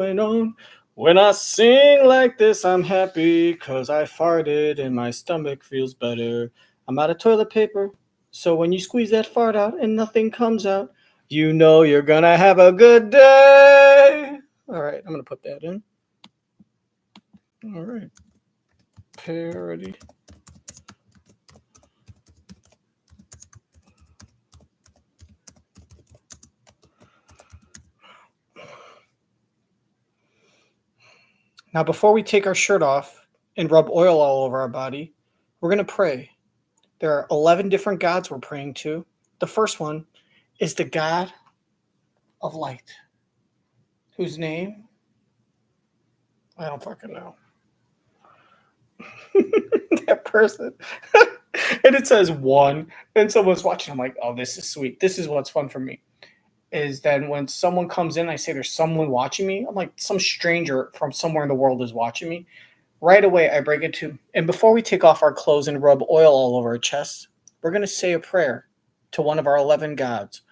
on. When I sing like this, I'm happy because I farted and my stomach feels better. I'm out of toilet paper, so when you squeeze that fart out and nothing comes out, you know you're gonna have a good day. All right, I'm gonna put that in. All right. Parody. Now, before we take our shirt off and rub oil all over our body, we're going to pray. There are 11 different gods we're praying to. The first one is the God of light, whose name I don't fucking know. That person. And it says one, and someone's watching. I'm like, oh, this is sweet. This is what's fun for me. Is that when someone comes in, I say there's someone watching me. I'm like, some stranger from somewhere in the world is watching me. Right away, I break into, and before we take off our clothes and rub oil all over our chest, we're going to say a prayer to one of our 11 gods.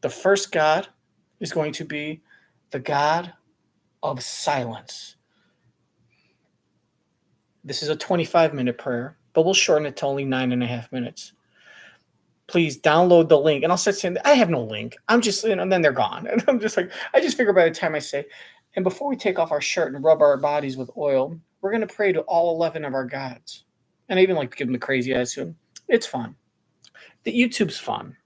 The first god is going to be the God of silence. This is a 25-minute prayer, but we'll shorten it to only 9.5 minutes. Please download the link. And I'll start saying, I have no link. I'm just, and then they're gone. And I'm just like, I just figure by the time I say, and before we take off our shirt and rub our bodies with oil, we're going to pray to all 11 of our gods. And I even like to give them the crazy eyes to them. It's fun. The YouTube's fun.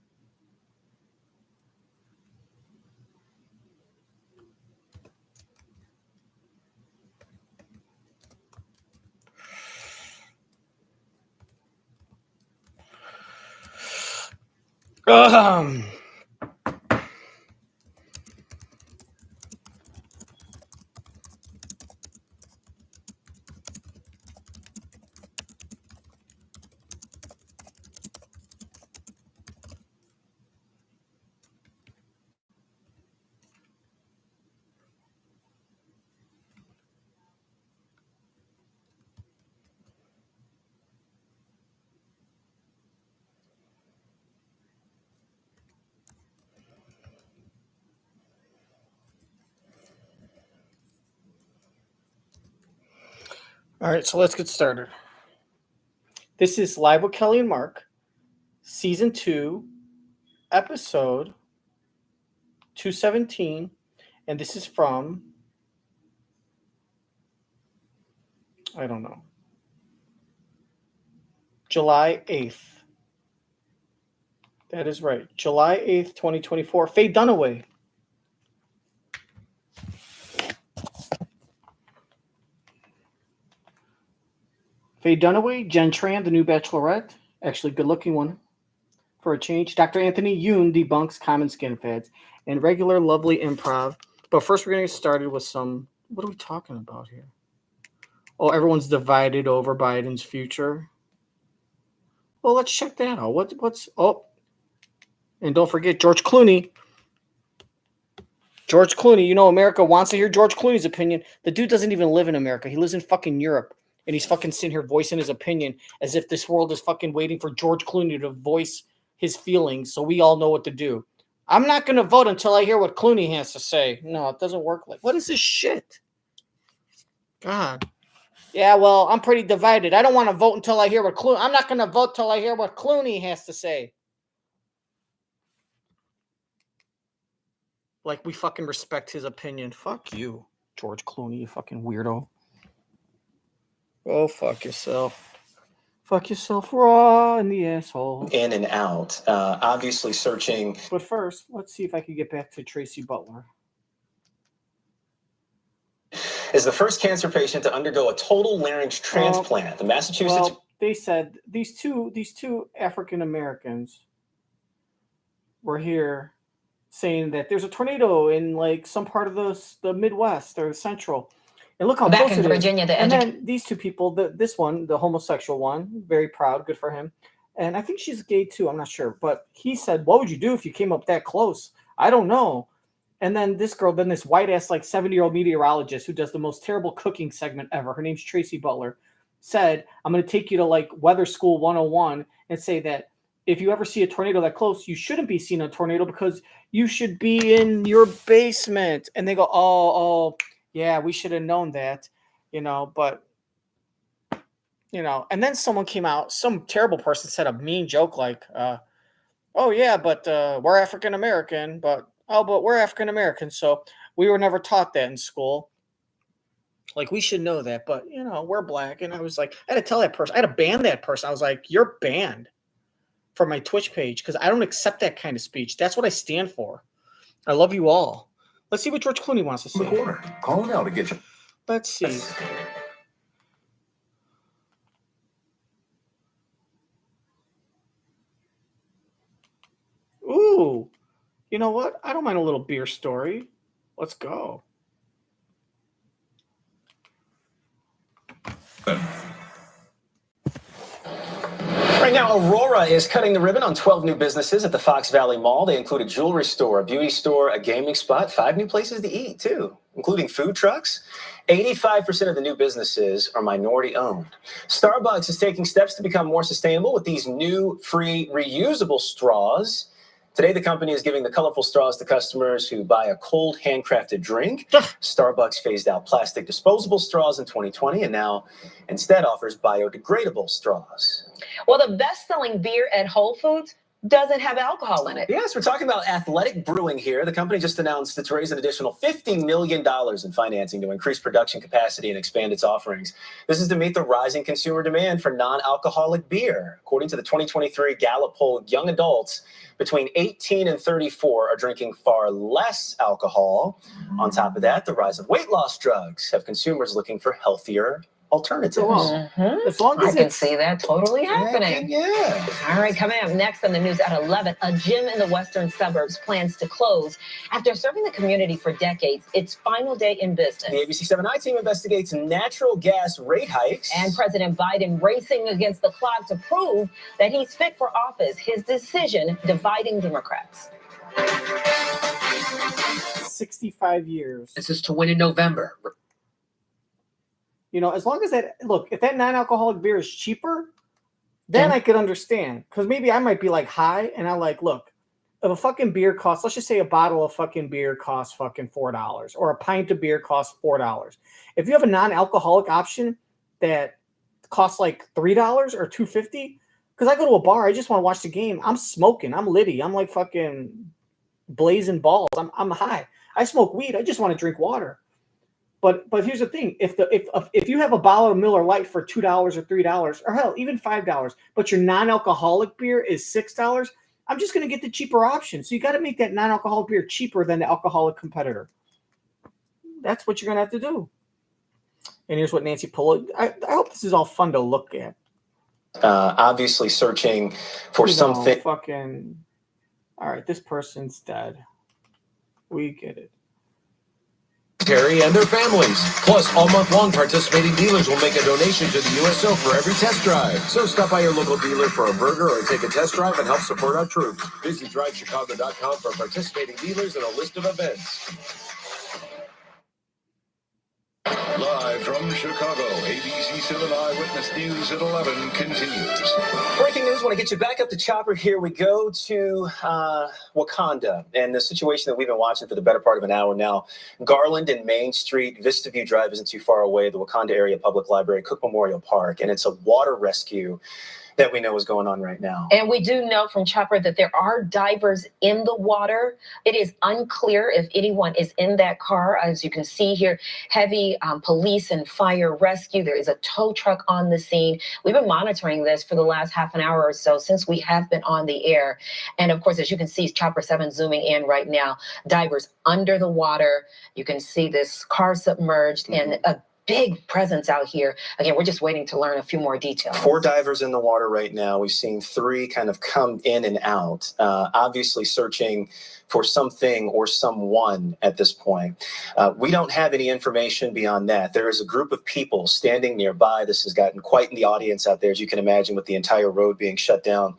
All right, so let's get started. This is Live with Kelly and Mark, Season 2, Episode 217, and this is from, I don't know, July 8th. That is right, July 8th, 2024. Faye Dunaway. Faye Dunaway, Jenn Tran, the new Bachelorette. Actually, good-looking one for a change. Dr. Anthony Youn debunks common skin fads and regular lovely improv. But first, we're going to get started with some... What are we talking about here? Oh, everyone's divided over Biden's future. Well, let's check that out. What's... Oh, and don't forget George Clooney. George Clooney. You know, America wants to hear George Clooney's opinion. The dude doesn't even live in America. He lives in fucking Europe. And he's fucking sitting here voicing his opinion as if this world is fucking waiting for George Clooney to voice his feelings so we all know what to do. I'm not going to vote until I hear what Clooney has to say. No, it doesn't work like... What is this shit? God. Yeah, well, I'm pretty divided. I don't want to vote until I hear what Clooney... I'm not going to vote till I hear what Clooney has to say. Like we fucking respect his opinion. Fuck you, George Clooney, you fucking weirdo. Oh, fuck yourself. Fuck yourself raw in the asshole. In and out, obviously searching. But first, let's see if I can get back to Tracy Butler. Is the first cancer patient to undergo a total larynx transplant. The Massachusetts... Well, they said these two African Americans were here saying that there's a tornado in like some part of the Midwest or Central. And look how back close in it Virginia, is. And then these two people, this one, the homosexual one, very proud, good for him. And I think she's gay too, I'm not sure. But he said, what would you do if you came up that close? I don't know. And then this girl, then this white-ass, like 70-year-old meteorologist who does the most terrible cooking segment ever, her name's Tracy Butler, said, I'm going to take you to like Weather School 101 and say that if you ever see a tornado that close, you shouldn't be seeing a tornado because you should be in your basement. And they go, oh, yeah, we should have known that, but, and then someone came out, some terrible person said a mean joke like, oh, yeah, but we're African-American, but we're African-American, so we were never taught that in school. Like, we should know that, but, we're black. And I was like, I had to tell that person, I had to ban that person. I was like, you're banned from my Twitch page because I don't accept that kind of speech. That's what I stand for. I love you all. Let's see what George Clooney wants to say. In the corner. Call him now to get you. Let's see. Ooh. You know what? I don't mind a little beer story. Let's go. Right now, Aurora is cutting the ribbon on 12 new businesses at the Fox Valley Mall. They include a jewelry store, a beauty store, a gaming spot, 5 new places to eat, too, including food trucks. 85% of the new businesses are minority-owned. Starbucks is taking steps to become more sustainable with these new free reusable straws. Today, the company is giving the colorful straws to customers who buy a cold handcrafted drink. Starbucks phased out plastic disposable straws in 2020 and now instead offers biodegradable straws. Well, the best-selling beer at Whole Foods doesn't have alcohol in it. Yes, we're talking about Athletic Brewing here. The company just announced it's raised an additional $50 million in financing to increase production capacity and expand its offerings. This is to meet the rising consumer demand for non-alcoholic beer. According to the 2023 Gallup poll, young adults between 18 and 34 are drinking far less alcohol. On top of that, the rise of weight loss drugs have consumers looking for healthier alternatives. As long as I can see that totally happening. Yeah. All right, coming up next on the news at 11, a gym in the western suburbs plans to close after serving the community for decades. Its final day in business. The ABC 7i team investigates natural gas rate hikes. And President Biden racing against the clock to prove that he's fit for office. His decision dividing Democrats. 65 years. This is to win in November. As long as if that non-alcoholic beer is cheaper, then I could understand. Because maybe I might be like high and I look, if a fucking beer costs, let's just say a bottle of fucking beer costs fucking $4 or a pint of beer costs $4. If you have a non-alcoholic option that costs like $3 or $2.50, because I go to a bar, I just want to watch the game. I'm smoking. I'm litty. I'm like fucking blazing balls. I'm high. I smoke weed. I just want to drink water. But here's the thing: if you have a bottle of Miller Lite for $2 or $3 or hell even $5, but your non-alcoholic beer is $6, I'm just going to get the cheaper option. So you got to make that non-alcoholic beer cheaper than the alcoholic competitor. That's what you're going to have to do. And here's what Nancy Pelosi. I hope this is all fun to look at. Obviously, searching for something. Fucking. All right, this person's dead. We get it. Terry and their families. Plus, all month long, participating dealers will make a donation to the USO for every test drive. So stop by your local dealer for a burger or take a test drive and help support our troops. Visit DriveChicago.com for participating dealers and a list of events. Live from Chicago, ABC 7 Eyewitness News at 11 continues. Breaking news, want to get you back up to Chopper. Here we go to Wakanda and the situation that we've been watching for the better part of an hour now. Garland and Main Street, Vista View Drive isn't too far away, the Wakanda Area Public Library, Cook Memorial Park, and it's a water rescue that we know is going on right now. And we do know from Chopper that there are divers in the water. It is unclear if anyone is in that car. As you can see here, heavy police and fire rescue. There is a tow truck on the scene. We've been monitoring this for the last half an hour or so since we have been on the air. And of course, as you can see, Chopper 7 zooming in right now. Divers under the water. You can see this car submerged and a big presence out here. Again, we're just waiting to learn a few more details. 4 divers in the water right now. We've seen 3 kind of come in and out, obviously searching for something or someone at this point. We don't have any information beyond that. There is a group of people standing nearby. This has gotten quite in the audience out there, as you can imagine, with the entire road being shut down.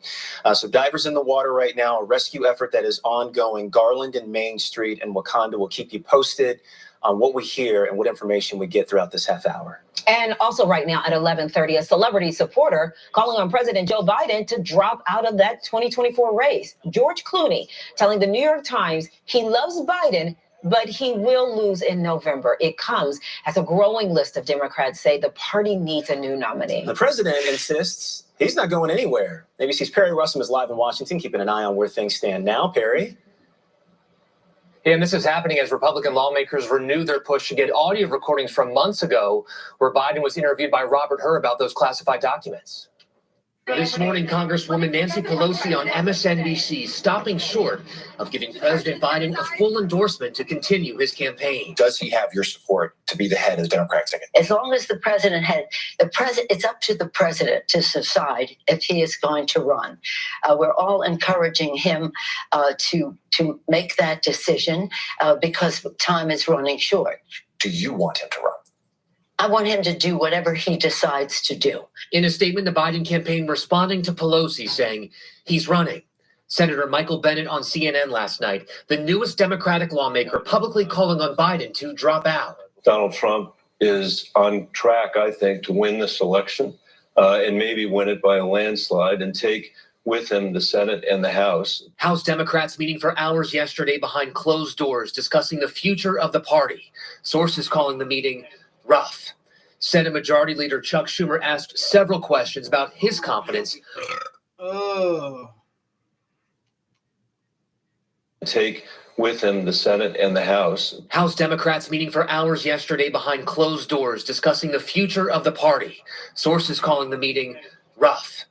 So divers in the water right now, a rescue effort that is ongoing. Garland and Main Street and Wakanda will keep you posted on what we hear and what information we get throughout this half hour. And also right now at 11:30, a celebrity supporter calling on President Joe Biden to drop out of that 2024 race. George Clooney telling the New York Times he loves Biden, but he will lose in November. It comes as a growing list of Democrats say the party needs a new nominee. The president insists he's not going anywhere. ABC's Perry Russell is live in Washington, keeping an eye on where things stand now. Perry? And this is happening as Republican lawmakers renew their push to get audio recordings from months ago where Biden was interviewed by Robert Hur about those classified documents. This morning, Congresswoman Nancy Pelosi on MSNBC stopping short of giving President Biden a full endorsement to continue his campaign. Does he have your support to be the head of the Democratic ticket? As long as the president it's up to the president to decide if he is going to run. We're all encouraging him to make that decision because time is running short. Do you want him to run? I want him to do whatever he decides to do. In a statement, the Biden campaign responding to Pelosi saying he's running. Senator Michael Bennet on CNN last night, the newest Democratic lawmaker, publicly calling on Biden to drop out. Donald Trump is on track, I think, to win this election and maybe win it by a landslide and take with him the Senate and the House. House Democrats meeting for hours yesterday behind closed doors discussing the future of the party. Sources calling the meeting rough. Senate Majority Leader Chuck Schumer asked several questions about his confidence. Take with him the Senate and the House. House Democrats meeting for hours yesterday behind closed doors discussing the future of the party. Sources calling the meeting rough.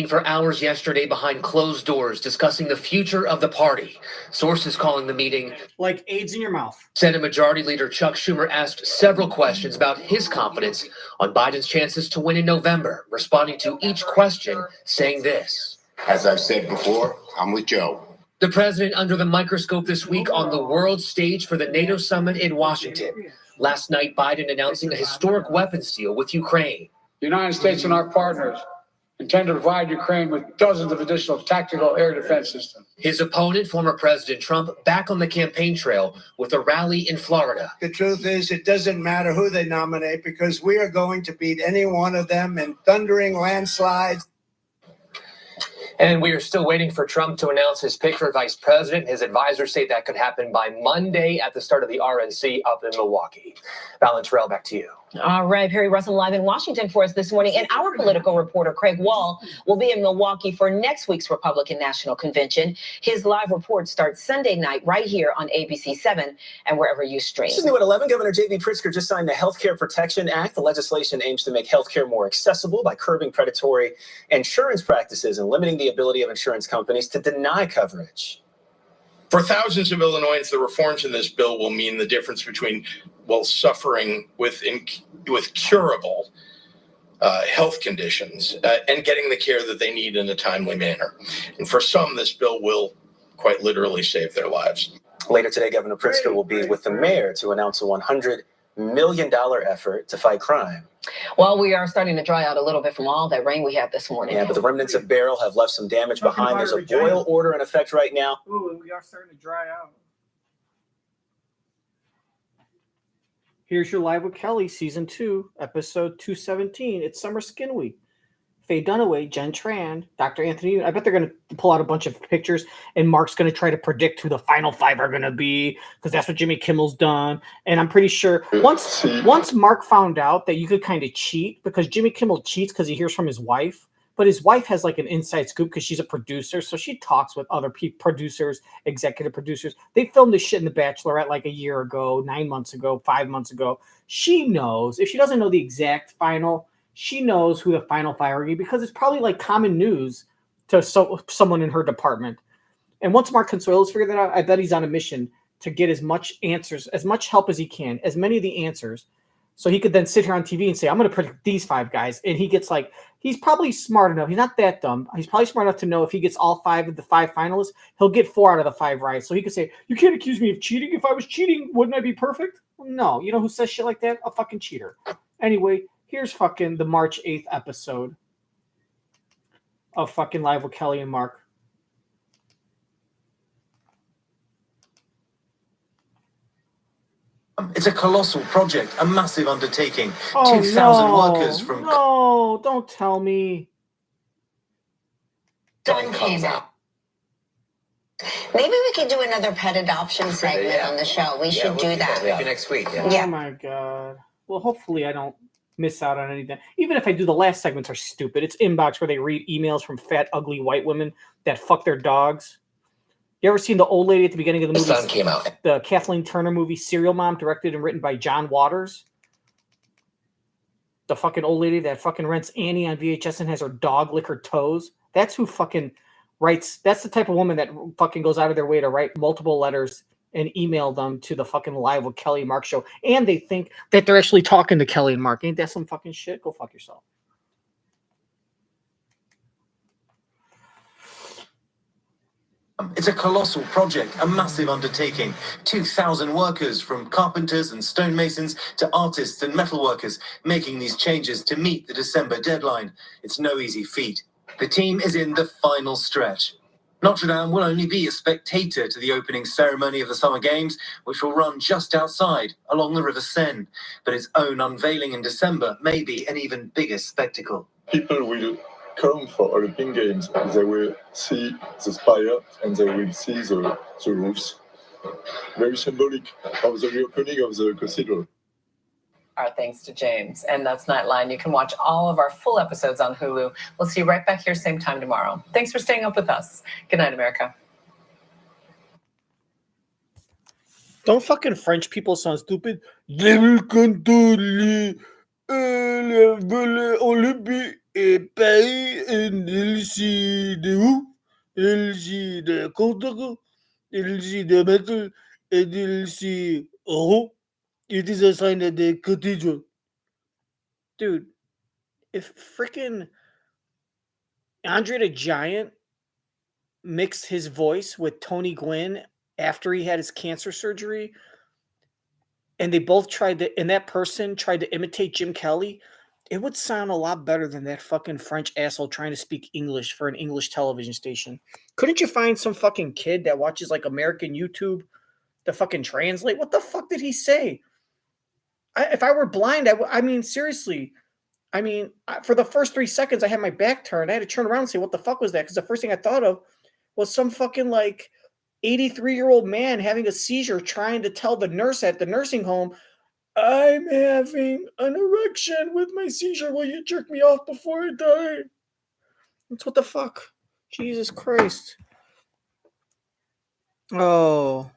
For hours yesterday behind closed doors discussing the future of the party. Sources calling the meeting like AIDS in your mouth. Senate Majority Leader Chuck Schumer asked several questions about his confidence on Biden's chances to win in November, responding to each question saying this. As I've said before, I'm with Joe. The president under the microscope this week on the world stage for the NATO summit in Washington. Last night, Biden announcing a historic weapons deal with Ukraine. The United States and our partners intend to provide Ukraine with dozens of additional tactical air defense systems. His opponent, former President Trump, back on the campaign trail with a rally in Florida. The truth is, it doesn't matter who they nominate because we are going to beat any one of them in thundering landslides. And we are still waiting for Trump to announce his pick for vice president. His advisors say that could happen by Monday at the start of the RNC up in Milwaukee. Val and Terrell, back to you. All right, Perry Russell live in Washington for us this morning. And our political reporter, Craig Wall, will be in Milwaukee for next week's Republican National Convention. His live report starts Sunday night right here on ABC 7 and wherever you stream. This is new at 11. Governor J.B. Pritzker just signed the Healthcare Protection Act. The legislation aims to make healthcare more accessible by curbing predatory insurance practices and limiting the ability of insurance companies to deny coverage. For thousands of Illinoisans, the reforms in this bill will mean the difference between, suffering with curable health conditions and getting the care that they need in a timely manner. And for some, this bill will quite literally save their lives. Later today, Governor Pritzker will be with the mayor to announce a $100 million effort to fight crime. Well, we are starting to dry out a little bit from all that rain we had this morning. Yeah, but the remnants of Beryl have left some damage behind. There's a boil order in effect right now. Ooh, we are starting to dry out. Here's your Live with Kelly, Season 2, Episode 217. It's Summer Skin Week. Faye Dunaway, Jenn, Tran, Dr. Anthony Youn. I bet they're going to pull out a bunch of pictures, and Mark's going to try to predict who the final five are going to be, because that's what Jimmy Kimmel's done. And I'm pretty sure once Mark found out that you could kind of cheat, because Jimmy Kimmel cheats because he hears from his wife, but his wife has like an inside scoop because she's a producer, so she talks with other producers, executive producers. They filmed this shit in The Bachelorette like a year ago, 9 months ago, 5 months ago. She knows. If she doesn't know the exact final, she knows who the final five are, because it's probably like common news to someone in her department. And once Mark Consuelos figured that out, I bet he's on a mission to get as much answers, as much help as he can, as many of the answers, so he could then sit here on TV and say, I'm going to predict these five guys. And he gets like, he's probably smart enough. He's not that dumb. He's probably smart enough to know if he gets all five of the five finalists, he'll get 4 out of the 5 right. So he could say, you can't accuse me of cheating. If I was cheating, wouldn't I be perfect? No. You know who says shit like that? A fucking cheater. Anyway, here's fucking the March 8th episode of fucking Live with Kelly and Mark. It's a colossal project, a massive undertaking. Oh, 2,000 workers from... No, don't tell me. Sun came out. Maybe we could do another pet adoption segment on the show. We should do that. Maybe next week. Oh my god. Well, hopefully I don't miss out on anything. Even if I do, the last segments are stupid. It's Inbox where they read emails from fat, ugly white women that fuck their dogs. You ever seen the old lady at the beginning of the movie? The Sun came out. The Kathleen Turner movie, Serial Mom, directed and written by John Waters. The fucking old lady that fucking rents Annie on VHS and has her dog lick her toes. That's who fucking writes. That's the type of woman that fucking goes out of their way to write multiple letters and email them to the fucking Live with Kelly and Mark show. And they think that they're actually talking to Kelly and Mark. Ain't that some fucking shit? Go fuck yourself. It's a colossal project, a massive undertaking. 2,000 workers, from carpenters and stonemasons to artists and metalworkers, making these changes to meet the December deadline. It's no easy feat. The team is in the final stretch. Notre Dame will only be a spectator to the opening ceremony of the Summer Games, which will run just outside, along the River Seine. But its own unveiling in December may be an even bigger spectacle. People will come for Olympic Games. They will see the spire and they will see the roofs. Very symbolic of the reopening of the cathedral. Our thanks to James. And that's Nightline. You can watch all of our full episodes on Hulu. We'll see you right back here same time tomorrow. Thanks for staying up with us. Good night, America. Don't fucking French people sound stupid. They will control Olympique et Paris and they'll see the roof, they'll see the contour, they'll see the metal, and they'll see it is a sign of the cathedral. Dude, if freaking Andre the Giant mixed his voice with Tony Gwynn after he had his cancer surgery, and they both tried to, and that person tried to imitate Jim Kelly, it would sound a lot better than that fucking French asshole trying to speak English for an English television station. Couldn't you find some fucking kid that watches like American YouTube to fucking translate? What the fuck did he say? If I were blind, I mean, seriously. I mean, for the first 3 seconds, I had my back turned. I had to turn around and say, what the fuck was that? Because the first thing I thought of was some fucking like 83-year-old man having a seizure trying to tell the nurse at the nursing home, I'm having an erection with my seizure. Will you jerk me off before I die? That's what the fuck. Jesus Christ. Oh.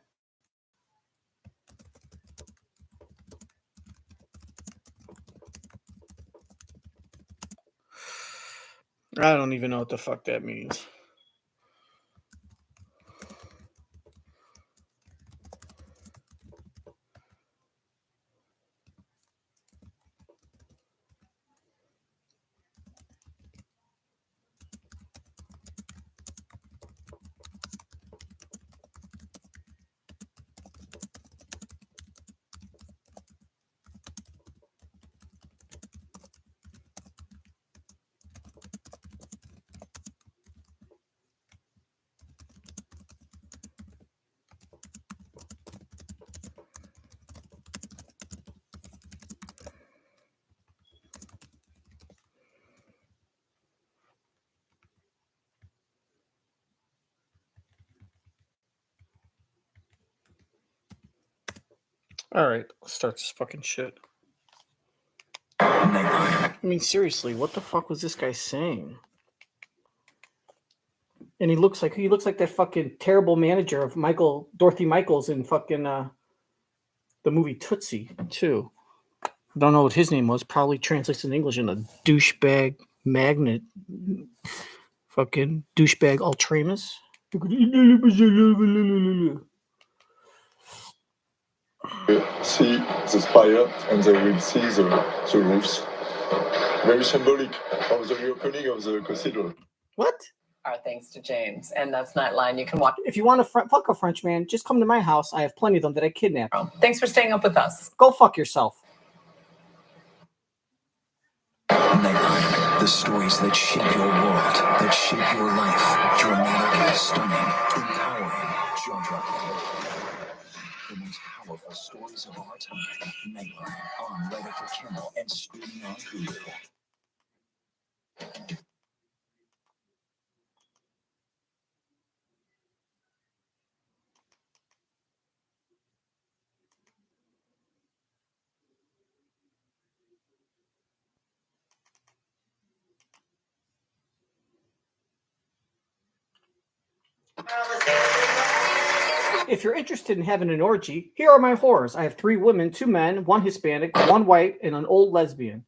I don't even know what the fuck that means. All right, let's start this fucking shit. I mean, seriously, what the fuck was this guy saying? And he looks like that fucking terrible manager of Dorothy Michaels in fucking the movie Tootsie too. Don't know what his name was. Probably translates in English in a douchebag magnet. Fucking douchebag Ultramus. See the spire and they will see the roofs. Very symbolic of the reopening of the cathedral. What? Our thanks to James. And that's Nightline. You can watch. If you want to fuck a Frenchman, just come to my house. I have plenty of them that I kidnap. Thanks for staying up with us. Go fuck yourself. Nightline. The stories that shape your world, that shape your life. Dramatic, stunning, empowering, jaw-dropping. the most powerful stories of our time. Nightline on right after Kimmel and streaming on Hulu. If you're interested in having an orgy, here are my whores. I have 3 women, 2 men, 1 Hispanic, 1 white, and an old lesbian.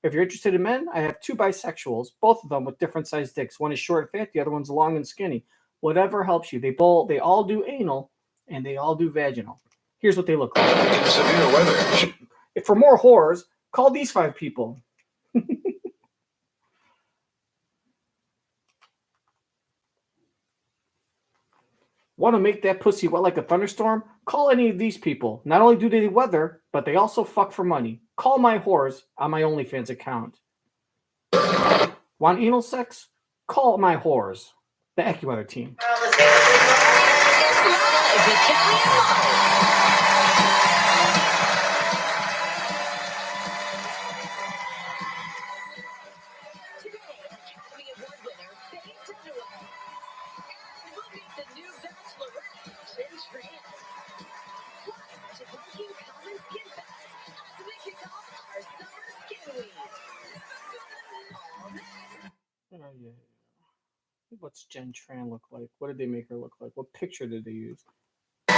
If you're interested in men, I have 2 bisexuals, both of them with different sized dicks. One is short and fat, the other one's long and skinny. Whatever helps you. They all do anal, and they all do vaginal. Here's what they look like. Severe weather. If for more whores, call these 5 people. Want to make that pussy wet like a thunderstorm? Call any of these people. Not only do they weather, but they also fuck for money. Call my whores on my OnlyFans account. Want anal sex? Call my whores. The AccuWearher team. Academy Award winner Faye Dunaway. And we'll meet the new Bachelorette, Tran. Plus, debunking common skin facts as we kick off our summer skin week. All next. Oh, yeah. What's Jenn Tran look like? What did they make her look like? What picture did they use? Today,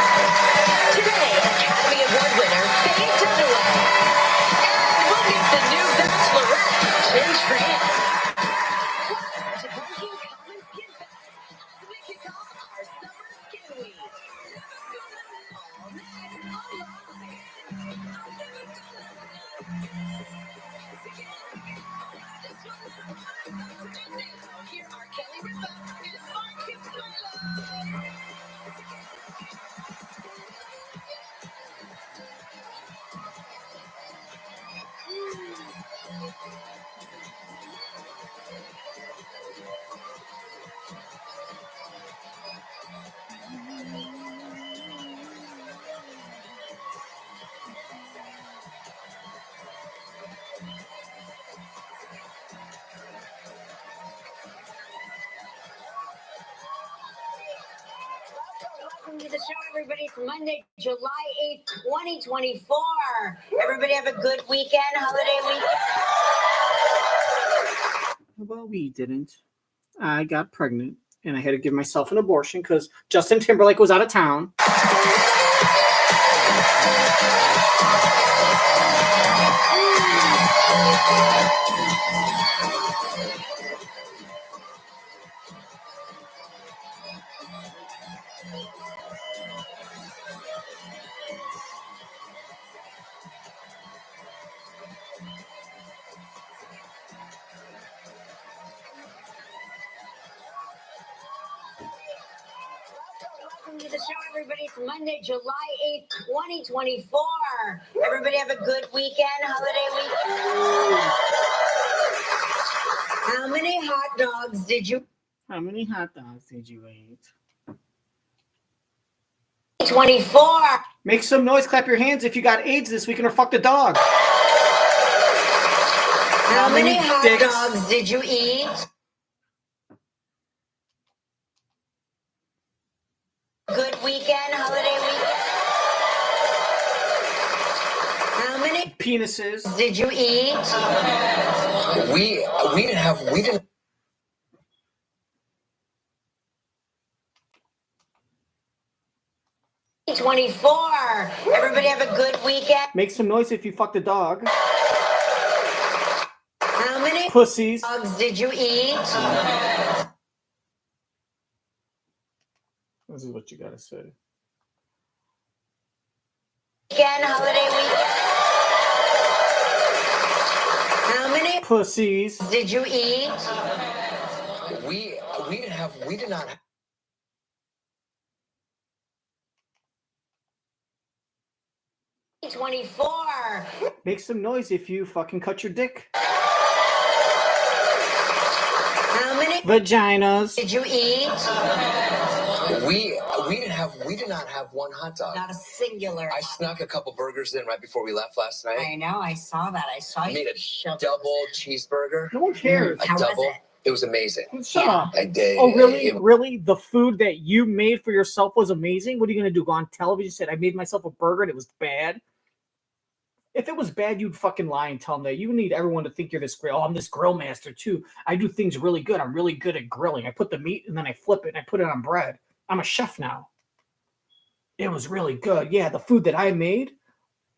Academy Award winner Faye Dunaway. And we'll meet the new Bachelorette, Tran. Plus, debunking common skin facts as we kick off our summer skin week. All next, here are Kelly Ripa and Mark Consuelos. Welcome to the show, everybody. It's Monday, July 8th, 2024. Everybody have a good weekend, holiday weekend. Well, we didn't. I got pregnant, and I had to give myself an abortion because Justin Timberlake was out of town. Welcome to the show, everybody. It's Monday, July 8th, 2024. Everybody have a good weekend, holiday weekend. How many hot dogs did you? How many hot dogs did you eat? 24. Make some noise, clap your hands if you got AIDS this weekend or fucked a dog. How many hot dicks? dogs did you eat? Good weekend, holiday weekend. How many penises did you eat? We didn't. 24. Everybody have a good weekend. Make some noise if you fucked a dog. How many pussies dogs did you eat? This is what you gotta say. Weekend, holiday weekend. How many pussies did you eat? We did not. 24. Make some noise if you fucking cut your dick. How many vaginas did you eat? We We did not have one hot dog. Not a singular. I snuck a couple burgers in right before we left last night. I know. I saw that. I saw you. Made a double cheeseburger. No one cares. A How was double. it? It was amazing. Shut up. I did. Oh, really? Really? The food that you made for yourself was amazing? What are you going to do? Go on television and say, I made myself a burger and it was bad? If it was bad, you'd fucking lie and tell them that. You need everyone to think you're this grill. Oh, I'm this grill master too. I do things really good. I'm really good at grilling. I put the meat and then I flip it and I put it on bread. I'm a chef now. It was really good. Yeah, the food that I made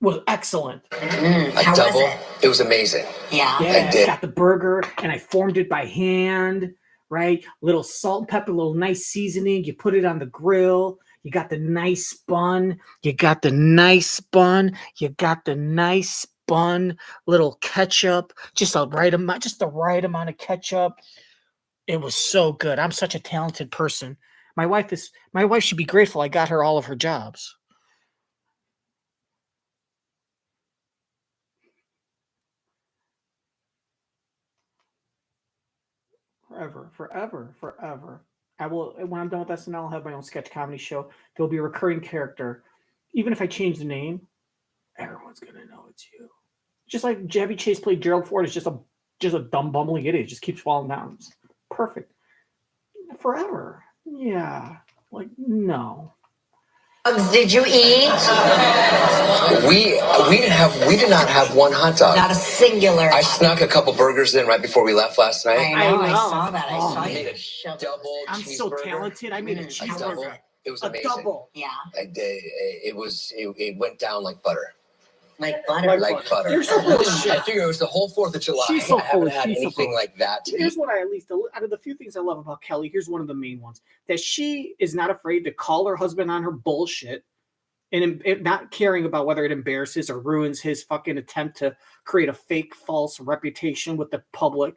was excellent. A double. It was amazing. Yeah. Yeah, I did. got the burger and I formed it by hand, right? Little salt and pepper, little nice seasoning. You put it on the grill. You got the nice bun. You got the nice bun. You got the nice bun. Little ketchup, just the right amount of ketchup. It was so good. I'm such a talented person. My wife should be grateful I got her all of her jobs. Forever. I will, when I'm done with SNL, I'll have my own sketch comedy show. There'll be a recurring character. Even if I change the name, everyone's gonna know it's you. Just like Chevy Chase played Gerald Ford, is just a dumb bumbling idiot. Just keeps falling down. It's perfect. Forever. Yeah. Like, no. Did you eat? We did not have one hot dog. Not a singular. I snuck a couple burgers in right before we left last night. I know. I saw that. I saw I you. made a double I'm cheeseburger. so talented. I made a A double. cheeseburger. It was A amazing. double. Yeah. I did. It went down like butter. Like butter. Like butter. You're so full of shit. I figure it was the whole 4th of July. She's so I full haven't of- had she's so anything full of- like that to Here's eat. what I, at least out of the few things I love about Kelly, here's one of the main ones. That she is not afraid to call her husband on her bullshit and not caring about whether it embarrasses or ruins his fucking attempt to create a fake, false reputation with the public.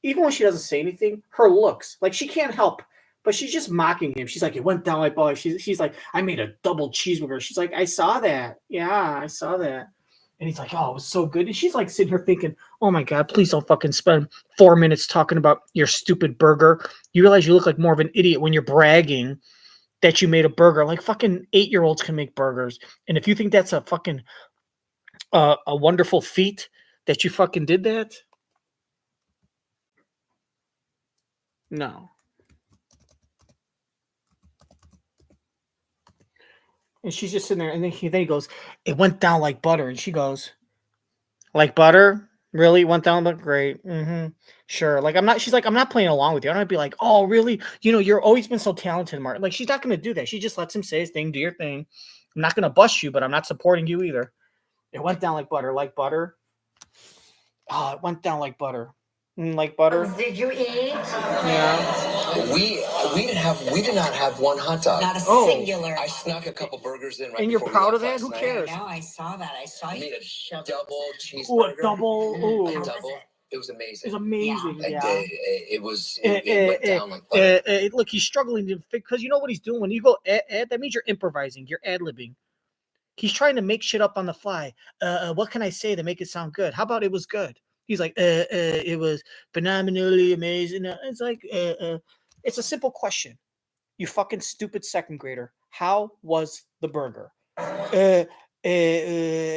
Even when she doesn't say anything, her looks, like she can't help, but she's just mocking him. She's like, it went down like boy. She's like, I made a double cheeseburger. She's like, I saw that. Yeah, I saw that. And he's like, oh, it was so good. And she's like sitting here thinking, oh my God, please don't fucking spend 4 minutes talking about your stupid burger. You realize you look like more of an idiot when you're bragging that you made a burger. Like fucking 8-year-olds can make burgers. And if you think that's a fucking a wonderful feat that you fucking did that, no. And she's just sitting there, and then he goes, it went down like butter. And she goes, like butter? Really? It went down like great. Mm-hmm. Sure. Like she's like, I'm not playing along with you. I'm not be like, oh, really? You know, you're always been so talented, Martin. Like, she's not going to do that. She just lets him say his thing, do your thing. I'm not going to bust you, but I'm not supporting you either. It went down like butter. Like butter? Oh, it went down like butter. Like butter? Did you eat? Yeah. We did not have one hot dog. Not a singular. I snuck a couple burgers in right And you're before proud we of left that? Who last cares? No, I saw that. I saw night. I you. made a double cheeseburger. Ooh, a double. Ooh. A double. It was amazing. It's amazing. I Yeah. did. It went down like butter. Look, he's struggling to because you know what he's doing when you go ad, that means you're improvising, you're ad-libbing. He's trying to make shit up on the fly. What can I say to make it sound good? How about it was good? He's like, it was phenomenally amazing. It's like, it's a simple question. You fucking stupid second grader. How was the burger? It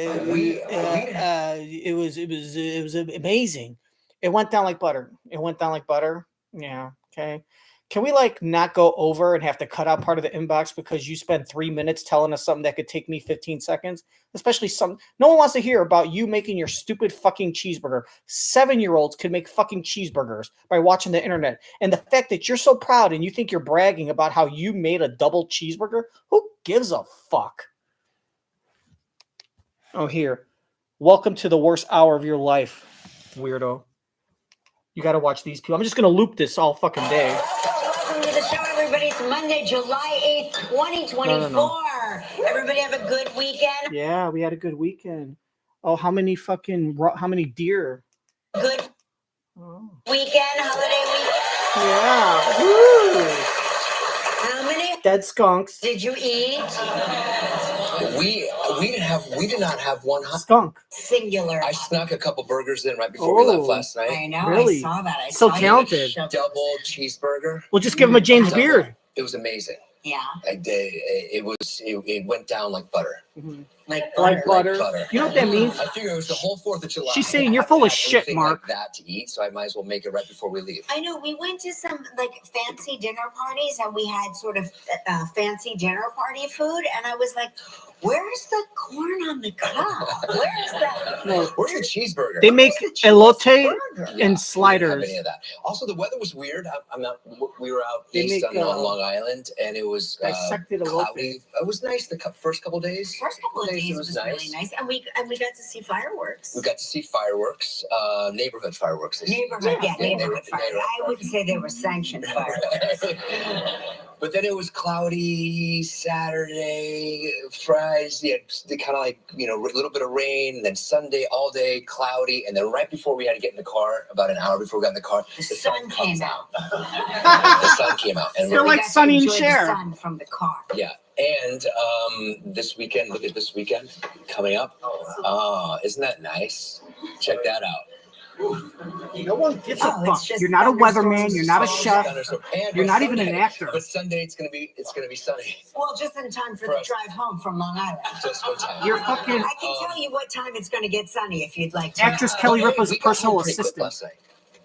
was amazing. It went down like butter. It went down like butter. Yeah. Okay. Can we like not go over and have to cut out part of the inbox because you spent 3 minutes telling us something that could take me 15 seconds? Especially no one wants to hear about you making your stupid fucking cheeseburger. 7-year-olds can make fucking cheeseburgers by watching the internet. And the fact that you're so proud and you think you're bragging about how you made a double cheeseburger, who gives a fuck? Oh, here. Welcome to the worst hour of your life, weirdo. You got to watch these people. I'm just going to loop this all fucking day. Welcome to the show, everybody. It's Monday, July 8th, 2024. No. Everybody have a good weekend. Yeah, we had a good weekend. Oh, how many deer? Good weekend, holiday weekend. Yeah. Woo. How many Dead skunks. did you eat? We did not have one hot skunk. Singular. I snuck a couple burgers in right before we left last night. I know. Really? I saw that. I So saw you talented. shove- Double cheeseburger. We'll just give him a James Double. Beard. It was amazing. Yeah. It went down like butter. Mm-hmm. Like butter. Butter. You know what that means? I figure it was the whole 4th of July. She's saying I you're haven't full of had shit, anything Mark. like that to eat, so I might as well make it right before we leave. I know we went to some like fancy dinner parties and we had sort of fancy dinner party food, and I was like, "Where's the corn on the cob? Where's that? No. Where's the cheeseburger? They make elote Yeah, and we sliders. didn't have any of that. Also, the weather was weird. We were out They east make, on Long Island, and it was dissected elote. cloudy. It was nice the first couple days. First couple of days it was really nice, and we got to see fireworks. We got to see fireworks, neighborhood fireworks. Neighborhood fireworks. I would say they were sanctioned fireworks. But then it was cloudy Saturday, Friday, kind of like, a little bit of rain, and then Sunday all day cloudy, and then right before we had to get in the car, about an hour before we got in the car, the sun came out. The sun came out. And They're like Sonny and Cher. The sun from the car. Yeah. And this weekend, look at this weekend coming up. Oh, isn't that nice? Check that out. No one gives a fuck. just You're not a weatherman. You're not a chef. And You're by not even an Sunday- actor. But Sunday it's gonna be sunny. Well, just in time for the drive home from Long Island. Just for time. You're fucking. I can tell you what time it's going to get sunny if you'd like to. Actress Kelly Ripa's We got personal home pretty quick assistant. last night.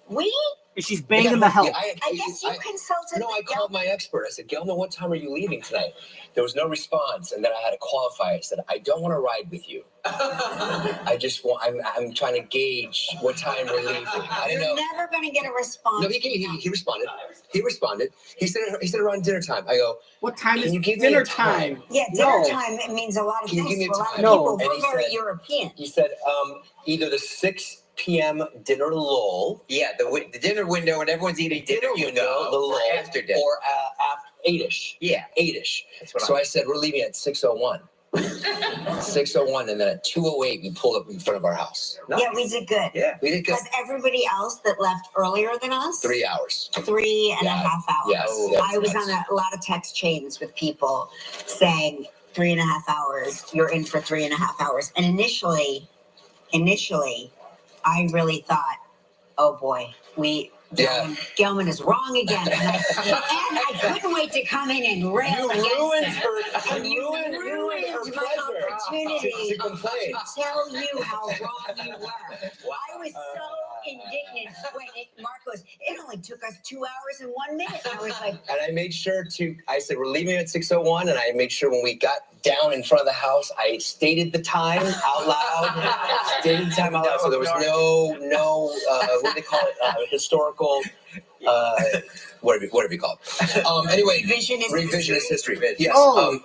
We? And she's banging the hell. I guess you consulted. No, I called my expert. I said, Gelman, what time are you leaving tonight? There was no response, and then I had to qualify. I said, I don't want to ride with you. I just want. I'm trying to gauge what time we're leaving. I didn't know. You're never going to get a response. No, he responded. He responded. He said around dinner time. I go, what time is you give me dinner a time? Yeah, dinner time it means a lot of Can you things give me a to a lot of time? No. people. And We're he very said- European. He said, either the 6 p.m. dinner lull. Yeah, the dinner window when everyone's eating dinner, the lull. after dinner. Or after 8-ish. Yeah. 8-ish. That's what So I said, we're leaving at 6:01. 6:01, and then at 2:08, we pulled up in front of our house. Yeah, we did good. Yeah. We did good. Because everybody else that left earlier than us, 3 hours. 3.5 hours. Yes, I was on a lot of text chains with people saying 3.5 hours, you're in for 3.5 hours. And initially, I really thought, oh boy, Gelman is wrong again. And I couldn't wait to come in and rail against him. And you ruined my opportunity to complain. to tell you how wrong you were. I was so indignant when Mark goes, it only took us 2 hours and 1 minute. And I was like, And I made sure I said, we're leaving at 6:01, and I made sure when we got down in front of the house, I stated the time out loud. So there was no what do they call it? Historical, whatever you call it. Anyway, revisionist history. Yes.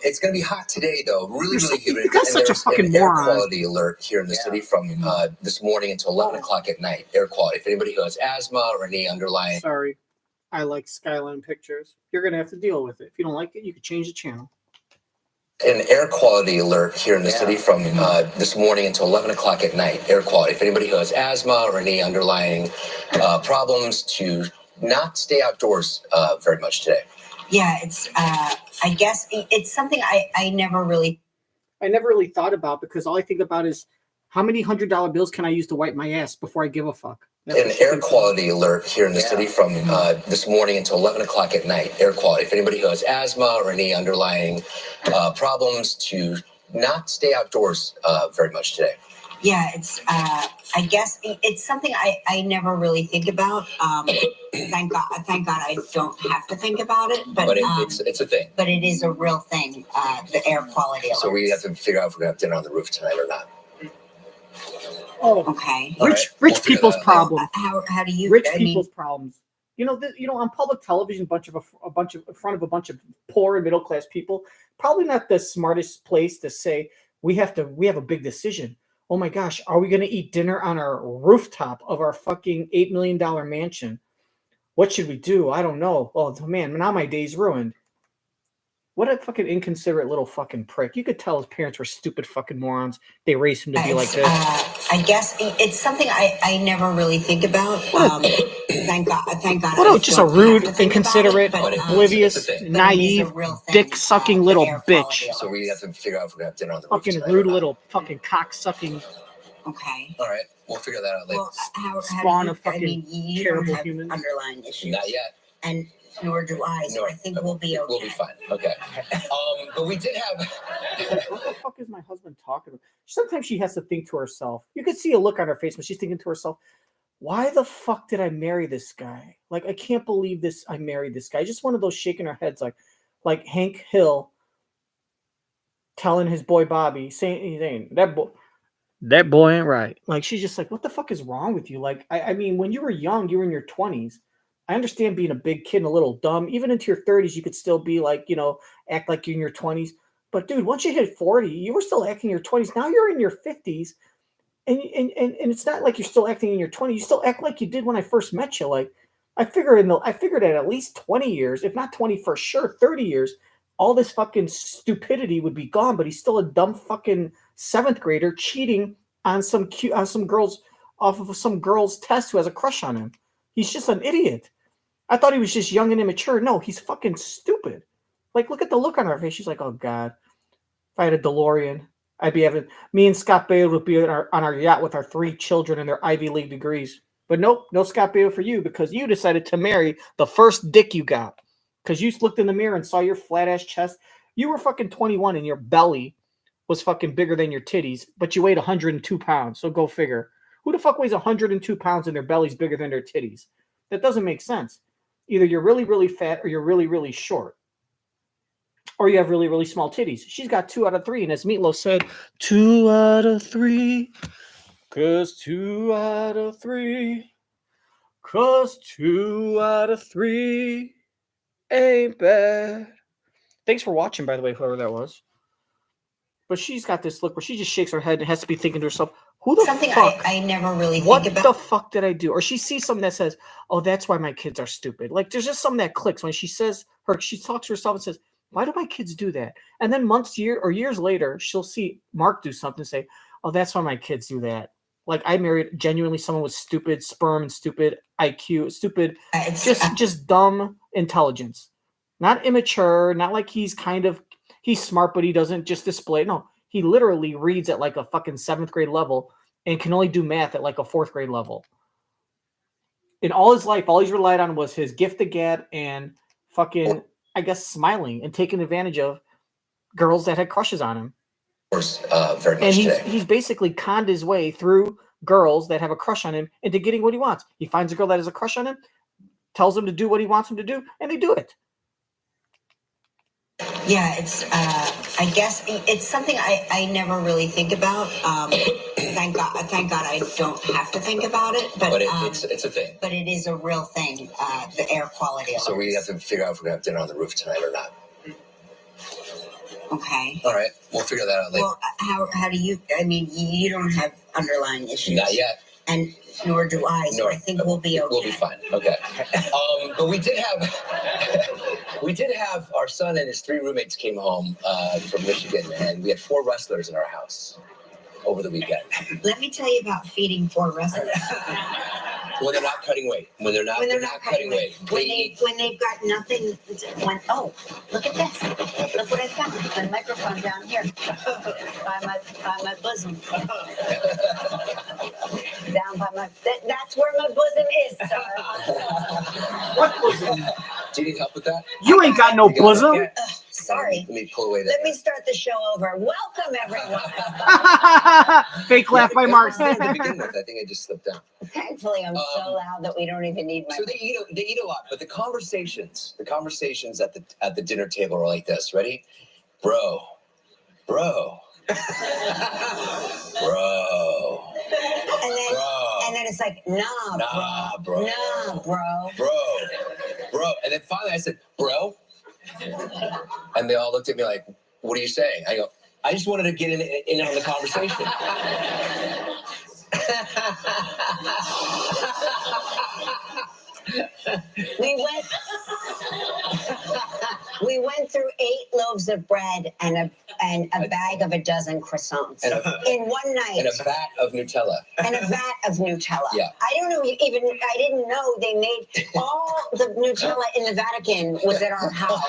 It's going to be hot today, though. Really humid. You guys And such a there's fucking an air moron. quality alert here in the city from this morning until 11 o'clock at night. Air quality. If anybody who has asthma or any underlying. Sorry. I like Skyline Pictures. You're going to have to deal with it. If you don't like it, you can change the channel. An air quality alert here in the city from this morning until 11 o'clock at night. Air quality. If anybody who has asthma or any underlying problems, to not stay outdoors very much today. yeah, it's, I guess it's something I never really thought about, because all I think about is how many $100 bills can I use to wipe my ass before I give a fuck? An air quality alert here in the city from this morning until 11 o'clock at night. Air quality. If anybody who has asthma or any underlying problems, to not stay outdoors very much today. Yeah, it's, I guess it's something I never really think about. Thank God I don't have to think about it. But it's a thing. But it is a real thing, the air quality alerts. So we have to figure out if we're going to have dinner on the roof tonight or not. Oh, okay. Rich people's problems. How do you? Rich people's problems. You know, on public television, in front of a bunch of poor and middle class people, probably not the smartest place to say we have a big decision. Oh my gosh, are we going to eat dinner on our rooftop of our fucking $8 million mansion? What should we do? I don't know. Oh man, now my day's ruined. What a fucking inconsiderate little fucking prick. You could tell his parents were stupid fucking morons. They raised him to be like this. I guess it's something I never really think about. Thank God. What just a rude, inconsiderate, oblivious, naive, dick-sucking little bitch. So we have to figure out if we're going to have dinner on the roof Fucking tonight rude or not. little fucking cock-sucking. Okay. All right, we'll figure that out later. Well, how Spawn do of fucking you terrible don't have humans. underlying issues. Not yet. And nor do I. So I think we'll be okay. We'll be fine. Okay. But we did have. What the fuck is my husband talking about? Sometimes she has to think to herself. You can see a look on her face when she's thinking to herself, why the fuck did I marry this guy? Like, I can't believe this. I married this guy. Just one of those shaking her heads like Hank Hill telling his boy Bobby, saying that boy ain't right. Like, she's just like, what the fuck is wrong with you? Like, I mean, when you were young, you were in your 20s. I understand being a big kid and a little dumb. Even into your 30s, you could still be like, act like you're in your 20s. But dude, once you hit 40, you were still acting in your 20s. Now you're in your 50s. And it's not like you're still acting in your 20s. You still act like you did when I first met you. Like, I figured at least 20 years, if not 20 for sure, 30 years, all this fucking stupidity would be gone. But he's still a dumb fucking 7th grader cheating on some girls off of some girl's test who has a crush on him. He's just an idiot. I thought he was just young and immature. No, he's fucking stupid. Like, look at the look on her face. She's like, oh God, if I had a DeLorean, I'd be having, me and Scott Baio would be on our yacht with our 3 children and their Ivy League degrees. But nope, no Scott Baio for you, because you decided to marry the first dick you got. Because you looked in the mirror and saw your flat ass chest. You were fucking 21 and your belly was fucking bigger than your titties, but you weighed 102 pounds. So go figure. Who the fuck weighs 102 pounds and their belly's bigger than their titties? That doesn't make sense. Either you're really, really fat or you're really, really short. Or you have really, really small titties. She's got 2 out of 3. And as Meatloaf said, 2 out of 3. Cause 2 out of 3. Cause 2 out of 3 ain't bad. Thanks for watching, by the way, whoever that was. But she's got this look where she just shakes her head and has to be thinking to herself, who the fuck? I never really think what about. The fuck did I do? Or she sees something that says, oh, that's why my kids are stupid. Like, there's just something that clicks when she talks to herself and says, why do my kids do that? And then years later, she'll see Mark do something and say, oh, that's why my kids do that. Like, I married genuinely someone with stupid sperm and stupid IQ, just dumb intelligence. Not immature, not like he's smart, but he doesn't just display. No, he literally reads at like a fucking 7th grade level and can only do math at like a 4th grade level. In all his life, all he's relied on was his gift of gab and fucking, I guess, smiling and taking advantage of girls that had crushes on him. Very much. And he's basically conned his way through girls that have a crush on him into getting what he wants. He finds a girl that has a crush on him, tells him to do what he wants him to do, and they do it. Yeah, it's. I guess it's something I never really think about. Thank God I don't have to think about it. But it's a thing. But it is a real thing. The air quality. So we have to figure out if we're gonna have dinner on the roof tonight or not. Okay. All right, we'll figure that out later. Well, how do you? I mean, you don't have underlying issues. Not yet. And nor do I. So I think we'll be okay. We'll be fine. Okay. But we did have our son and his 3 roommates came home from Michigan, and we had 4 wrestlers in our house over the weekend. Let me tell you about feeding 4 wrestlers. When they're not cutting weight. When they're not cutting weight. When they've got nothing. Oh, look at this. Look what I found. My microphone down here. by my bosom. Down by my. That's where my bosom is, sir. What bosom? Do you need help with that? You ain't got no bosom. Sorry. Let me pull away that. Let me start the show over. Welcome, everyone. Fake laugh by Mark. To begin with, I think I just slipped down. Thankfully, I'm so loud that we don't even need my. So they eat a lot, but the conversations at the dinner table are like this. Ready? Bro. And then it's like, nah, bro. And then finally I said, bro. And they all looked at me like, what are you saying? I go, I just wanted to get in on the conversation. We went through 8 loaves of bread and a bag of a dozen croissants in one night. And a vat of Nutella. Yeah. I didn't know they made all the Nutella in the Vatican was at our house.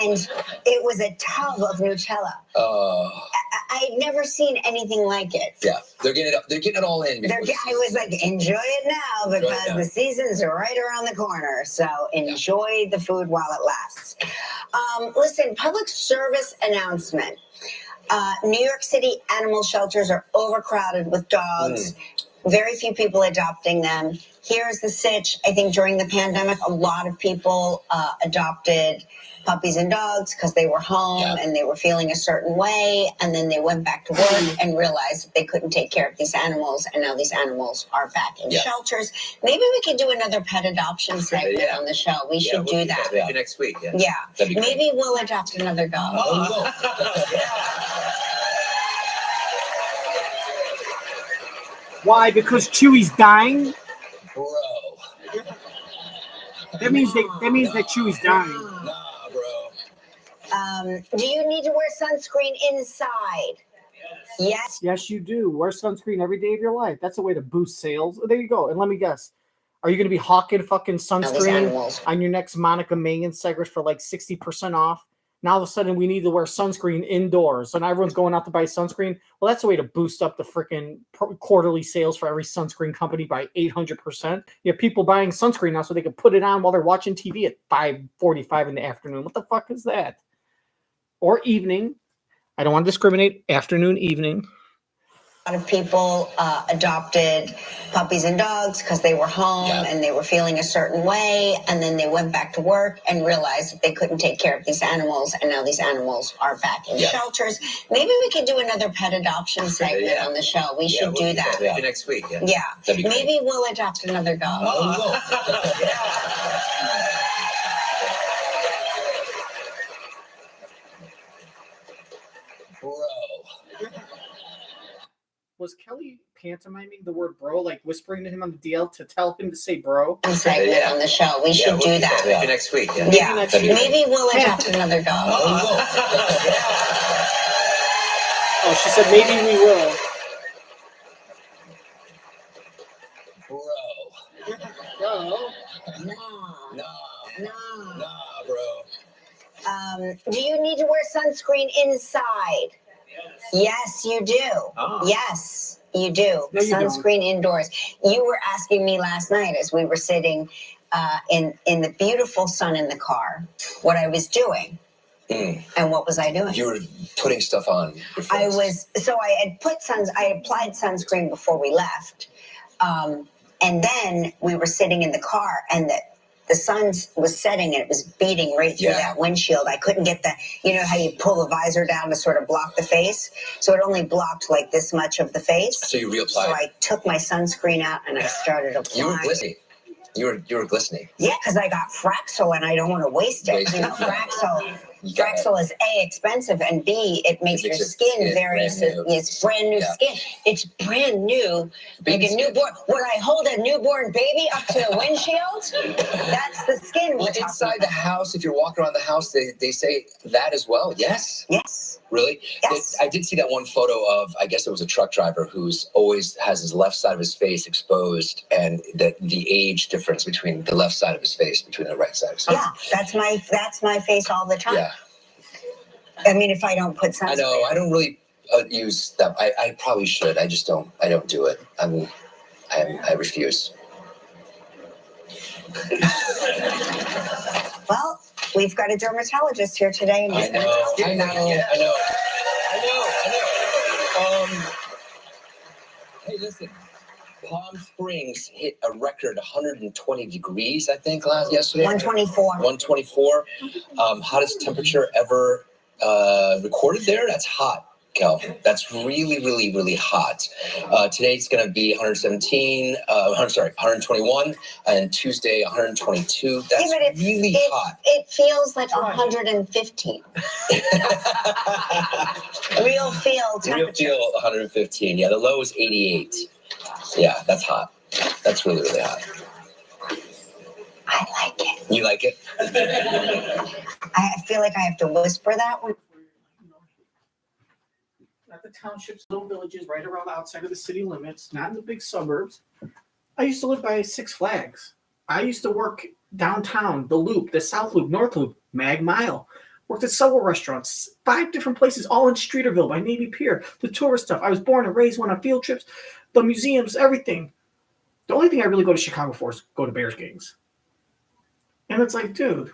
And it was a tub of Nutella. I'd never seen anything like it. Yeah, they're getting it all in. I was like, enjoy it now because now. the seasons are right around the corner. So enjoy the food while it lasts. Listen, public service announcement. New York City animal shelters are overcrowded with dogs. Very few people adopting them. Here's the sitch. I think during the pandemic, a lot of people adopted puppies and dogs because they were home and they were feeling a certain way. And then they went back to work and realized that they couldn't take care of these animals. And now these animals are back in shelters. Maybe we could do another pet adoption segment on the show. We should do that. Maybe next week. Yeah. Maybe we'll adopt another dog. Why? Because Chewie's dying? Bro. That means that Chewie's dying. Nah, bro. Do you need to wear sunscreen inside? Yes. Yes, you do. Wear sunscreen every day of your life. That's a way to boost sales. There you go. And let me guess. Are you going to be hawking fucking sunscreen on your next Monica Mangan segment for like 60% off? Now all of a sudden we need to wear sunscreen indoors. So now everyone's going out to buy sunscreen. Well, that's a way to boost up the freaking quarterly sales for every sunscreen company by 800%. You have people buying sunscreen now so they can put it on while they're watching TV at 5:45 in the afternoon. What the fuck is that? Or evening. I don't want to discriminate. Afternoon, evening. A lot of people adopted puppies and dogs because they were home and they were feeling a certain way. And then they went back to work and realized that they couldn't take care of these animals. And now these animals are back in shelters. Maybe we could do another pet adoption segment on the show. We should do that. Maybe next week. Yeah. Maybe we'll adopt another dog. Bro. Was Kelly pantomiming the word bro, like whispering to him on the DL to tell him to say bro? Segment on the show. We should do that. Maybe next week. Maybe we'll adopt another dog. Oh, she said maybe we will. Bro. Bro. Do you need to wear sunscreen inside? Yes, you do. Yes, you do. No, you Sunscreen indoors. You were asking me last night as we were sitting in the beautiful sun in the car what I was doing. And what was I doing? You were putting stuff on. I applied sunscreen before we left. And then we were sitting in the car and the sun was setting and it was beating right through that windshield. I couldn't get you know how you pull the visor down to sort of block the face? So it only blocked like this much of the face. So you reapplied. So I took my sunscreen out and I started applying. You were glistening. You were glistening. Yeah, because I got Fraxel and I don't want to waste it. You know, Fraxel is A, expensive, and B, it makes your skin very, it's brand new skin. It's brand new, like a newborn. Would I hold a newborn baby up to the windshield? That's the skin. Well, inside the house, if you're walking around the house, they say that as well. Yes. Yes. Really? Yes. I did see that one photo of, I guess it was a truck driver who's always has his left side of his face exposed, and the age difference between the left side of his face between the right side of his face. Yeah, that's my face all the time. Yeah. I mean, if I don't put sunscreen. I know. I don't really use that. I probably should. I just don't. I don't do it. I refuse. Well, we've got a dermatologist here today. And I know. Hey, listen. Palm Springs hit a record 120 degrees, I think, yesterday. 124. 124. Hottest temperature ever recorded there. That's hot, Kel. That's really, really, really hot. Today it's going to be 121, and Tuesday 122. That's really hot. It feels like 115. Real feel temperature. Real feel 115. Yeah, the low is 88. Yeah, that's hot. That's really, really hot. I like it. You like it? I feel like I have to whisper that one. At the townships, little villages right around outside of the city limits, not in the big suburbs. I used to live by Six Flags. I used to work downtown, the Loop, the South Loop, North Loop, Mag Mile. Worked at several restaurants, 5 different places, all in Streeterville by Navy Pier. The tourist stuff. I was born and raised, went on field trips, the museums, everything. The only thing I really go to Chicago for is go to Bears games. And it's like, dude,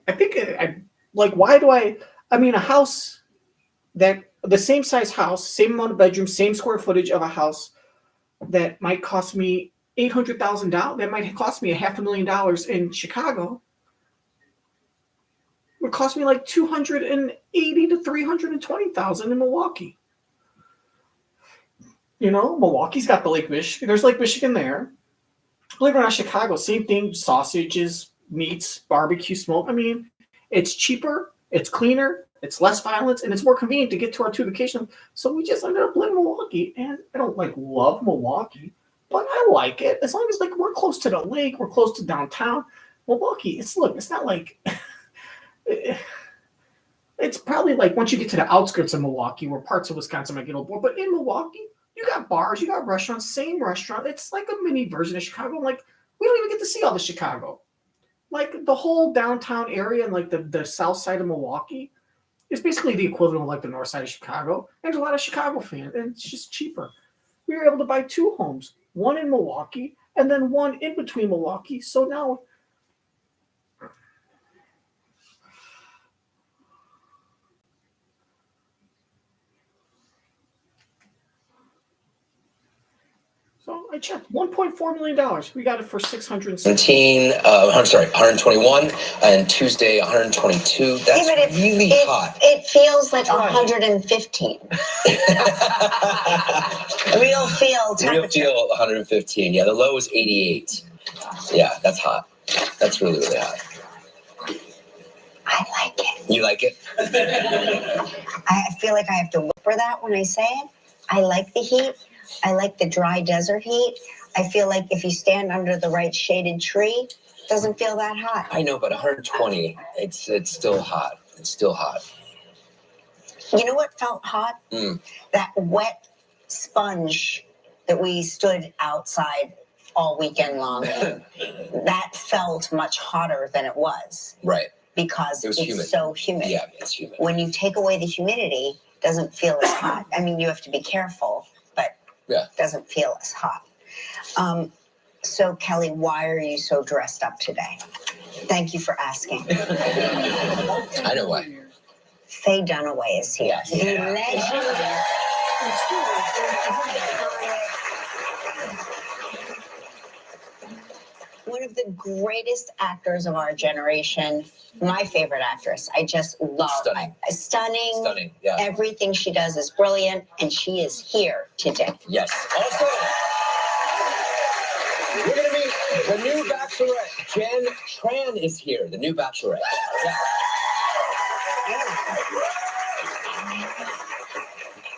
I think why do I mean, a house that the same size house, same amount of bedrooms, same square footage of a house that might cost me $800,000, that might cost me $500,000 in Chicago, would cost me like $280,000 to $320,000 in Milwaukee. You know, Milwaukee's got the Lake Michigan. There's Lake Michigan there. Believe it or not, Chicago, same thing. Sausages, meats, barbecue, smoke. I mean, it's cheaper, it's cleaner, it's less violence, and it's more convenient to get to our 2 vacation. So we just ended up living in Milwaukee, and I don't love Milwaukee, but I like it as long as we're close to the lake, we're close to downtown. Milwaukee, it's not like it's probably once you get to the outskirts of Milwaukee, where parts of Wisconsin might get a little bored, but in Milwaukee, you got bars, you got restaurants, same restaurant. It's like a mini version of Chicago. We don't even get to see all the Chicago. The whole downtown area and the south side of Milwaukee is basically the equivalent of the north side of Chicago. And there's a lot of Chicago fans, and it's just cheaper. We were able to buy 2 homes, one in Milwaukee and then one in between Milwaukee. So now I checked $1.4 million. We got it for 617. 121, and Tuesday 122. That's really hot. It feels like 115. Real feel temperature. Real feel 115. Yeah, the low is 88. Yeah, that's hot. That's really, really hot. I like it. You like it? I feel like I have to look for that when I say it. I like the heat. I like the dry desert heat. I feel like if you stand under the right shaded tree, it doesn't feel that hot. I know, but 120, it's still hot. It's still hot. You know what felt hot? That wet sponge that we stood outside all weekend long in. That felt much hotter than it was. Right. Because it's humid. so humid. Yeah, it's humid. When you take away the humidity, it doesn't feel as hot. I mean, you have to be careful, but it doesn't feel as hot. So, Kelly, why are you so dressed up today? Thank you for asking. I know why. Faye Dunaway is here. Yes. The legendary. One of the greatest actors of our generation, my favorite actress. I just love Stunning. Stunning, yeah. Everything she does is brilliant, and she is here today. Yes. Also, we're going to meet the new Bachelorette. Jenn Tran is here, the new Bachelorette. Yeah.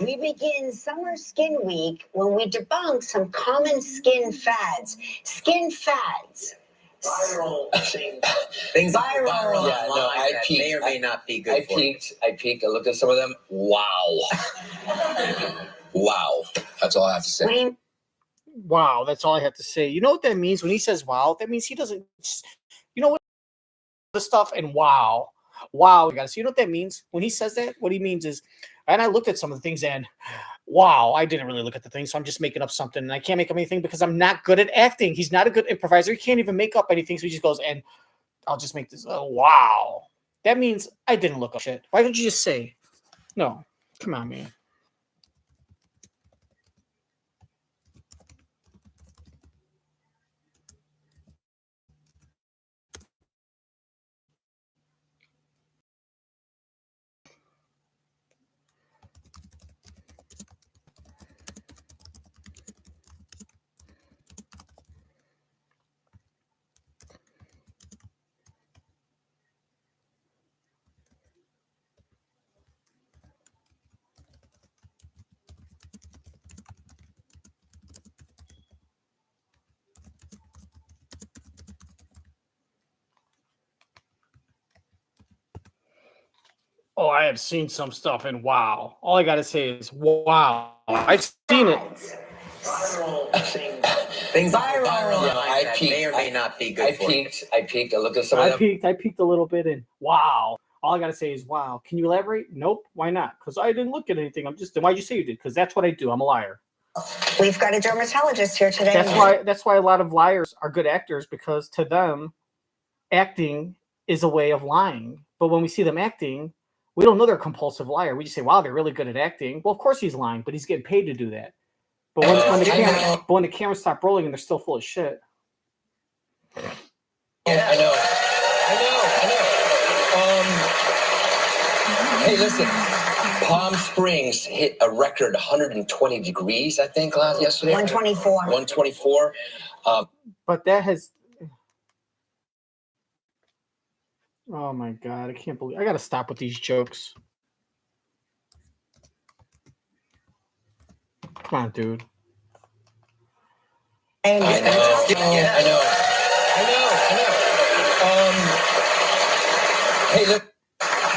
We begin Summer Skin Week when we debunk some common skin fads. Skin fads. Viral things. Viral. Yeah, no, I peeked. May or may not be good. I peeked. I looked at some of them. Wow. Wow. That's all I have to say. Wow, that's all I have to say. You know what that means when he says wow? That means he doesn't. You know what? The stuff and wow. Wow, guys. You know what that means when he says that? What he means is, and I looked at some of the things and wow, I didn't really look at the things, so I'm just making up something, and I can't make up anything because I'm not good at acting. He's not a good improviser. He can't even make up anything, so he just goes, and I'll just make this. Wow. That means I didn't look up shit. Why don't you just say, no, come on, man. Oh, I have seen some stuff, and wow. All I got to say is, wow. I've seen it. Things Viral. I peaked. May or may not be good. I peaked. I looked at some of them. I peeked a little bit, and wow. All I gotta say is wow. Can you elaborate? Nope. Why not? Because I didn't look at anything. Why'd you say you did? Because that's what I do. I'm a liar. We've got a dermatologist here today. That's why a lot of liars are good actors, because to them, acting is a way of lying. But when we see them acting, we don't know they're a compulsive liar. We just say, wow, they're really good at acting. Well, of course he's lying, but he's getting paid to do that. But when the cameras stop rolling and they're still full of shit. Yeah, I know. Hey, listen. Palm Springs hit a record 120 degrees, I think, yesterday. 124. 124. But that has... Oh, my God. I can't believe... I got to stop with these jokes. Come on, dude. I know. Hey, look.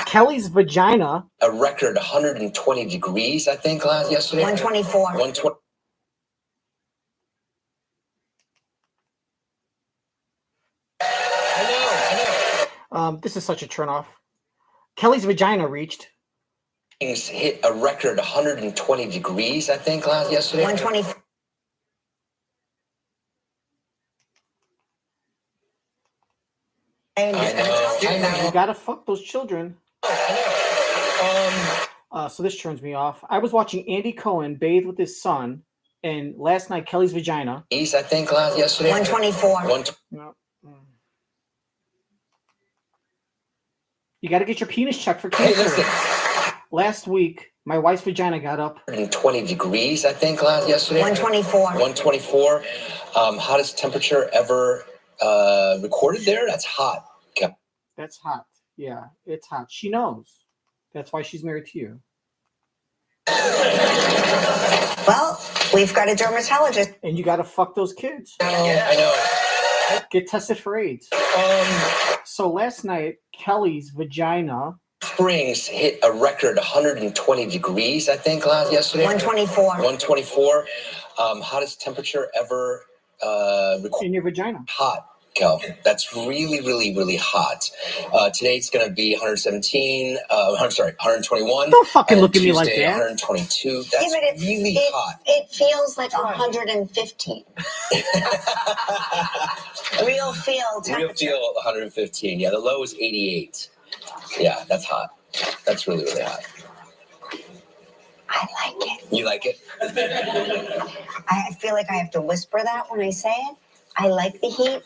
Kelly's vagina. A record 120 degrees, I think, yesterday. 124. 120. I know. This is such a turnoff. Kelly's vagina reached. Things hit a record 120 degrees, I think, yesterday. 124. I know. You gotta fuck those children. So this turns me off. I was watching Andy Cohen bathe with his son, and last night Kelly's vagina. I think yesterday. 124. No. You got to get your penis checked for cancer. Hey, listen. Last week, my wife's vagina got up. 120 degrees, I think, yesterday. 124. 124. Hottest temperature ever recorded there. That's hot. Okay. That's hot. Yeah, it's hot. She knows. That's why she's married to you. Well, we've got a dermatologist. And you got to fuck those kids. I know. Get tested for AIDS. So last night, Kelly's vagina. Springs hit a record 120 degrees, I think, yesterday. 124. 124. Hottest temperature ever recorded. In your vagina. Hot. Kel. That's really, really, really hot. Today it's going to be 117. I'm sorry, 121. Don't fucking look at me like Tuesday, that. 122. That's really hot. It feels like 115. Real feel temperature. Real feel 115. Yeah, the low is 88. Yeah, that's hot. That's really, really hot. I like it. You like it? I feel like I have to whisper that when I say it. I like the heat.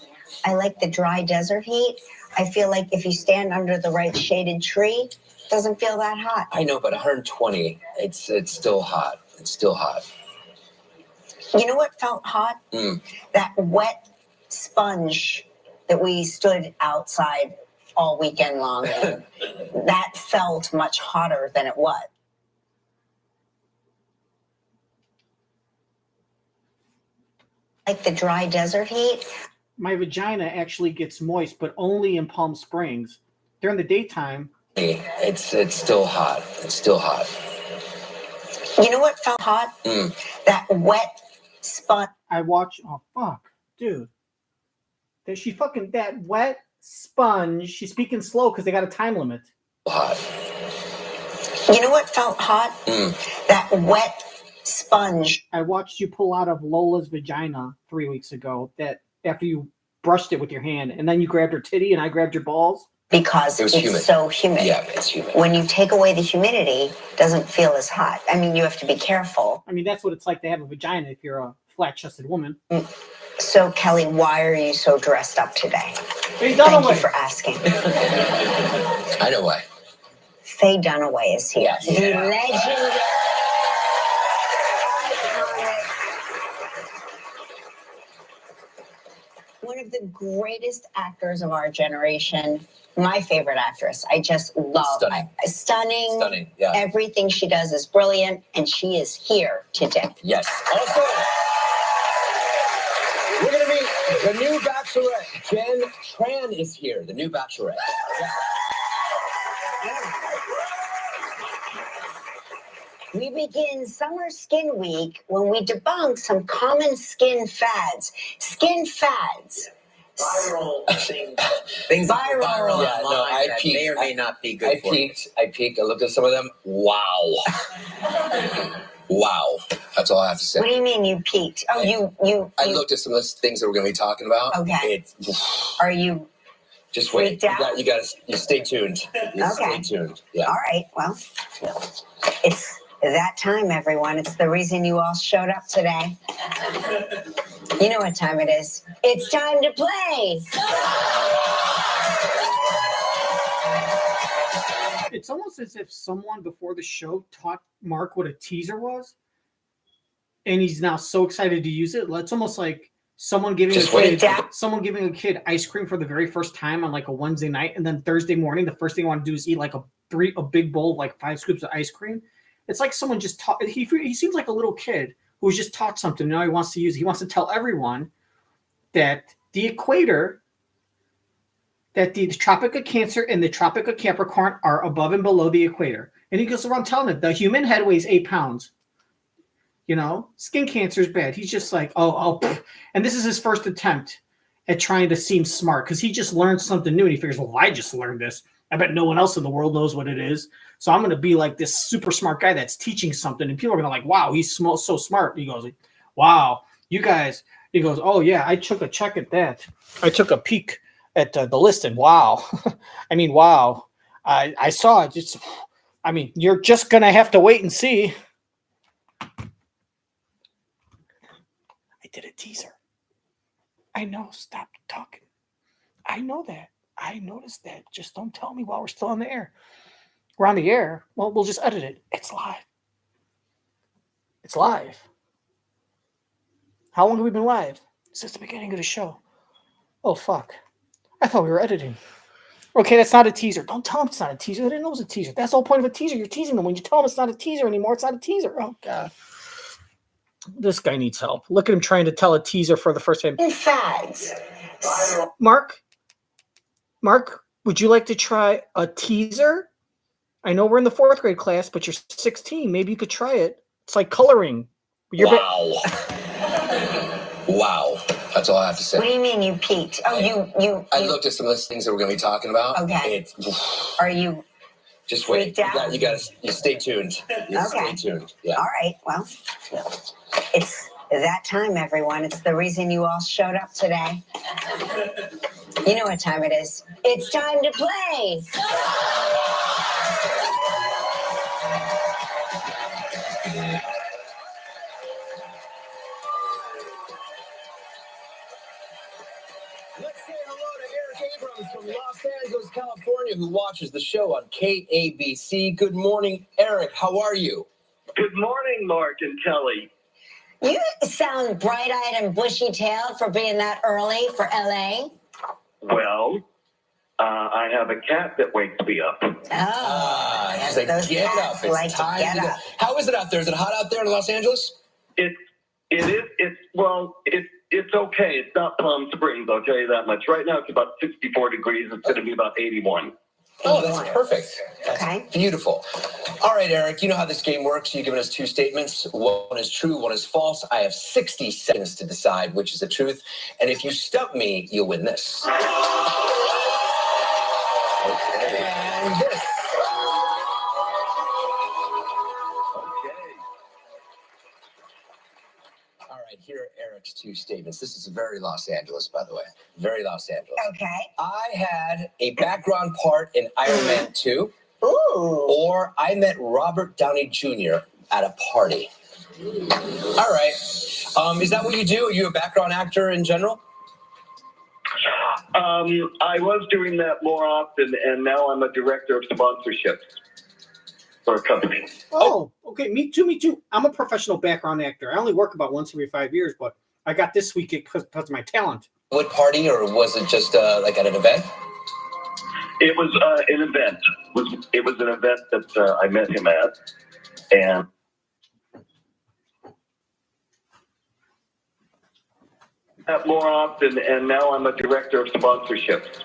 I like the dry desert heat. I feel like if you stand under the right shaded tree, it doesn't feel that hot. I know, but 120, it's still hot. It's still hot. You know what felt hot? That wet sponge that we stood outside all weekend long in. That felt much hotter than it was. Like the dry desert heat. My vagina actually gets moist, but only in Palm Springs. During the daytime. It's still hot. It's still hot. You know what felt hot? That wet sponge. I watch. Oh fuck, dude. That wet sponge. She's speaking slow because they got a time limit. Hot. You know what felt hot? That wet sponge. I watched you pull out of Lola's vagina 3 weeks ago. That after you brushed it with your hand, and then you grabbed her titty, and I grabbed your balls. Because it's humid. so humid. Yeah, it's humid. When you take away the humidity, it doesn't feel as hot. I mean, you have to be careful. I mean, that's what it's like to have a vagina if you're a flat-chested woman. So, Kelly, why are you so dressed up today? Faye Thank Dunaway. you for asking. I know why. Faye Dunaway is here. Yeah. The legendary. One of the greatest actors of our generation, my favorite actress. I just love stunning. Stunning, yeah. Everything she does is brilliant, and she is here today. Yes. Also, we're going to meet the new Bachelorette. Jenn Tran is here, the new Bachelorette. We begin Summer Skin Week when we debunk some common skin fads. Skin fads. Viral things. Viral. Yeah, no, I peaked. May or may not be good for you. I peaked. I looked at some of them. Wow. Wow. That's all I have to say. What do you mean you peaked? Oh, I looked at some of the things that we're going to be talking about. Okay. Are you just wait. freaked out? You stay tuned. Stay tuned. Yeah. All right. Well, it's that time, everyone. It's the reason you all showed up today. You know what time it is. It's time to play. It's almost as if someone before the show taught Mark what a teaser was, and he's now so excited to use it. It's almost like someone giving a kid ice cream for the very first time on like a Wednesday night, and then Thursday morning, the first thing I want to do is eat like a big bowl of like 5 scoops of ice cream. It's like someone just taught. He seems like a little kid who was just taught something. Now he wants to use it. He wants to tell everyone that the equator, that the Tropic of Cancer and the Tropic of Capricorn are above and below the equator. And he goes around telling it, the human head weighs 8 pounds. You know, skin cancer is bad. He's just like, oh. And this is his first attempt at trying to seem smart because he just learned something new. And he figures, well, I just learned this. I bet no one else in the world knows what it is. So I'm going to be like this super smart guy that's teaching something. And people are going to like, wow, he's so smart. He goes, wow, you guys. He goes, oh, yeah, I took a check at that. I took a peek at the list, and wow. I mean, wow. I saw it. You're just going to have to wait and see. I did a teaser. I know. Stop talking. I know that. I noticed that. Just don't tell me while we're still on the air. We're on the air. Well, we'll just edit it. It's live. It's live. How long have we been live? Since the beginning of the show. Oh, fuck. I thought we were editing. Okay, that's not a teaser. Don't tell them it's not a teaser. They didn't know it was a teaser. That's the whole point of a teaser. You're teasing them. When you tell them it's not a teaser anymore, it's not a teaser. Oh, God. This guy needs help. Look at him trying to tell a teaser for the first time. Fads. Mark, would you like to try a teaser? I know we're in the 4th grade class, but you're 16. Maybe you could try it. It's like coloring. Wow. Wow. That's all I have to say. What do you mean you peaked? Oh, I looked at some of the things that we're going to be talking about. Okay. Are you just wait. freaked out? You stay tuned. Stay tuned. Yeah. All right. Well, it's that time, everyone. It's the reason you all showed up today. You know what time it is. It's time to play. Let's say hello to Eric Abrams from Los Angeles, California, who watches the show on KABC. Good morning, Eric. How are you? Good morning, Mark and Kelly. You sound bright-eyed and bushy-tailed for being that early for LA. Well, I have a cat that wakes me up. Oh, She's like, get up. It's time to go. How is it out there? Is it hot out there in Los Angeles? It is. It's okay. It's not Palm Springs, I'll tell you that much. Right now, it's about 64 degrees. It's going to be about 81. Oh, that's perfect. That's beautiful. All right, Eric, you know how this game works. You've given us 2 statements. One is true, one is false. I have 60 seconds to decide which is the truth. And if you stump me, you'll win this. Okay. And this. All right, here are Eric's 2 statements. This is very Los Angeles, by the way. Very Los Angeles. Okay. I had a background part in Iron Man 2. Ooh. Or I met Robert Downey Jr. at a party. All right. Is that what you do? Are you a background actor in general? I was doing that more often, and now I'm a director of sponsorships for a company. Oh, okay. Me too. I'm a professional background actor. I only work about once every 5 years, but I got this week because of my talent. What party, or was it just like at an event? It was an event. It was an event that I met him at, and more often, and now I'm a director of sponsorships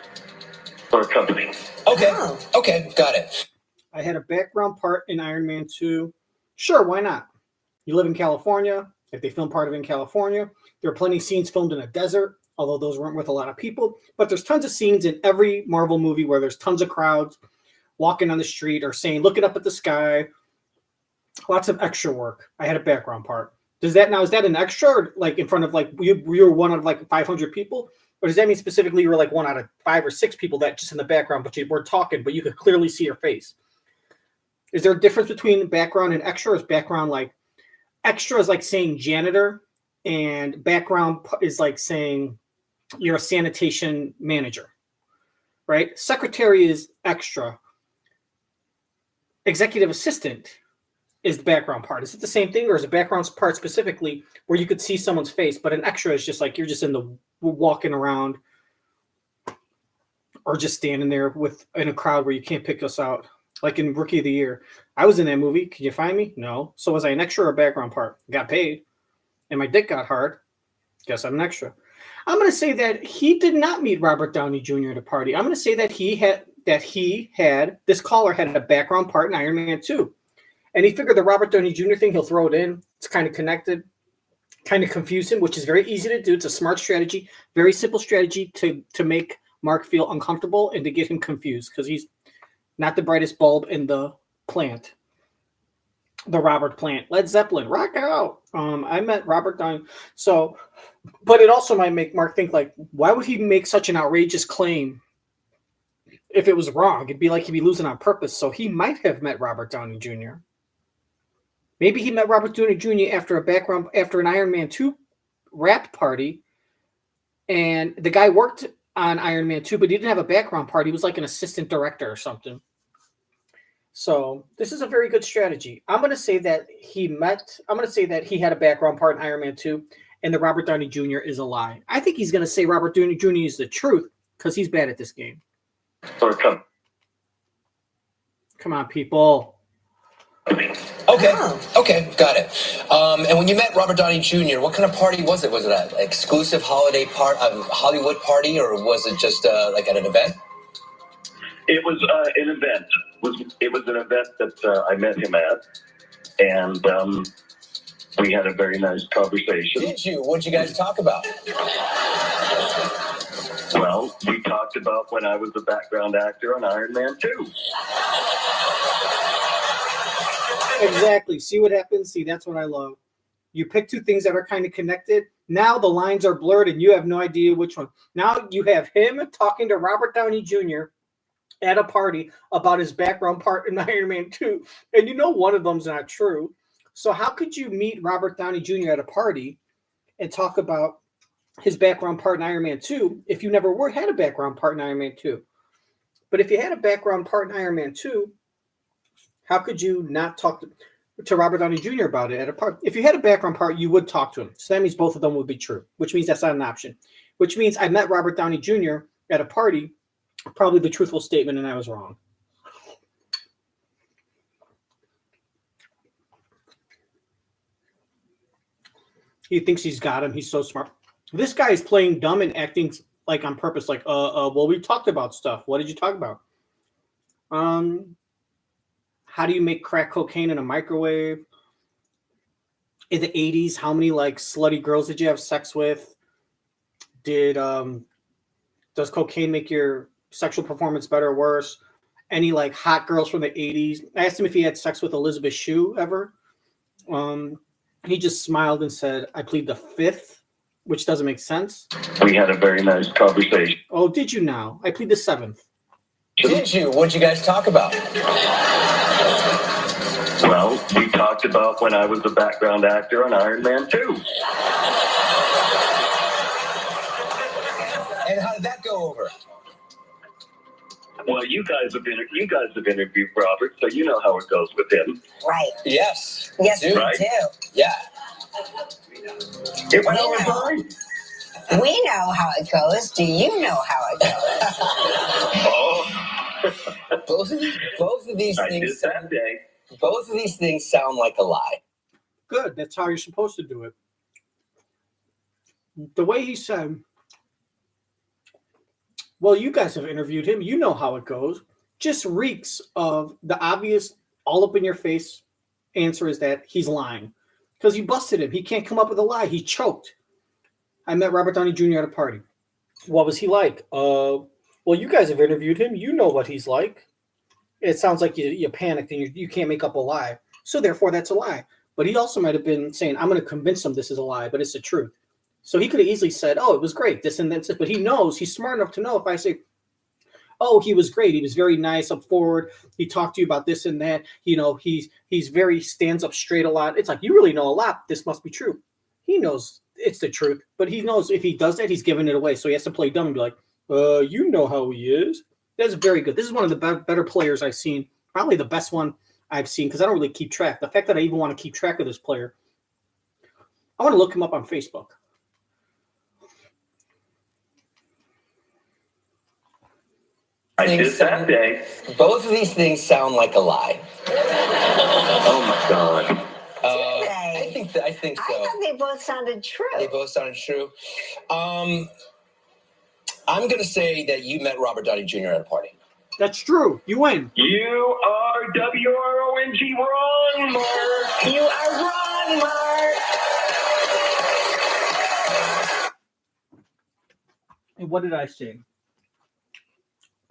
for a company. Okay, got it. I had a background part in Iron Man 2, Sure, why not? You live in California. If they film part of it in California, there are plenty of scenes filmed in a desert, although those weren't with a lot of people. But there's tons of scenes in every Marvel movie where there's tons of crowds walking on the street or saying, looking up at the sky. Lots of extra work. I had a background part. Is that an extra, or like in front of like you were one out of like 500 people? Or does that mean specifically you were like one out of 5 or 6 people that just in the background, but you weren't talking, but you could clearly see your face? Is there a difference between background and extra? Or is background like extra is like saying janitor, and background is like saying you're a sanitation manager, right? Secretary is extra. Executive assistant is the background part. Is it the same thing, or is the background part specifically where you could see someone's face, but an extra is just like you're just in the walking around or just standing there in a crowd where you can't pick us out? Like in Rookie of the Year, I was in that movie. Can you find me? No. So was I an extra or a background part? Got paid, and my dick got hard. Guess I'm an extra. I'm going to say that he did not meet Robert Downey Jr. at a party. I'm going to say that this caller had a background part in Iron Man 2. And he figured the Robert Downey Jr. thing, he'll throw it in. It's kind of connected, kind of confusing, which is very easy to do. It's a smart strategy, very simple strategy to make Mark feel uncomfortable and to get him confused because he's not the brightest bulb in the plant, the Robert plant. Led Zeppelin, rock out. I met Robert Downey. So, but it also might make Mark think like, why would he make such an outrageous claim if it was wrong? It'd be like he'd be losing on purpose. So he might have met Robert Downey Jr. Maybe he met Robert Downey Jr. after an Iron Man 2 rap party, and the guy worked on Iron Man 2, but he didn't have a background part. He was like an assistant director or something. So this is a very good strategy. I'm going to say that he had a background part in Iron Man 2, and the Robert Downey Jr. is a lie. I think he's going to say Robert Downey Jr. is the truth because he's bad at this game. Come on, people. Okay, got it. And when you met Robert Downey Jr., what kind of party was it? Was it an exclusive Hollywood party, or was it just like at an event? It was an event. It was an event that I met him at, and we had a very nice conversation. Did you? What did you guys talk about? Well, we talked about when I was a background actor on Iron Man 2. Exactly. See what happens? See, that's what I love. You pick two things that are kind of connected. Now the lines are blurred and you have no idea which one. Now you have him talking to Robert Downey Jr. at a party about his background part in Iron Man 2. And you know one of them's not true. So how could you meet Robert Downey Jr. at a party and talk about his background part in Iron Man 2 if you never had a background part in Iron Man 2? But if you had a background part in Iron Man 2, how could you not talk to Robert Downey Jr. about it at a party? If you had a background part, you would talk to him. So that means both of them would be true, which means that's not an option. Which means I met Robert Downey Jr. at a party, probably the truthful statement, and I was wrong. He thinks he's got him. He's so smart. This guy is playing dumb and acting like on purpose. Like, well, we talked about stuff. What did you talk about? How do you make crack cocaine in a microwave? In the 80s, how many like slutty girls did you have sex with? Does cocaine make your sexual performance better or worse? Any like hot girls from the 80s? I asked him if he had sex with Elizabeth Shue ever. He just smiled and said, I plead the fifth, which doesn't make sense. We had a very nice conversation. Oh, did you now? I plead the seventh. Did you? What did you guys talk about? Well, we talked about when I was a background actor on Iron Man 2. And how did that go over? Well, you guys have interviewed Robert, so you know how it goes with him. Right. Yes. Yes, we Right? do. Yeah. It went over fine. We know how it goes. Do you know how it goes? Oh. Both of these I things. did that day. Both of these things sound like a lie. Good. That's how you're supposed to do it. The way he said, well, you guys have interviewed him. You know how it goes. Just reeks of the obvious, all up in your face answer is that he's lying. Because you busted him. He can't come up with a lie. He choked. I met Robert Downey Jr. at a party. What was he like? Well, you guys have interviewed him. You know what he's like. It sounds like you panicked and you can't make up a lie. So therefore, that's a lie. But he also might have been saying, I'm going to convince him this is a lie, but it's the truth. So he could have easily said, oh, it was great, this and that. But he knows, he's smart enough to know if I say, oh, he was great. He was very nice, up forward. He talked to you about this and that. You know, he's very stands up straight a lot. It's like, you really know a lot. This must be true. He knows it's the truth, but he knows if he does that, he's giving it away. So he has to play dumb and be like, you know how he is. That's very good. This is one of the better players I've seen. Probably the best one I've seen because I don't really keep track. The fact that I even want to keep track of this player, I want to look him up on Facebook. I did that day. Both of these things sound like a lie. Oh my God. I think so. I thought they both sounded true. They both sounded true. I'm going to say that you met Robert Downey Jr. at a party. That's true. You win. You are WRONG wrong, Mark. You are wrong, Mark. And what did I say?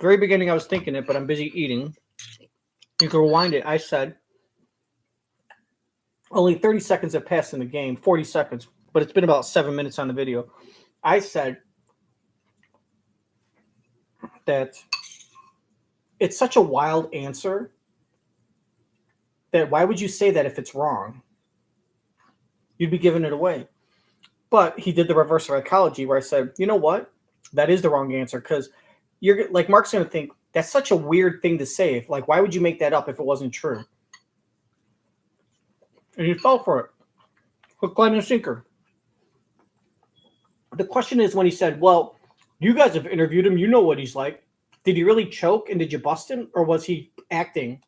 Very beginning, I was thinking it, but I'm busy eating. You can rewind it. I said only 30 seconds have passed in the game, 40 seconds, but it's been about 7 minutes on the video. I said that it's such a wild answer that why would you say that if it's wrong? You'd be giving it away. But he did the reverse psychology where I said, you know what? That is the wrong answer because you're like Mark's going to think that's such a weird thing to say. Like, why would you make that up if it wasn't true? And you fell for it. Hook, line, and sinker. The question is when he said, well, you guys have interviewed him. You know what he's like. Did he really choke and did you bust him or was he acting?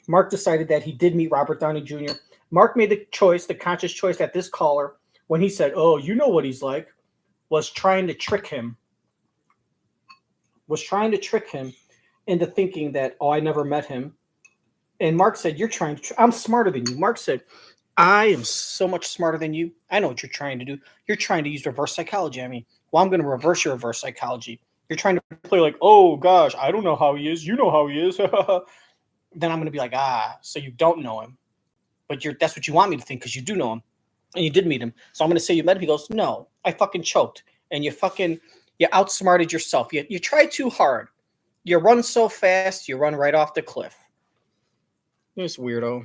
Mark decided that he did meet Robert Downey Jr. Mark made the choice, the conscious choice that this caller, when he said, oh, you know what he's like, was trying to trick him. Was trying to trick him into thinking that, oh, I never met him. And Mark said, you're trying to, I'm smarter than you. Mark said, I am so much smarter than you. I know what you're trying to do. You're trying to use reverse psychology. I mean, well, I'm going to reverse your reverse psychology. You're trying to play like, oh, gosh, I don't know how he is. You know how he is. Then I'm going to be like, so you don't know him. But that's what you want me to think because you do know him. And you did meet him. So I'm going to say you met him. He goes, no, I fucking choked. And you outsmarted yourself. You try too hard. You run so fast, you run right off the cliff. This weirdo.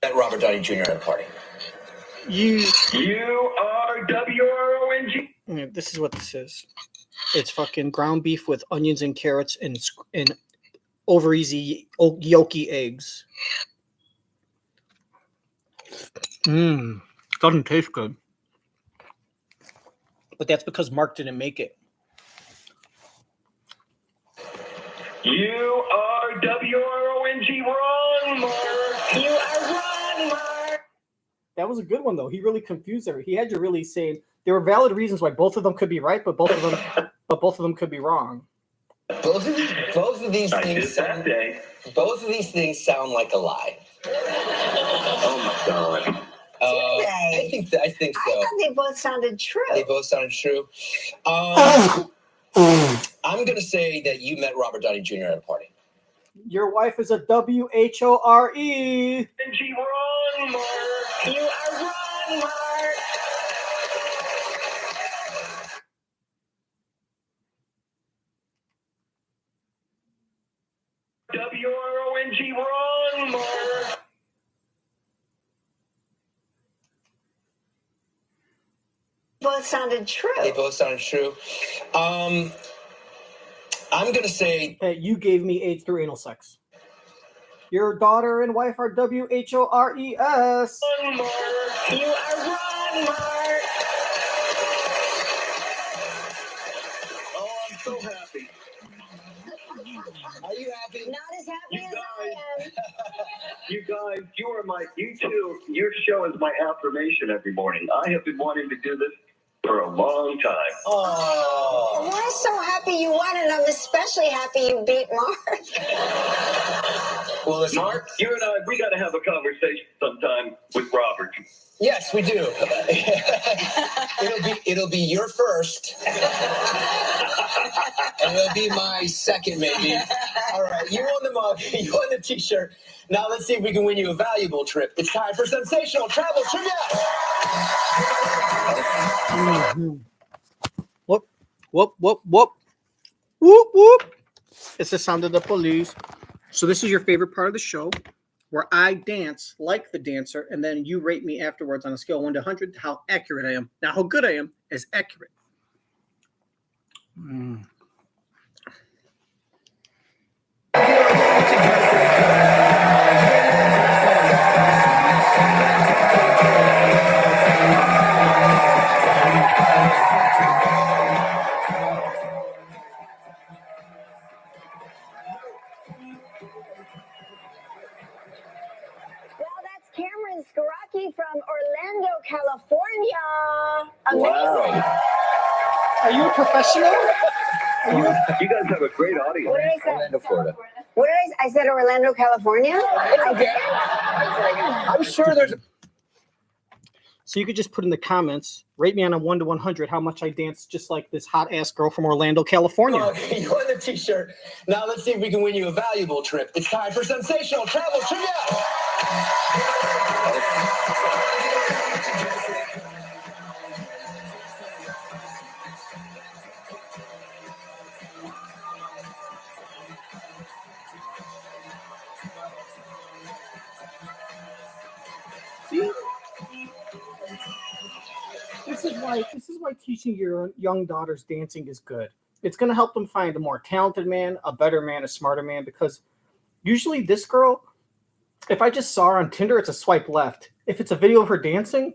At Robert Downey Jr. at a party. You are WRONG. Yeah, this is what this is. It's fucking ground beef with onions and carrots and over easy yolky eggs. Doesn't taste good. But that's because Mark didn't make it. You are WRONG wrong, Mark. You are wrong, Mark. That was a good one, though. He really confused everyone. He had you really saying there were valid reasons why both of them could be right, but both of them could be wrong. Both of these things sound like a lie. Oh my God. I think so. I thought they both sounded true. They both sounded true. I'm going to say that you met Robert Downey Jr. at a party. Your wife is a WHORE. Wrong, Mark. You are wrong, Mark. WRONG wrong, Mark. Both sounded true. They both sounded true. I'm going to say that you gave me AIDS through anal sex. Your daughter and wife are WHORES. Wrong, Mark. You are wrong, Mark. Oh, I'm so happy. Are you happy? Not as happy as I am. You guys, you two, your show is my affirmation every morning. I have been wanting to do this for a long time. Oh, well, I'm so happy you won, and I'm especially happy you beat Mark. Well, listen, Mark, you and I, we got to have a conversation sometime with Robert. yes, we do. it'll be your first, and it'll be my second, maybe. All right, you won the mug, you won the T-shirt. Now let's see if we can win you a valuable trip. It's time for sensational travel trivia. Whoop, whoop, whoop, whoop. Whoop, whoop. It's the sound of the police. So this is your favorite part of the show, where I dance like the dancer, and then you rate me afterwards on a scale of 1 to 100 how accurate I am. Now, how good I am is accurate. Cameron Skaraki from Orlando, California. Wow. Are you a professional? You guys have a great audience. What did I say? Orlando, Florida. What did I said Orlando, California? I did. I'm sure there's. So you could just put in the comments, rate me on a 1 to 100 how much I dance just like this hot ass girl from Orlando, California. Okay, you won the T-shirt. Now let's see if we can win you a valuable trip. It's time for sensational travel trivia. See? This is why teaching your young daughters dancing is good. It's going to help them find a more talented man, a better man, a smarter man, because usually this girl, if I just saw her on Tinder, it's a swipe left. If it's a video of her dancing,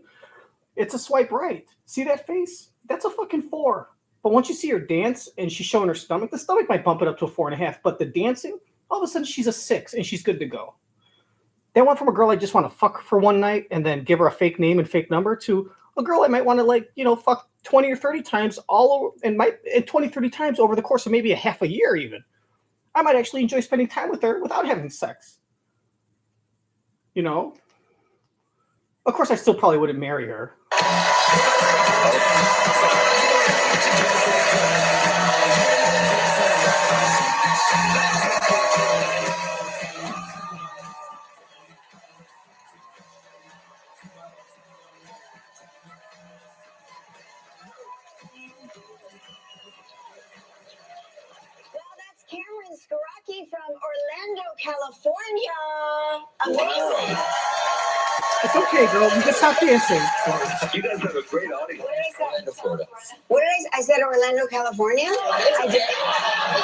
it's a swipe right. See that face? That's a fucking 4. But once you see her dance and she's showing her stomach, the stomach might bump it up to a 4.5. But the dancing, all of a sudden she's a 6 and she's good to go. That went from a girl I just want to fuck for one night and then give her a fake name and fake number to a girl I might want to fuck 20 or 30 times all over, and 20, 30 times over the course of maybe a half a year even. I might actually enjoy spending time with her without having sex. You know? Of course, I still probably wouldn't marry her. Cameron Skaraki from Orlando, California. Wow. It's okay, girl. You can stop dancing. You guys have a great audience. Orlando, Florida. What did I said Orlando, California? I did.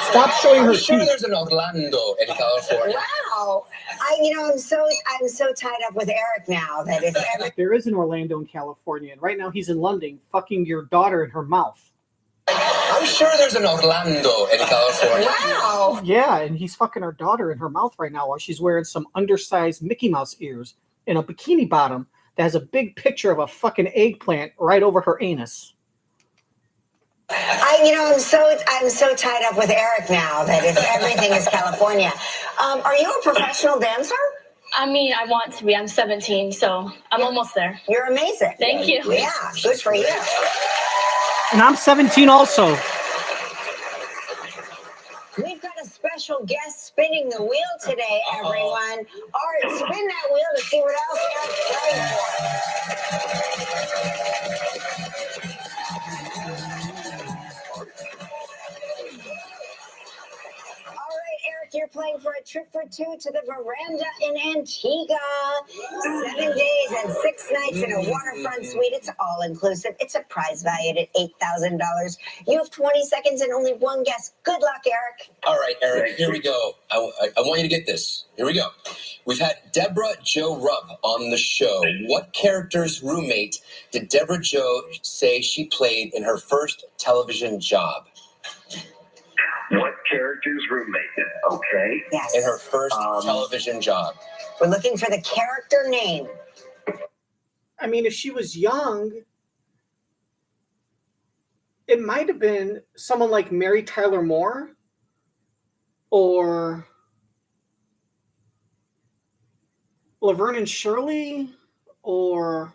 Stop showing her I'm sure teeth. there's an Orlando in California. Wow. I'm so tied up with Eric now that it's There is an Orlando in California, and right now he's in London fucking your daughter in her mouth. I'm sure there's an Orlando in California. Wow. Yeah, and he's fucking our daughter in her mouth right now while she's wearing some undersized Mickey Mouse ears and a bikini bottom that has a big picture of a fucking eggplant right over her anus. I'm so tied up with Eric now that everything is California. Are you a professional dancer? I mean, I want to be. I'm 17, so I'm almost there. You're amazing. Thank you. Yeah, good for you. And I'm 17 also. We've got a special guest spinning the wheel today, everyone. Art, spin that wheel to see what else Eric's playing for. All right, Eric, you're playing for a trip for 2 to the Veranda in Antigua. 7 days and 6 nights in a waterfront suite. It's all inclusive. It's a prize valued at $8,000. You have 20 seconds and only one guess. Good luck, Eric. All right, Eric, here we go. I want you to get this. Here we go. We've had Deborah Jo Rupp on the show. What character's roommate did Deborah Jo say she played in her first television job? What character's roommate? Okay. Yes. In her first television job. We're looking for the character name. I mean, if she was young, it might have been someone like Mary Tyler Moore or Laverne and Shirley, or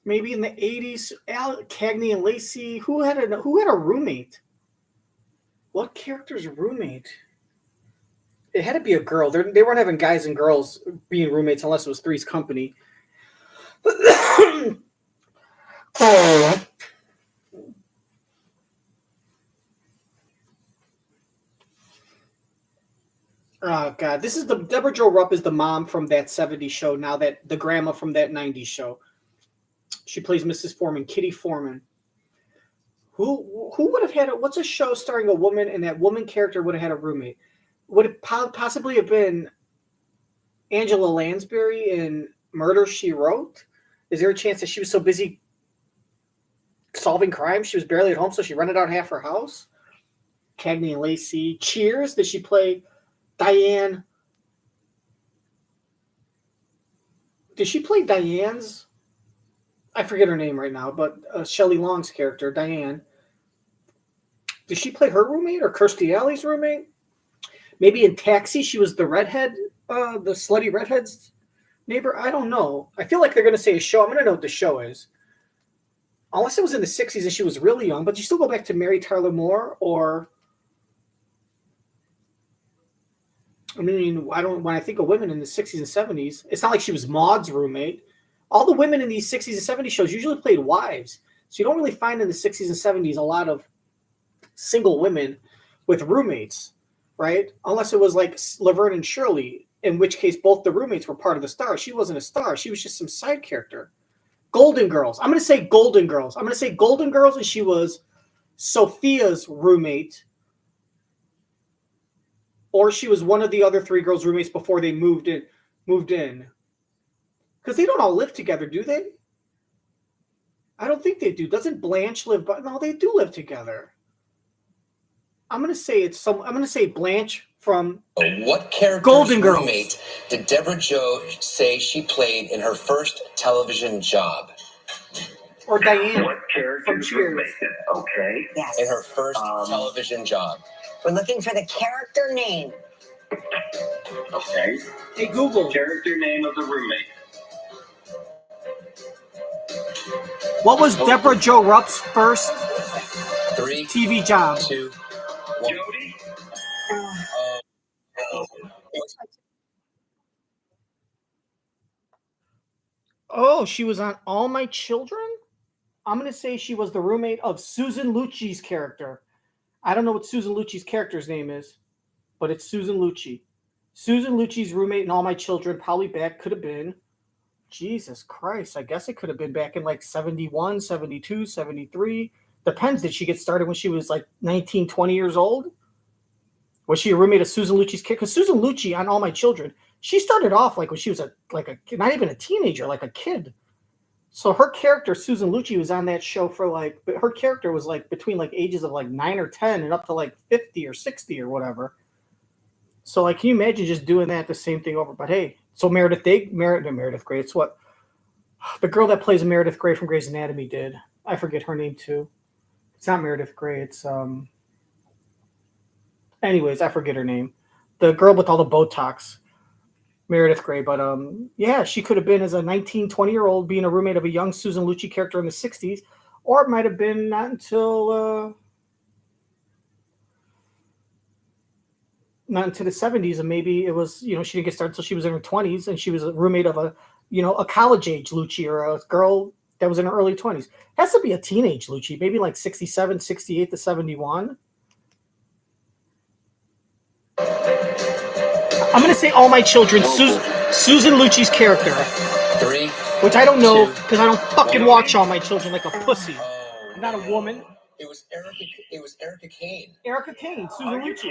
maybe in the 80s, Cagney and Lacey. Who had a roommate? What character's roommate? It had to be a girl. They weren't having guys and girls being roommates unless it was Three's Company. Oh God, this is Deborah Jo Rupp is the mom from that 70s show. Now that the grandma from that 90s show, she plays Mrs. Foreman, Kitty Foreman. Who would have had what's a show starring a woman and that woman character would have had a roommate? Would it possibly have been Angela Lansbury in Murder, She Wrote? Is there a chance that she was so busy solving crimes she was barely at home, so she rented out half her house? Cagney and Lacey. Cheers. Did she play Diane? Did she play Diane's? I forget her name right now, but Shelley Long's character, Diane. Did she play her roommate or Kirstie Alley's roommate? Maybe in Taxi she was the redhead, the slutty redhead's neighbor. I don't know. I feel like they're going to say a show. I'm going to know what the show is. Unless it was in the 60s and she was really young, but you still go back to Mary Tyler Moore or... I mean, when I think of women in the 60s and 70s, it's not like she was Maude's roommate. All the women in these 60s and 70s shows usually played wives. So you don't really find in the 60s and 70s a lot of single women with roommates, right? Unless it was like Laverne and Shirley, in which case both the roommates were part of the star. She wasn't a star. She was just some side character. Golden Girls. I'm going to say Golden Girls. I'm going to say Golden Girls, and she was Sophia's roommate. Or she was one of the other three girls' roommates before they moved in. Because they don't all live together, do they? I don't think they do. Doesn't Blanche live? But no, they do live together. I'm gonna say I'm gonna say Blanche from What character's Golden Girls. roommate did Deborah Jo say she played in her first television job? Or Diane. What character's roommate? Okay. Yes. In her first television job. We're looking for the character name. Okay. Hey, Google. Character name of the roommate. What was Deborah Jo Rupp's first 3, TV job? 2, 1. Jody? Oh, she was on All My Children? I'm going to say she was the roommate of Susan Lucci's character. I don't know what Susan Lucci's character's name is, but it's Susan Lucci. Susan Lucci's roommate in All My Children, probably back, could have been, Jesus Christ, I guess it could have been back in like 71, 72, 73. Depends. Did she get started when she was like 19, 20 years old? Was she a roommate of Susan Lucci's kid? Because Susan Lucci on All My Children, she started off like when she was not even a teenager, like a kid. So her character, Susan Lucci, was on that show for like, but her character was like between like ages of like 9 or 10 and up to like 50 or 60 or whatever. So like, can you imagine just doing that, the same thing over? But hey, so Meredith Grey, it's what the girl that plays Meredith Grey from Grey's Anatomy did. I forget her name too. It's not Meredith Grey. It's anyways, I forget her name. The girl with all the Botox. Meredith Grey, but yeah, she could have been as a 19, 20-year-old being a roommate of a young Susan Lucci character in the 60s, or it might have been not until the 70s, and maybe it was, she didn't get started until she was in her 20s, and she was a roommate of a college-age Lucci or a girl that was in her early 20s. Has to be a teenage Lucci, maybe like 67, 68 to 71. I'm going to say All My Children, Susan Lucci's character. 3. Which I don't know, because I don't fucking watch All My Children like a pussy. I'm not a woman. It was Erica Kane. Erica Kane, Susan Lucci.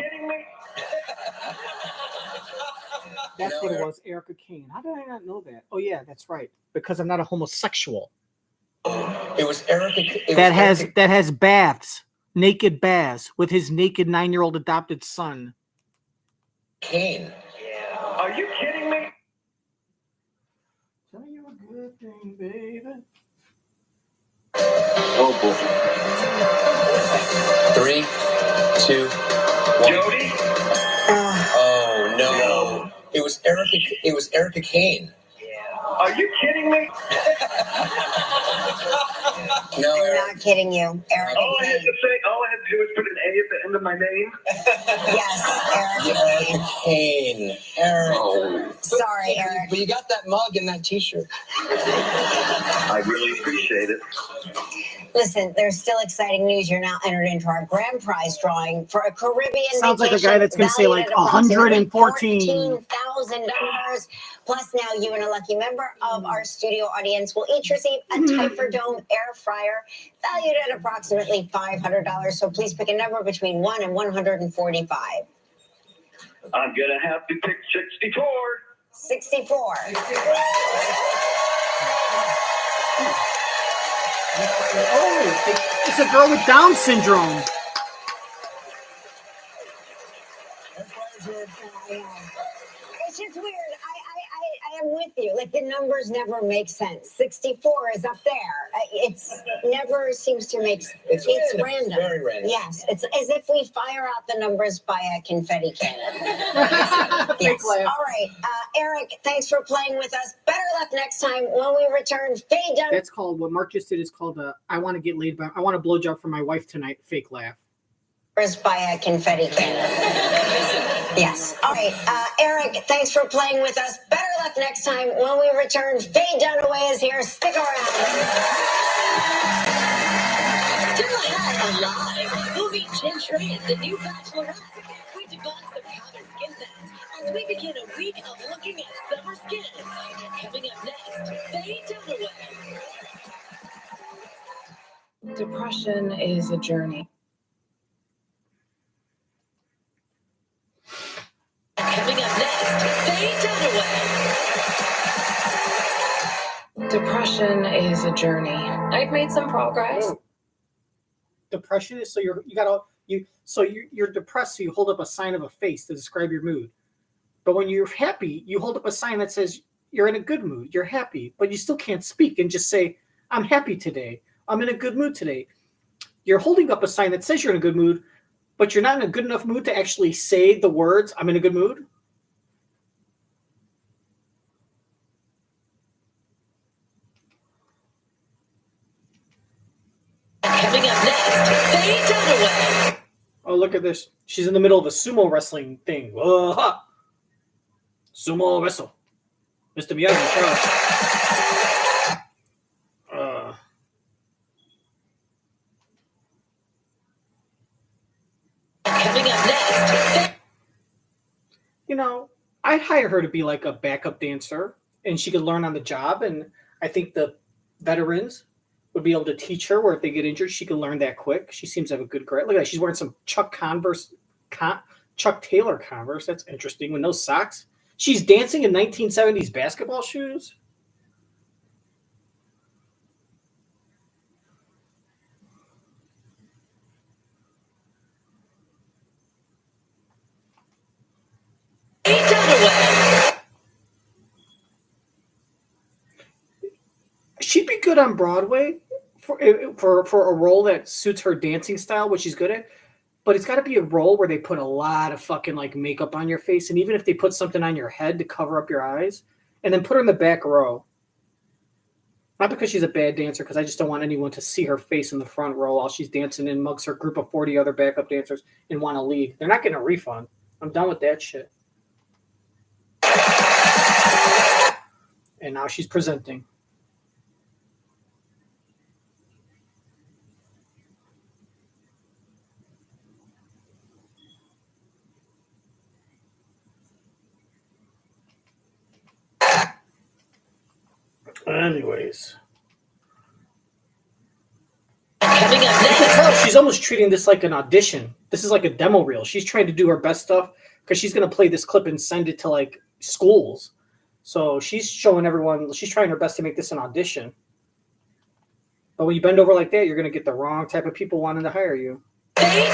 That's what it was, Erica Kane. How did I not know that? Oh yeah, that's right. Because I'm not a homosexual. It was Erica. That has baths, naked baths, with his naked 9-year-old adopted son. Kane. Are you kidding me? Tell you a good thing, baby. 3, 2, 1. Jody? Oh no. It was Erica Kane. Are you kidding me? No, I'm Eric. not kidding you. Eric. All I had to do was put an A at the end of my name. Yes, Eric. Erica Kane. Eric. Oh. Sorry, Eric. But you got that mug and that t-shirt. I really appreciate it. Listen, there's still exciting news. You're now entered into our grand prize drawing for a Caribbean Sounds like a vacation guy that's going to say like valued at approximately $114. $14,000. Plus, now you and a lucky member of our studio audience will each receive a Typher Dome air fryer valued at approximately $500. So please pick a number between 1 and 145. I'm going to have to pick 64. 64. Oh, it's a girl with Down syndrome. It's just weird. I am with you. Like, the numbers never make sense. 64 is up there. It's never seems to make sense. It's random. Very random. Yes. It's as if we fire out the numbers by a confetti cannon. Yes. All right. Eric, thanks for playing with us. Better luck next time when we return. Faye Dunaway. That's called, what Mark just did is called I want to get laid by, I want a blowjob from my wife tonight, fake laugh. By a confetti cannon. Yes. All right. Eric, thanks for playing with us. Better luck next time when we return. Faye Dunaway is here. Stick around. Still ahead, alive. We'll meet Jenn Tran, the new Bachelorette. We debunk some common skin facts as we begin a week of looking at summer skin. Coming up next, Faye Dunaway. Depression is a journey. Coming up next, Faye Dunaway. Depression is a journey. I've made some progress. Depression is you're depressed, so you hold up a sign of a face to describe your mood. But when you're happy, you hold up a sign that says you're in a good mood, you're happy, but you still can't speak and just say, I'm happy today, I'm in a good mood today. You're holding up a sign that says you're in a good mood, but you're not in a good enough mood to actually say the words, I'm in a good mood. Coming up next, Faye Dunaway. Oh, look at this. She's in the middle of a sumo wrestling thing. Sumo wrestle. Mr. Miyagi. Coming up next. You know, I'd hire her to be like a backup dancer, and she could learn on the job. And I think the veterans would be able to teach her where if they get injured, she can learn that quick. She seems to have a good grip. Look at that. She's wearing some Chuck Taylor Converse. That's interesting with no socks. She's dancing in 1970s basketball shoes. She'd be good on Broadway for a role that suits her dancing style, which she's good at. But it's got to be a role where they put a lot of fucking like makeup on your face, and even if they put something on your head to cover up your eyes, and then put her in the back row. Not because she's a bad dancer, because I just don't want anyone to see her face in the front row while she's dancing and mugs her group of 40 other backup dancers and want to leave. They're not getting a refund. I'm done with that shit. And now she's presenting. Anyways. Coming up next. You can tell she's almost treating this like an audition. This is like a demo reel. She's trying to do her best stuff because she's going to play this clip and send it to like schools. So she's showing everyone, she's trying her best to make this an audition. But when you bend over like that, you're going to get the wrong type of people wanting to hire you. Faye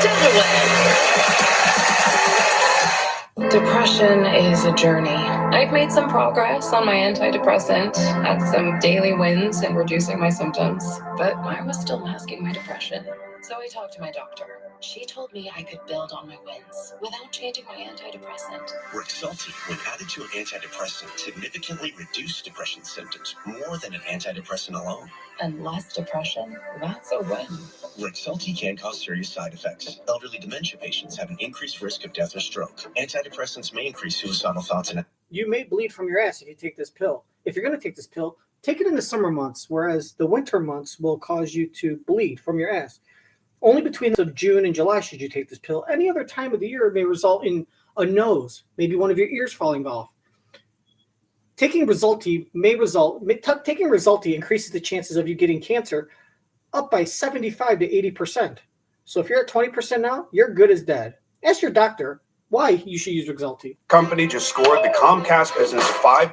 Dunaway. Depression is a journey. I've made some progress on my antidepressant, had some daily wins in reducing my symptoms, but I was still masking my depression. So I talked to my doctor. She told me I could build on my wins without changing my antidepressant. Rexulti, when added to an antidepressant, significantly reduced depression symptoms more than an antidepressant alone. And less depression, that's a win. Rexulti can cause serious side effects. Elderly dementia patients have an increased risk of death or stroke. Antidepressants may increase suicidal thoughts and... You may bleed from your ass if you take this pill. If you're going to take this pill, take it in the summer months, whereas the winter months will cause you to bleed from your ass. Only between June and July should you take this pill. Any other time of the year may result in a nose, maybe one of your ears falling off. Taking Rexulti increases the chances of you getting cancer up by 75 to 80%. So if you're at 20% now, you're good as dead. Ask your doctor why you should use Rexulti. Company just scored the Comcast business 5.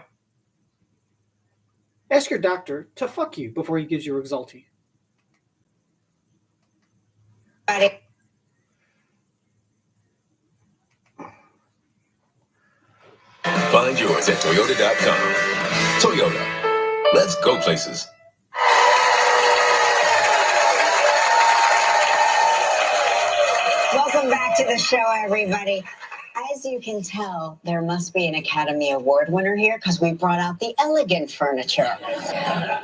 Ask your doctor to fuck you before he gives you Rexulti. Find yours at Toyota.com. Toyota. Let's go places. Welcome back to the show, everybody. As you can tell, there must be an Academy Award winner here because we brought out the elegant furniture.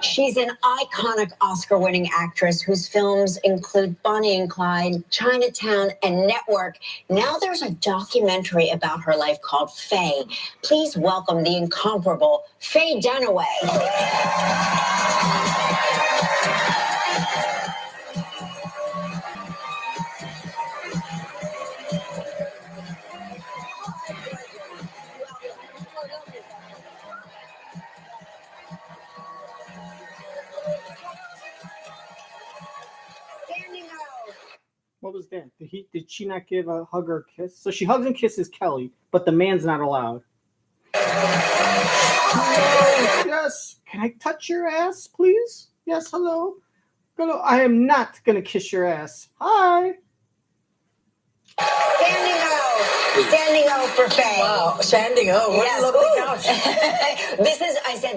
She's an iconic Oscar-winning actress whose films include Bonnie and Clyde, Chinatown, and Network. Now there's a documentary about her life called Faye. Please welcome the incomparable Faye Dunaway. What was that? Did she not give a hug or a kiss? So she hugs and kisses Kelly, but the man's not allowed. Yes. Can I touch your ass, please? Yes, hello. Hello. I am not going to kiss your ass. Hi. Standing O. Standing O for Faye. Wow, standing O. What a lovely couch.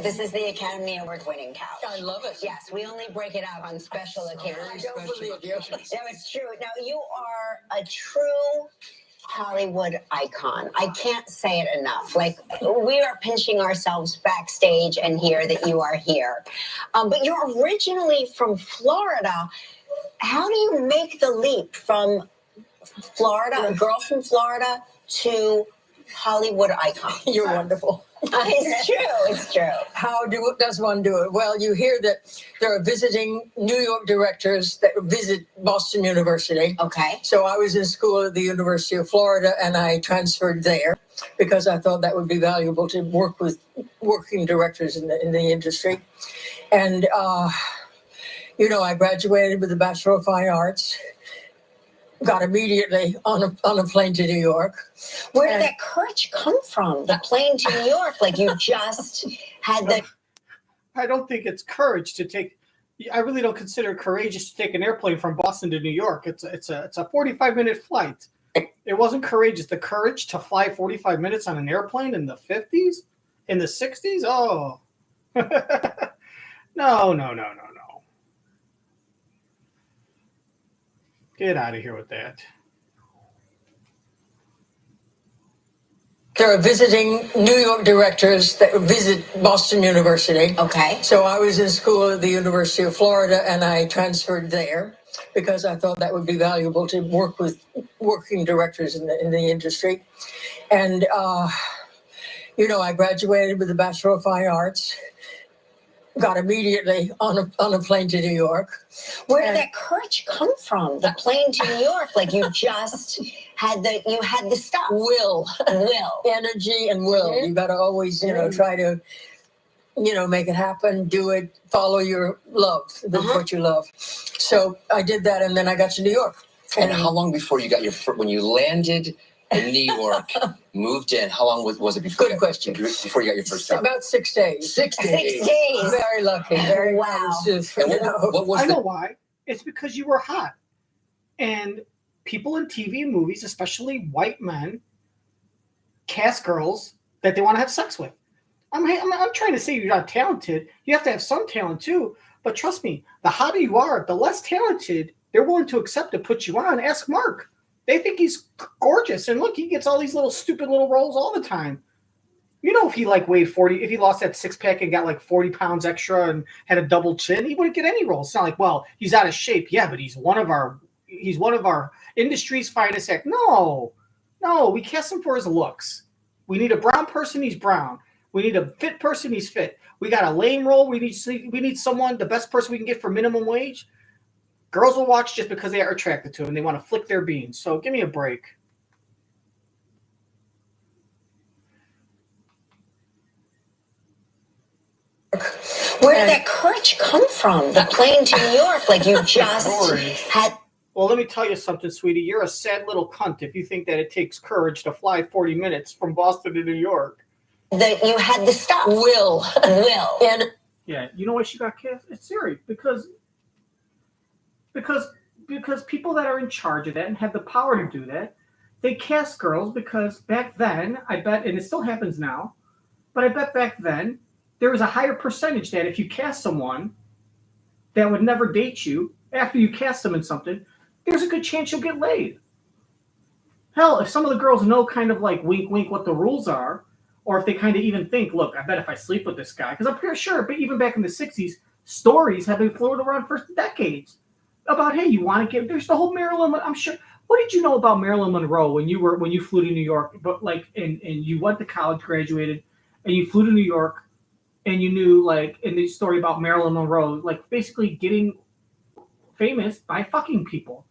This is the Academy Award winning couch. I love it. Yes, we only break it out on special occasions. I don't believe you. No, it's true. Now, you are a true Hollywood icon. I can't say it enough. Like, we are pinching ourselves backstage and hear that you are here. But you're originally from Florida. How do you make the leap from Florida, a girl from Florida, to Hollywood icon? You're wonderful. It's true. It's true. How does one do it? Well, you hear that there are visiting New York directors that visit Boston University. Okay. So I was in school at the University of Florida, and I transferred there because I thought that would be valuable to work with working directors in the industry. And, I graduated with a Bachelor of Fine Arts. Got immediately on a plane to New York. Where did that courage come from? The plane to New York, like you just had the... I don't think it's courage to take... I really don't consider it courageous to take an airplane from Boston to New York. It's a 45-minute flight. It wasn't courageous. The courage to fly 45 minutes on an airplane in the 50s? In the 60s? Oh. No. Get out of here with that. There are visiting New York directors that visit Boston University. Okay. So I was in school at the University of Florida, and I transferred there because I thought that would be valuable to work with working directors in the industry. And, I graduated with a Bachelor of Fine Arts. Got immediately on a plane to New York. Where did that courage come from? The plane to New York, like you just had the stuff. Will, energy, and will. Mm-hmm. You got to always, try to, make it happen. Do it. Follow your love. What you love. So I did that, and then I got to New York. And how long before you got when you landed in New York, moved in, how long was it before? Good question. Before you got your first job? About 6 days. 6 days. Very lucky. Very wow. What I know why. It's because you were hot. And people in TV and movies, especially white men, cast girls that they want to have sex with. I'm trying to say you're not talented. You have to have some talent too. But trust me, the hotter you are, the less talented they're willing to accept to put you on. Ask Mark. They think he's gorgeous. And look, he gets all these little stupid little roles all the time. You know, if he like weighed 40, if he lost that 6-pack and got like 40 pounds extra and had a double chin, he wouldn't get any roles. It's not like, well, he's out of shape. Yeah, but he's one of our industry's finest act. No, we cast him for his looks. We need a brown person, he's brown. We need a fit person, he's fit. We got a lame role. We need someone, the best person we can get for minimum wage. Girls will watch just because they are attracted to him. They want to flick their beans. So give me a break. Where did that courage come from? The plane to New York, like you just had. Well, let me tell you something, sweetie. You're a sad little cunt if you think that it takes courage to fly 40 minutes from Boston to New York. That you had the stuff. Will. And yeah, you know why she got cast? It's serious because people that are in charge of that and have the power to do that, they cast girls because back then, I bet, and it still happens now, but I bet back then there was a higher percentage that if you cast someone that would never date you after you cast them in something, there's a good chance you'll get laid. Hell, if some of the girls know kind of like wink, wink what the rules are, or if they kind of even think, look, I bet if I sleep with this guy, because I'm pretty sure, but even back in the 60s, stories have been floated around for decades about, hey, you want to get, there's the whole Marilyn, I'm sure. What did you know about Marilyn Monroe when you flew to New York, but like, and you went to college, graduated, and you flew to New York, and you knew, like, in the story about Marilyn Monroe, like, basically getting famous by fucking people.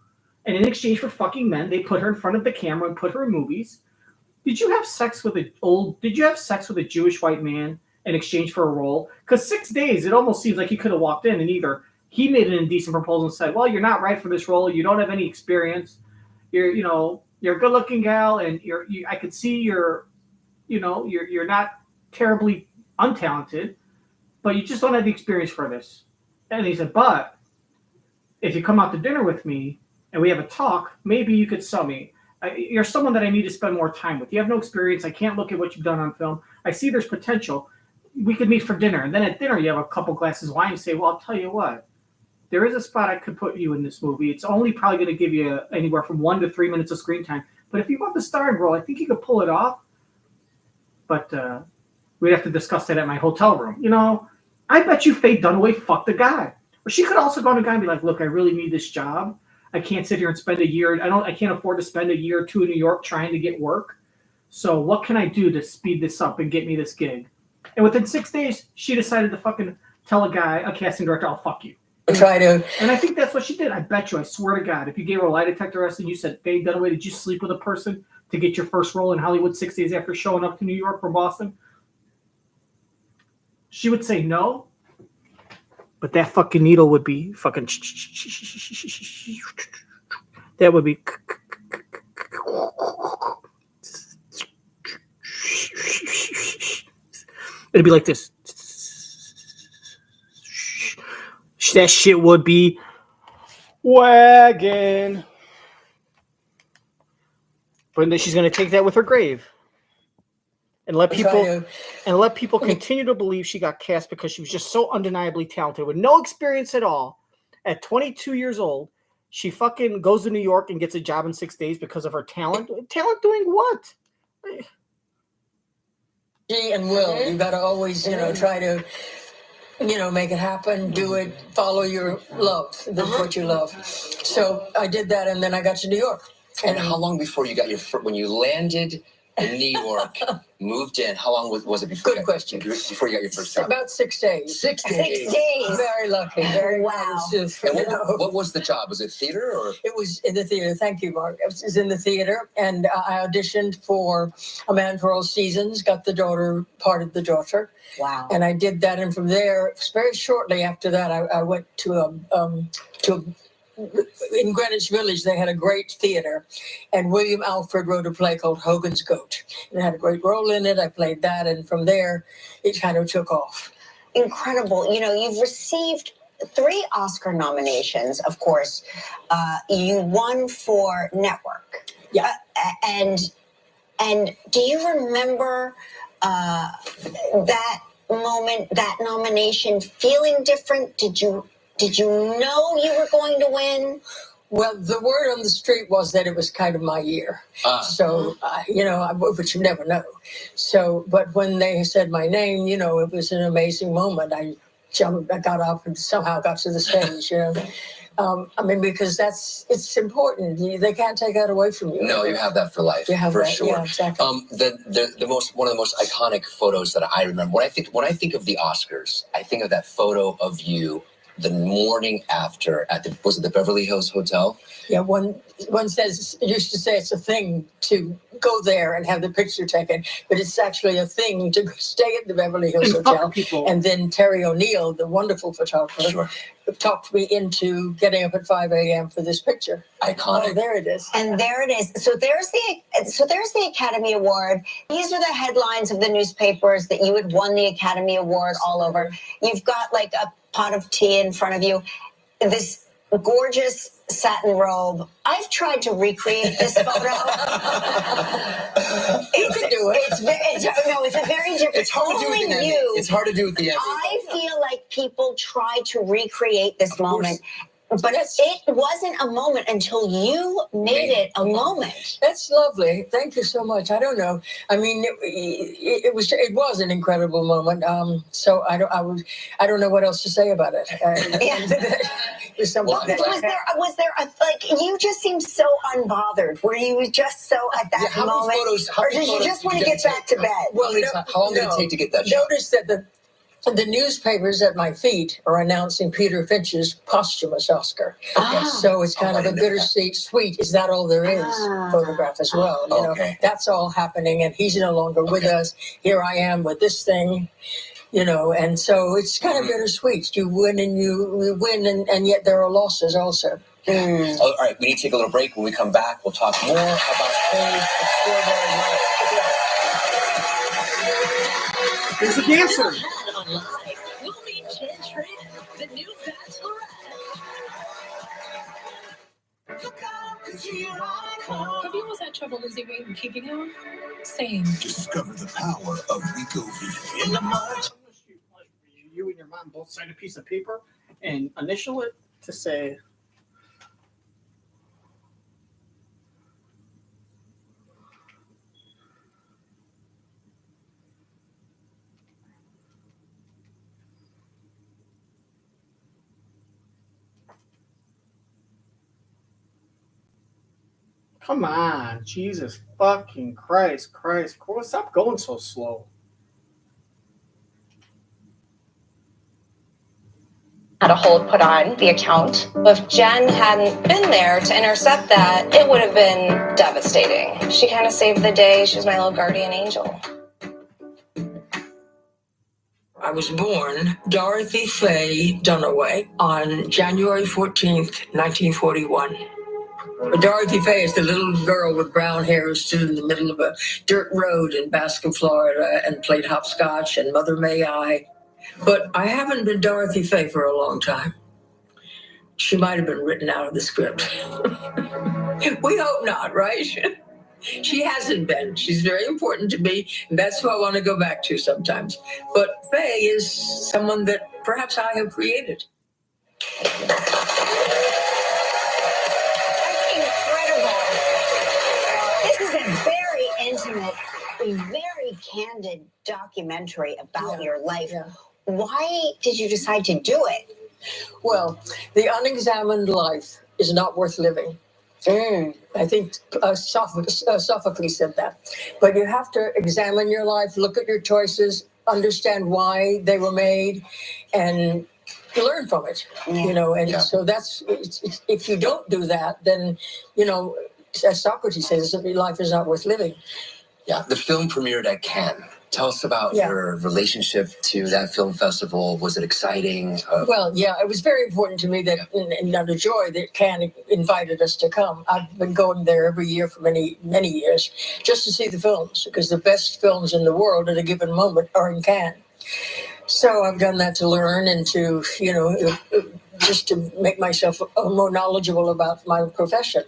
And in exchange for fucking men, they put her in front of the camera and put her in movies. Did you have sex with a Jewish white man in exchange for a role? Because 6 days, it almost seems like you could have walked in and either he made an indecent proposal and said, well, you're not right for this role. You don't have any experience. You're a good looking gal. And I could see you're not terribly untalented, but you just don't have the experience for this. And he said, but if you come out to dinner with me and we have a talk, maybe you could sell me. You're someone that I need to spend more time with. You have no experience. I can't look at what you've done on film. I see there's potential. We could meet for dinner. And then at dinner, you have a couple glasses of wine and say, well, I'll tell you what. There is a spot I could put you in this movie. It's only probably going to give you anywhere from 1 to 3 minutes of screen time. But if you want the starring role, I think you could pull it off. But we'd have to discuss that at my hotel room. You know, I bet you Faye Dunaway fucked the guy. Or she could also go to a guy and be like, look, I really need this job. I can't sit here and spend a year. I can't afford to spend a year or two in New York trying to get work. So what can I do to speed this up and get me this gig? And within 6 days, she decided to fucking tell a casting director, I'll fuck you. And I think that's what she did. I bet you, I swear to God, if you gave her a lie detector test and you said, Faye Dunaway, did you sleep with a person to get your first role in Hollywood 6 days after showing up to New York from Boston? She would say no. But that fucking needle would be fucking. That would be. It'd be like this. That shit would be wagging. But then she's gonna take that with her grave. And let people continue to believe she got cast because she was just so undeniably talented with no experience at all. At 22 years old, she fucking goes to New York and gets a job in 6 days because of her talent. Talent doing what? She and Will, you got to always, try to, make it happen, do it, follow your love. That's what you love. So I did that, and then I got to New York. And how long before you got when you landed in New York, moved in, how long was it before? Good question. Before you got your first job? About 6 days. 6 days. 6 days. Very lucky. Very wow. And what was the job? Was it theater or? It was in the theater. Thank you, Mark. It was in the theater, and I auditioned for A Man for All Seasons. Got the daughter, part of the daughter. Wow. And I did that, and from there, very shortly after that, I went to in Greenwich Village, they had a great theater, and William Alfred wrote a play called Hogan's Goat. It had a great role in it. I played that, and from there, it kind of took off. Incredible. You've received 3 Oscar nominations, of course. You won for Network. Yeah. And And do you remember that moment, that nomination, feeling different? Did you know you were going to win? Well, the word on the street was that it was kind of my year. So, but you never know. So, but when they said my name, it was an amazing moment. I got up and somehow got to the stage, because it's important. They can't take that away from you. No, you have that for life. You have for that, sure. yeah, exactly. One of the most iconic photos that I remember. When I think of the Oscars, I think of that photo of you the morning after at the Beverly Hills Hotel. Yeah, one used to say it's a thing to go there and have the picture taken, but it's actually a thing to stay at the Beverly Hills Hotel. And then Terry O'Neill, the wonderful photographer, talked me into getting up at 5 a.m. for this picture. Iconic. Oh, there it is. And there it is. So there's the Academy Award. These are the headlines of the newspapers that you had won the Academy Award all over. You've got like a pot of tea in front of you. This gorgeous satin robe. I've tried to recreate this photo. You can do it. It's a very different. It's hard to do with the Emmy. It's hard to do with the Emmy. I feel like people try to recreate this moment. But it wasn't a moment until you made it a moment. That's lovely. Thank you so much. I don't know. I mean, it was an incredible moment. So I don't know what else to say about it. Was there you just seemed so unbothered? Were you just so at that moment? Or did you just want to get back to bed? Well, how long did it take to get that shot? Notice that the newspapers at my feet are announcing Peter Finch's posthumous Oscar. So it's kind of a bittersweet, is that all there is photograph as well. That's all happening, and he's no longer with us. Here I am with this thing, and so it's kind of bittersweet. You win and you win, and yet there are losses also. All right, we need to take a little break. When we come back, we'll talk more about Faye's extraordinary life. There's a dancer. We'll meet Jenn, Tran, the new Bachelorette. Have you always had trouble losing weight and keeping it? Same. Discover the power of Wegovy in the March. You and your mom both sign a piece of paper and initial it to say. Come on, Jesus fucking Christ. Stop going so slow. Had a hold put on the account. If Jenn hadn't been there to intercept that, it would have been devastating. She kind of saved the day. She was my little guardian angel. I was born Dorothy Faye Dunaway on January 14th, 1941. Dorothy Faye is the little girl with brown hair who stood in the middle of a dirt road in Bascom, Florida, and played hopscotch and Mother May I. But I haven't been Dorothy Faye for a long time. She might have been written out of the script. We hope not, right? She hasn't been. She's very important to me, and that's who I want to go back to sometimes. But Faye is someone that perhaps I have created. Intimate, a very candid documentary about your life. Why did you decide to do it? Well, the unexamined life is not worth living. I think Sophocles said that. But you have to examine your life, look at your choices, understand why they were made, and learn from it. So that's, if you don't do that, then, as Socrates says, life is not worth living. Yeah, the film premiered at Cannes. Tell us about your relationship to that film festival. Was it exciting? It was very important to me that, and a joy that Cannes invited us to come. I've been going there every year for many, many years just to see the films, because the best films in the world at a given moment are in Cannes. So I've done that to learn and to, just to make myself more knowledgeable about my profession.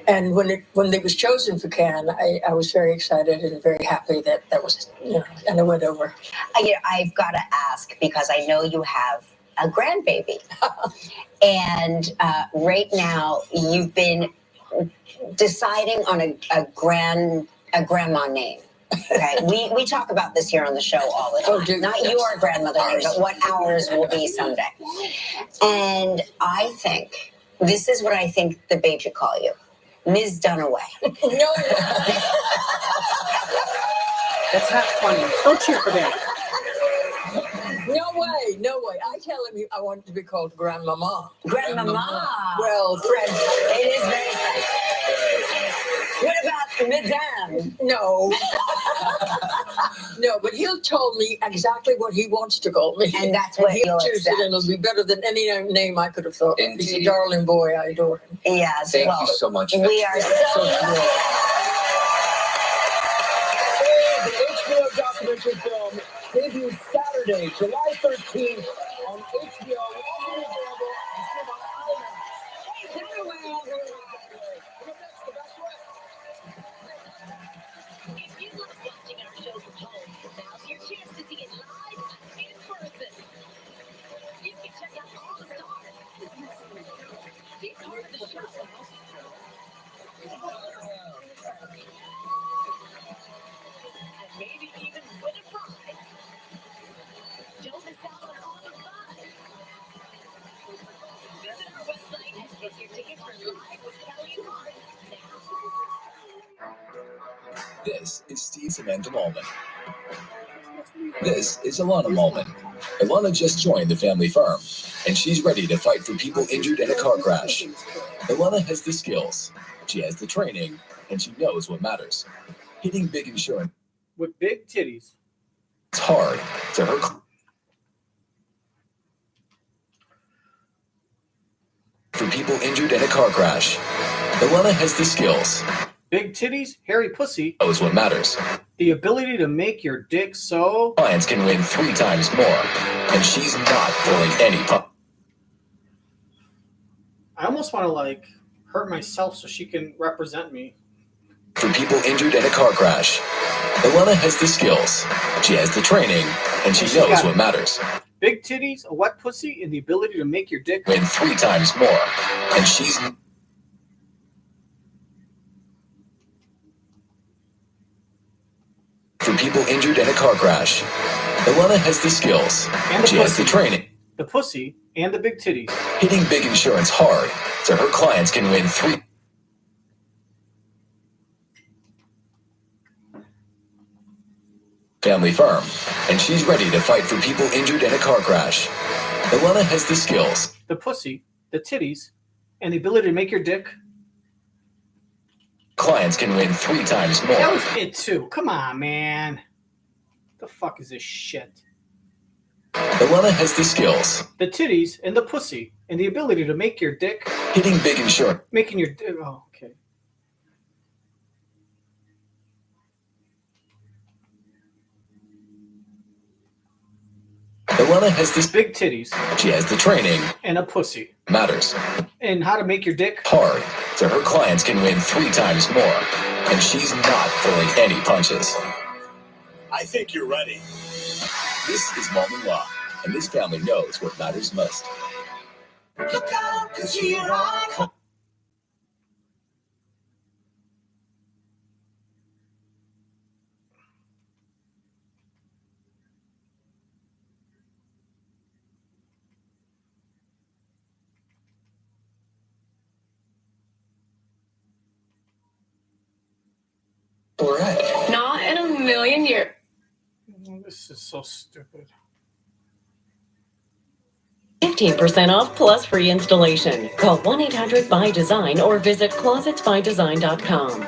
And when they was chosen for Cannes, I was very excited and very happy that was, and it went over. I've got to ask, because I know you have a grandbaby. And right now you've been deciding on a grandma name. Okay, we talk about this here on the show all the time. Not your grandmother name, but what ours will be someday. And I think this is what I think the babe should call you, Ms. Dunaway. No, that's not funny. Don't cheer for that. No way. I tell him I want it to be called Grandmama. Grandmama. Well, French. It is very French. What about Madame? No. No, but he'll tell me exactly what he wants to call me. And that's what he'll you'll choose it, and it'll be better than any name I could have thought. He's a darling boy. I adore him. Yes. Thank you so much. We are so thrilled. The HBO documentary film debuts Saturday, July 13th on HBO. If you love watching our show from home, now's your chance to see it live in person. You can check out all the stars. Be part of the show. And maybe even win a prize. Don't miss out on all the fun. Visit our website and get your tickets for Live with Kelly and Mark now. This is Steve Samantha Malman. This is Illana Malman. Illana just joined the family firm, and she's ready to fight for people injured in a car crash. Illana has the skills, she has the training, and she knows what matters. Hitting big insurance with big titties. It's hard to her. For people injured in a car crash, Illana has the skills. Big titties, hairy pussy. Knows what matters. The ability to make your dick so. Clients can win 3 times more, and she's not throwing any pump. I almost want to hurt myself so she can represent me. For people injured in a car crash, Illana has the skills, she has the training, and she knows what matters. Big titties, a wet pussy, and the ability to make your dick win 3 times more, and she's. For people injured in a car crash, Illana has the skills, and she has the training. The pussy and the big titties. Hitting big insurance hard, so her clients can win 3. Family firm, and she's ready to fight for people injured in a car crash. Illana has the skills, the pussy, the titties, and the ability to make your dick. Clients can win 3 times more. That was it too. Come on, man. The fuck is this shit? Illana has the skills, the titties, and the pussy, and the ability to make your dick. Hitting big insurance. Making your dick. Oh, okay. Illana has this big titties. She has the training. And a pussy. Matters. And how to make your dick hard, so her clients can win 3 times more, and she's not throwing any punches. I think you're ready. This is Malman Law, and this family knows what matters most. Look out, 'cause you're on. Bachelorette. Not in a million years. This is so stupid. 15% off plus free installation. Call 1-800-BY-DESIGN or visit closetsbydesign.com.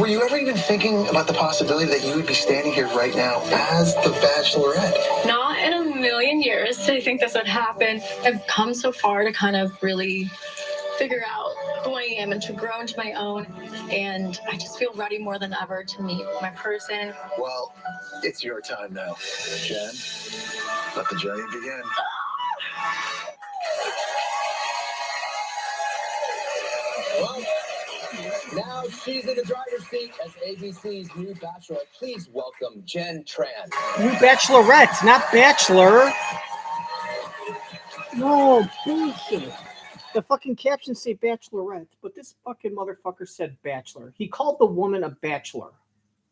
Were you ever even thinking about the possibility that you would be standing here right now as the Bachelorette? Not in a million years did I think this would happen. I've come so far to kind of really figure out who I am and to grow into my own. And I just feel ready more than ever to meet my person. Well, it's your time now, Jenn. Let the journey begin. Now she's in the driver's seat as ABC's new Bachelorette. Please welcome Jenn Tran. New Bachelorette, not Bachelor. No, bullshit. The fucking captions say Bachelorette, but this fucking motherfucker said Bachelor. He called the woman a bachelor.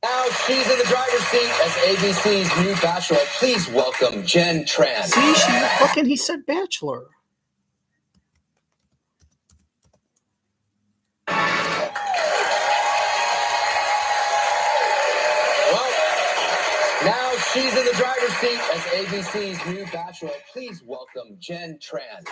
Now she's in the driver's seat as ABC's new Bachelorette. Please welcome Jenn Tran. See, he said Bachelor. Now she's in the driver's seat as ABC's new Bachelorette. Please welcome Jenn Tran.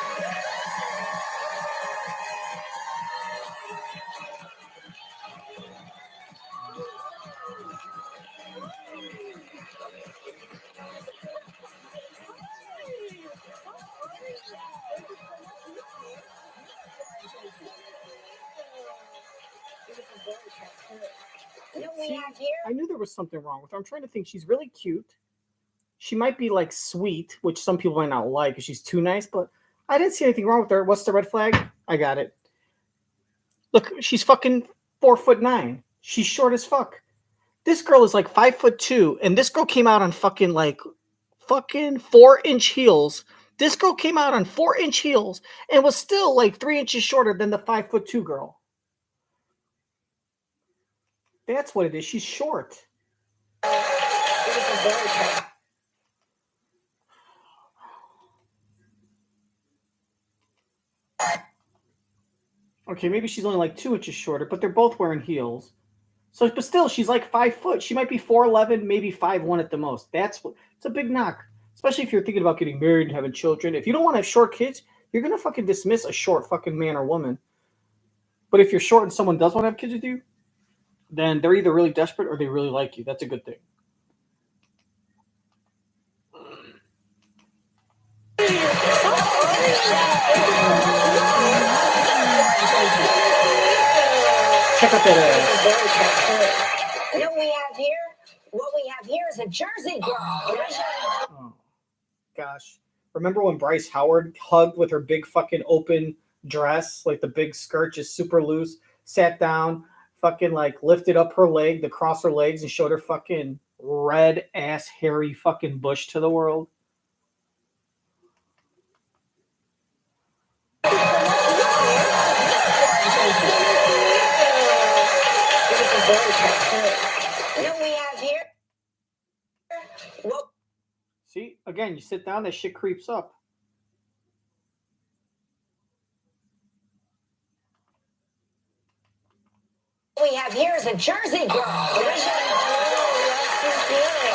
I knew there was something wrong with her. I'm trying to think. She's really cute. She might be like sweet, which some people might not like because she's too nice, but I didn't see anything wrong with her. What's the red flag? I got it. Look, she's fucking 4'9". She's short as fuck. This girl is like 5'2", and this girl came out on fucking 4-inch heels. This girl came out on 4-inch heels and was still like 3 inches shorter than the 5'2" girl. That's what it is. She's short. Okay, maybe she's only like 2 inches shorter, but they're both wearing heels. So, but still, she's like 5 foot. She might be 4'11", maybe 5'1" at the most. It's a big knock, especially if you're thinking about getting married and having children. If you don't want to have short kids, you're gonna fucking dismiss a short fucking man or woman. But if you're short and someone does want to have kids with you, then they're either really desperate or they really like you. That's a good thing. Check out that ass. You know what we have here? What we have here is a Jersey girl. Oh, gosh. Remember when Bryce Howard hugged with her big fucking open dress, like the big skirt just super loose, sat down, fucking like lifted up her leg, across her legs, and showed her fucking red ass hairy fucking bush to the world? You know what we have here? What See, again, you sit down, that shit creeps up. we have here is a Jersey girl.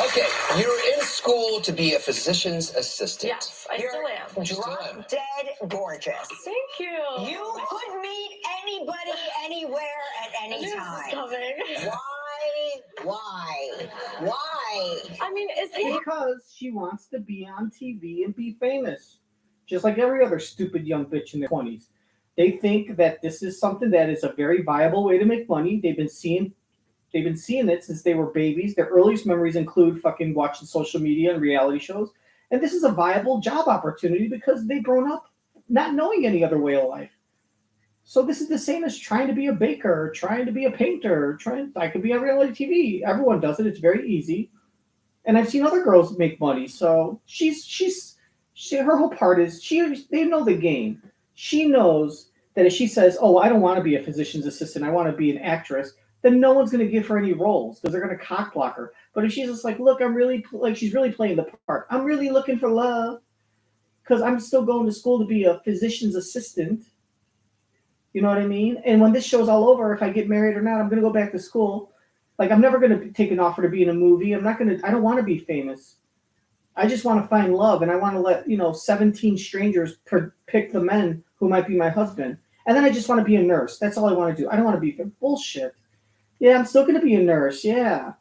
Okay, you're in school to be a physician's assistant. Yes, I still am. Drop dead gorgeous. Thank you. You could meet anybody, anywhere, at any time. Why? I mean, because she wants to be on TV and be famous, just like every other stupid young bitch in their 20s. They think that this is something that is a very viable way to make money. They've been seeing it since they were babies. Their earliest memories include fucking watching social media and reality shows. And this is a viable job opportunity because they've grown up not knowing any other way of life. So this is the same as trying to be a baker, trying to be a painter, I could be on reality TV. Everyone does it. It's very easy. And I've seen other girls make money. So her whole part is they know the game. She knows that if she says, "Oh, I don't want to be a physician's assistant, I want to be an actress," then no one's going to give her any roles because they're going to cock block her. But if she's just like, "Look, I'm really she's really playing the part. I'm really looking for love because I'm still going to school to be a physician's assistant." You know what I mean? And when this show's all over, if I get married or not, I'm going to go back to school. Like, I'm never going to take an offer to be in a movie. I don't want to be famous. I just want to find love, and I want to let 17 strangers pick the men who might be my husband. And then I just want to be a nurse. That's all I want to do. I don't want to be bullshit. Yeah, I'm still going to be a nurse. Yeah.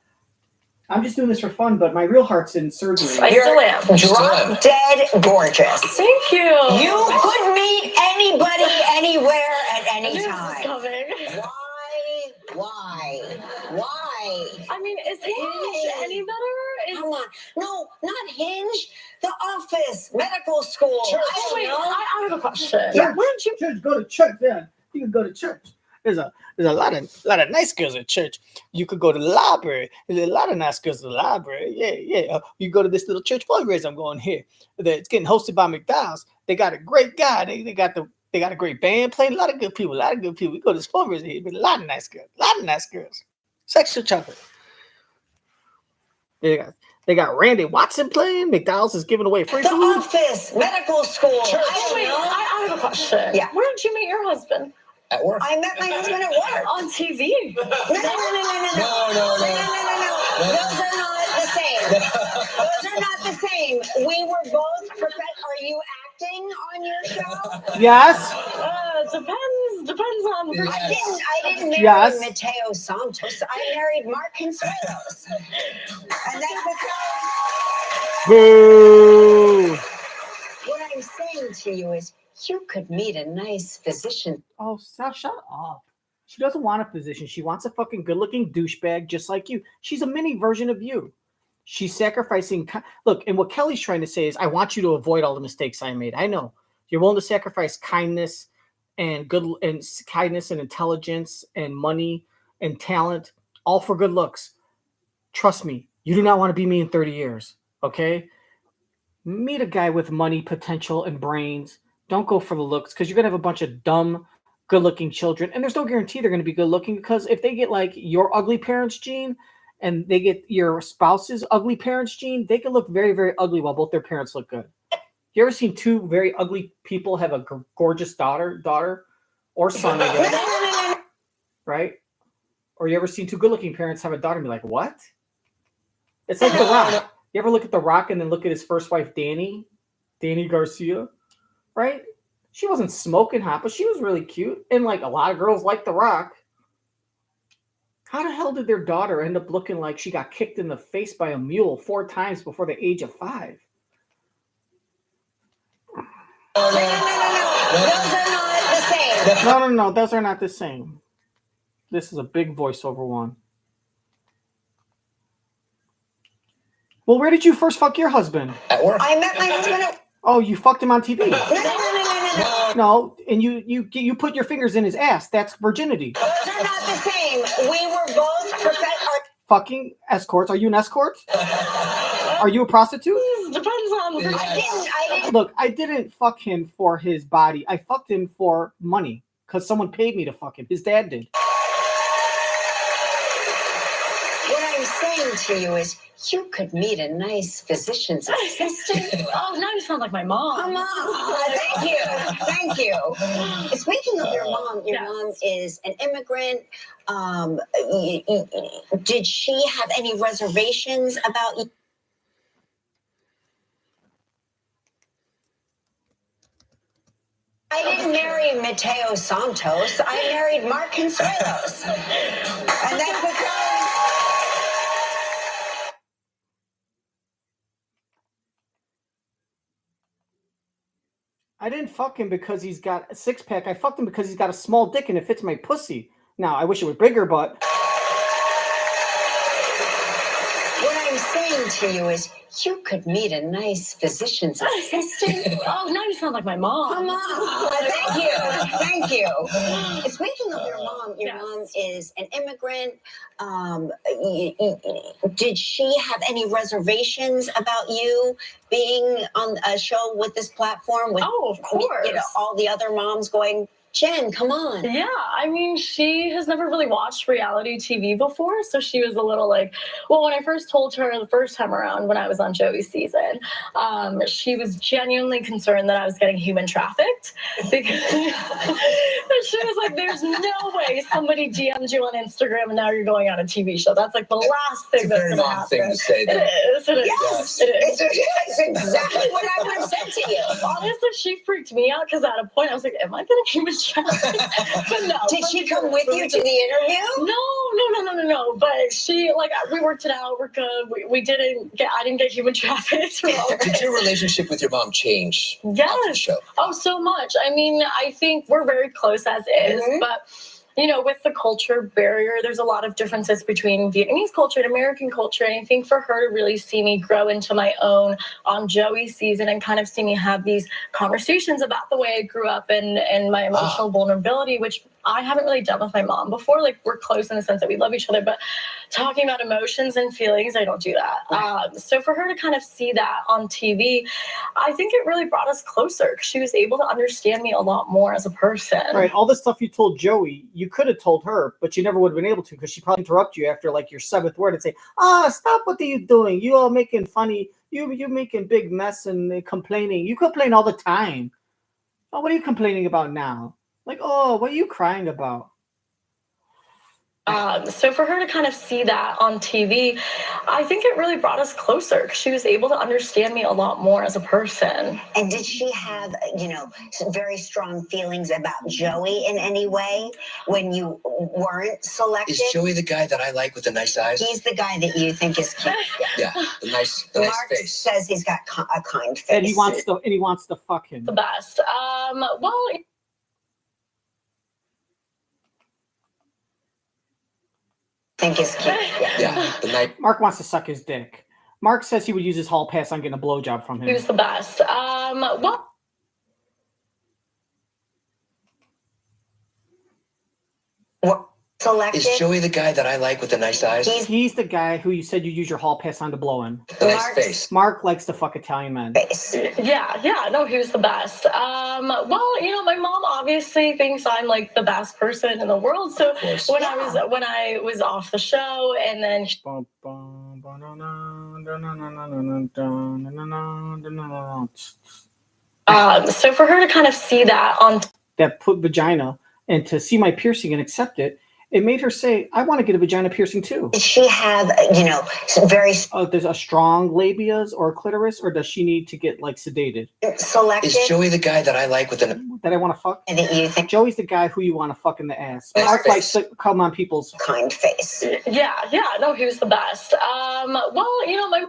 I'm just doing this for fun, but my real heart's in surgery. I still am. Drop dead gorgeous. Thank you. You could meet anybody, anywhere, at any time. Why? I mean, is Hinge any better? Come on. No, not Hinge. The Office, medical school. I have a question. Yeah. Why don't you just go to church then? You can go to church. There's a lot of nice girls at church. You could go to the library. There's a lot of nice girls at the library. Yeah. You go to this little church fundraiser I'm going here. It's getting hosted by McDonald's. They got a great guy. They got a great band playing. A lot of good people. We go to this fundraiser here. But a lot of nice girls. Sexual chocolate. They got Randy Watson playing. McDonald's is giving away free The food. office, medical school. I have a question. Yeah. Where did you meet your husband? At work. I met my husband at work. On TV. No. Those are not the same. Those are not the same. We were both Are you acting on your show? Yes. Depends on. I didn't marry Yes. Mateo Santos. I married Mark Consuelos. And that's Boo. what I'm saying to you is you could meet a nice physician. Oh, shut up. She doesn't want a physician. She wants a fucking good-looking douchebag just like you. She's a mini version of you. She's sacrificing. Look, and what Kelly's trying to say is, I want you to avoid all the mistakes I made. I know you're willing to sacrifice kindness and kindness and intelligence and money and talent, all for good looks. Trust me, you do not want to be me in 30 years. Okay? Meet a guy with money, potential, and brains. Don't go for the looks, because you're going to have a bunch of dumb, good-looking children. And there's no guarantee they're going to be good-looking, because if they get like your ugly parents' gene and they get your spouse's ugly parents' gene, they can look very, very ugly while both their parents look good. You ever seen two very ugly people have a gorgeous daughter or son, I guess? Right? Or you ever seen two good-looking parents have a daughter and be like, what? It's like The Rock. You ever look at The Rock and then look at his first wife, Dani Garcia? Right? She wasn't smoking hot, but she was really cute. And like a lot of girls like The Rock. How the hell did their daughter end up looking like she got kicked in the face by a mule 4 times before the age of 5? No. Those are not the same. No. Those are not the same. This is a big voiceover one. Well, where did you first fuck your husband? At work. I met my husband at Oh, you fucked him on TV. No. No, and you put your fingers in his ass. That's virginity. Those are not the same. We were both Fucking escorts. Are you an escort? Are you a prostitute? Depends on. I didn't. Look, I didn't fuck him for his body. I fucked him for money because someone paid me to fuck him. His dad did. What I'm saying to you is, you could meet a nice physician's assistant. Oh, now you sound like my mom. Come on. Thank you. Speaking of your mom is an immigrant. Did she have any reservations about you? I didn't marry Mateo Santos. I married Mark Consuelos. And that's the I didn't fuck him because he's got a 6-pack. I fucked him because he's got a small dick and it fits my pussy. Now, I wish it was bigger, but... What I'm saying to you is, you could meet a nice physician's assistant. Oh, now you sound like my mom. Come on. Thank you. Speaking of your mom is an immigrant. Did she have any reservations about you being on a show with this platform? With, of course. All the other moms going, Jenn, come on. Yeah, I mean, she has never really watched reality TV before, so she was a little like, well, when I first told her the first time around when I was on Joey's season, she was genuinely concerned that I was getting human trafficked because she was like, there's no way somebody DM'd you on Instagram and now you're going on a TV show. That's like the last thing that's going to happen. Thing to say that. Yes, it is. It's exactly what I would have said to you. Honestly, she freaked me out because at a point I was like, am I getting human trafficked? But no. Did she come with you to the interview? No. But she, like, we worked it out. We're good. I didn't get human trafficked. Did your relationship with your mom change? Yes. After the show? Oh, so much. I mean, I think we're very close as is, but with the culture barrier, there's a lot of differences between Vietnamese culture and American culture. And I think for her to really see me grow into my own on Joey's season and kind of see me have these conversations about the way I grew up and my emotional vulnerability, which I haven't really done with my mom before. Like, we're close in the sense that we love each other, but talking about emotions and feelings, I don't do that. So for her to kind of see that on TV, I think it really brought us closer because she was able to understand me a lot more as a person. Right. All the stuff you told Joey, you could have told her, but you never would have been able to because she'd probably interrupt you after like your 7th word and say, stop, what are you doing? You all making funny. You making big mess and complaining. You complain all the time. Oh, what are you complaining about now? Like, what are you crying about? So for her to kind of see that on TV, I think it really brought us closer because she was able to understand me a lot more as a person. And did she have, some very strong feelings about Joey in any way when you weren't selected? Is Joey the guy that I like with the nice eyes? He's the guy that you think is cute. Yeah, the nice Mark face. says he's got a kind face. And he wants to fuck him. The best. Well. Think is cute. Yeah. The night. Mark wants to suck his dick. Mark says he would use his hall pass on getting a blowjob from him. He was the best. Well. What? Selected? Is Joey the guy that I like with the nice eyes? He's the guy who you said you use your hall pass on to blow in. The nice face. Mark likes to fuck Italian men. Yeah, no, he was the best. Well, my mom obviously thinks I'm like the best person in the world. So when I was off the show, and then so for her to kind of see that on that put vagina and to see my piercing and accept it, it made her say, I want to get a vagina piercing too. Does she have, some very... there's a strong labias or a clitoris, or does she need to get, like, sedated? Selected? Is Joey the guy that I like with the... That I want to fuck? And that you think... Joey's the guy who you want to fuck in the ass. Mark likes to come on people's... Kind face. Yeah, no, he was the best. Well, my...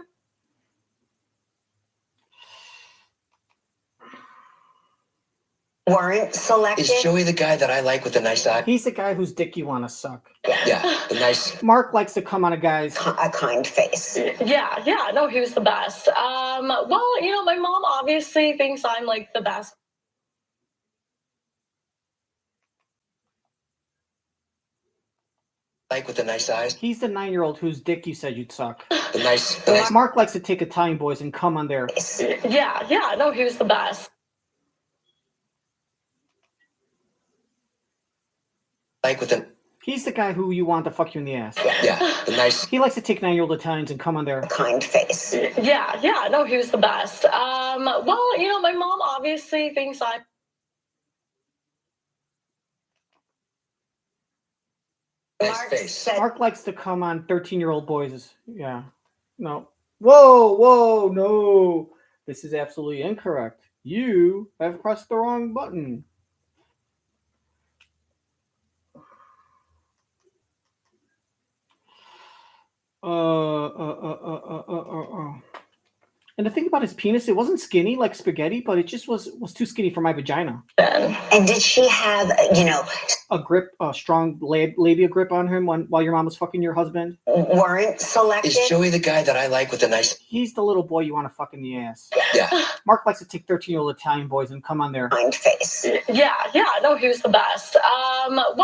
Weren't selected? Is Joey the guy that I like with the nice eyes? He's the guy whose dick you want to suck. Yeah, the nice... Mark likes to come on a guy's... A kind face. Yeah, no, he was the best. Well, my mom obviously thinks I'm like the best. Like with the nice eyes? He's the 9-year-old whose dick you said you'd suck. The nice... Mark likes to take Italian boys and come on their... Yeah, no, he was the best. Like with the... He's the guy who you want to fuck you in the ass. Yeah, the nice... He likes to take 9-year-old Italians and come on their... Kind face. Yeah, no, he was the best. Well, my mom obviously thinks I'm... Mark likes to come on 13-year-old boys. Yeah. No. Whoa, no. This is absolutely incorrect. You have pressed the wrong button. And the thing about his penis, it wasn't skinny like spaghetti, but it just was too skinny for my vagina. And did she have, a strong labia grip on him while your mom was fucking your husband? Weren't selected? Is Joey the guy that I like with the nice... He's the little boy you want to fuck in the ass. Yeah. Mark likes to take 13-year-old Italian boys and come on their... Kind face. Yeah, no, he was the best. Well,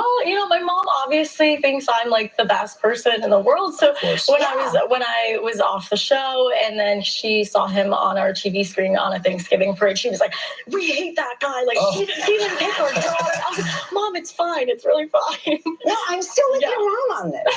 my mom obviously thinks I'm like the best person in the world. So when I was off the show, and then she saw him on our TV screen on a Thanksgiving parade, she was like, "We hate that guy. Like he didn't pick our daughter." I was like, "Mom, it's fine. It's really fine." No, I'm still with your mom on this.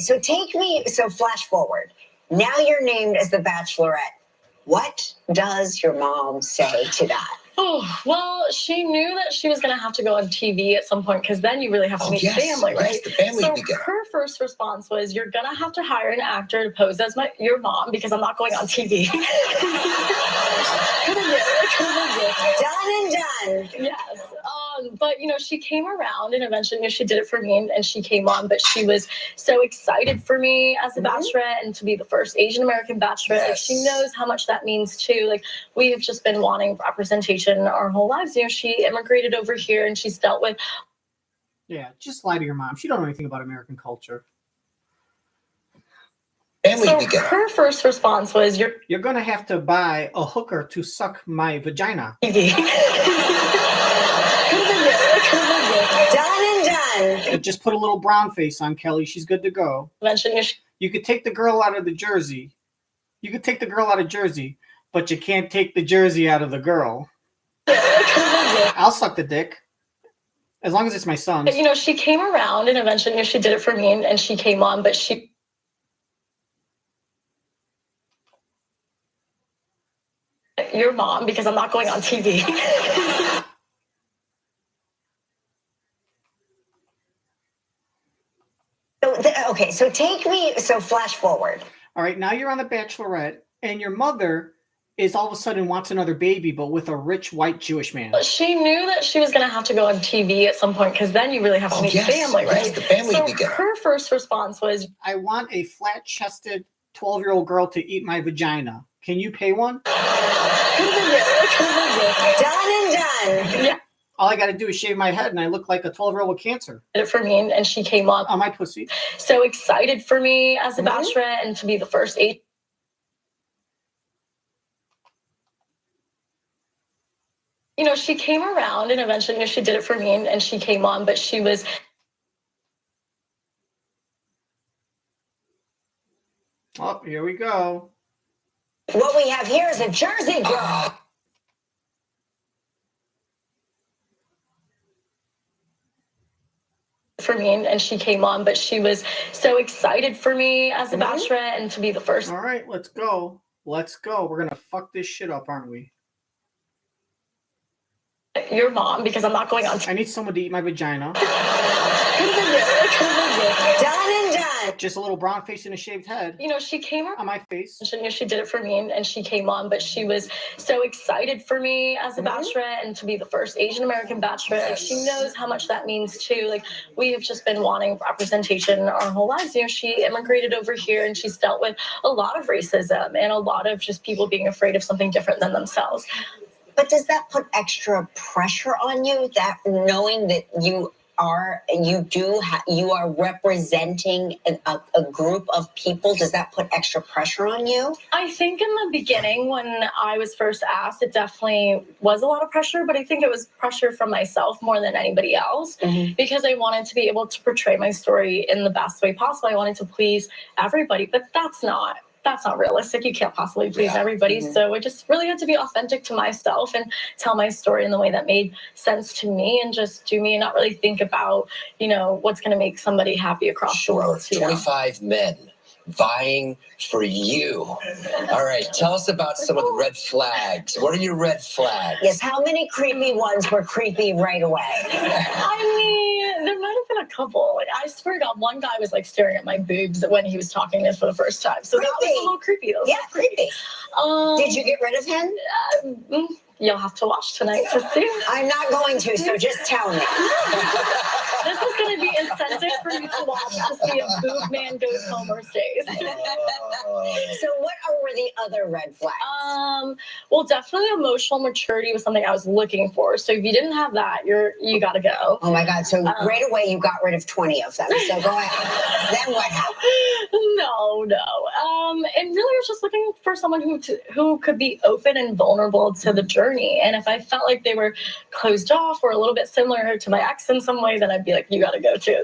So take me. So flash forward. Now you're named as the Bachelorette. What does your mom say to that? Oh, well, she knew that she was going to have to go on TV at some point, because then you really have to meet the family, right? The family so her first response was, "You're going to have to hire an actor to pose as your mom, because I'm not going on TV." Done and done. Yes. But, she came around and eventually, she did it for me and she came on, but she was so excited for me as a bachelorette and to be the first Asian American bachelorette. Like, she knows how much that means too. Like, we have just been wanting representation our whole lives. She immigrated over here and she's dealt with. Yeah, just lie to your mom. She don't know anything about American culture. So her first response was, You're going to have to buy a hooker to suck my vagina. Done and done. Just put a little brown face on Kelly. She's good to go. You could take the girl out of the jersey. But you can't take the jersey out of the girl. I'll suck the dick. As long as it's my son's. She came around and eventually, she did it for me and she came on, but she... Your mom, because I'm not going on TV. So flash forward. All right, now you're on The Bachelorette, and your mother is all of a sudden wants another baby, but with a rich white Jewish man. She knew that she was going to have to go on TV at some point, because then you really have to meet the family, right? Yes, the family so began. Her first response was, I want a flat-chested 12-year-old girl to eat my vagina. Can you pay one? Done and done. Yeah. All I got to do is shave my head, and I look like a 12-year-old with cancer. For me, and she came on. On my pussy. So excited for me as a bachelorette and to be the first Asian. She came around and eventually, she did it for me and she came on, but she was... Oh, here we go. What we have here is a Jersey girl. For me and she came on, but she was so excited for me as a bachelorette and to be the first. All right, let's go. We're going to fuck this shit up, aren't we? Your mom, because I'm not going on. I need someone to eat my vagina. Done and done. Just a little brown face and a shaved head. She came on my face. She did it for me and she came on, but she was so excited for me as a bachelorette and to be the first Asian American bachelorette. Like, she knows how much that means too. Like, we have just been wanting representation our whole lives. She immigrated over here and she's dealt with a lot of racism and a lot of just people being afraid of something different than themselves. But does that put extra pressure on you, that knowing that you are representing a group of people? Does that put extra pressure on you? I think in the beginning when I was first asked, it definitely was a lot of pressure, but I think it was pressure from myself more than anybody else, because I wanted to be able to portray my story in the best way possible. I wanted to please everybody, but that's not realistic. You can't possibly please everybody. So I just really had to be authentic to myself and tell my story in the way that made sense to me and just do me and not really think about, what's going to make somebody happy across the world. 25 men vying for you. All right, tell us about some of the red flags. What are your red flags? Yes, how many creepy ones were creepy right away? I mean, there might have been a couple. Like, I swear to God, one guy was like staring at my boobs when he was talking to me for the first time. So that was a little creepy. Creepy. Did you get rid of him? You'll have to watch tonight to see. I'm not going to, so just tell me. This is going to be incentive for you to watch to see if Boob Man goes home or stays. So what were the other red flags? Well, definitely emotional maturity was something I was looking for. So if you didn't have that, you got to go. Oh my God. So right away you got rid of 20 of them. So go ahead. Then what happened? No. And really I was just looking for someone who could be open and vulnerable to the journey. And if I felt like they were closed off or a little bit similar to my ex in some way, then I'd be like, you got to go too.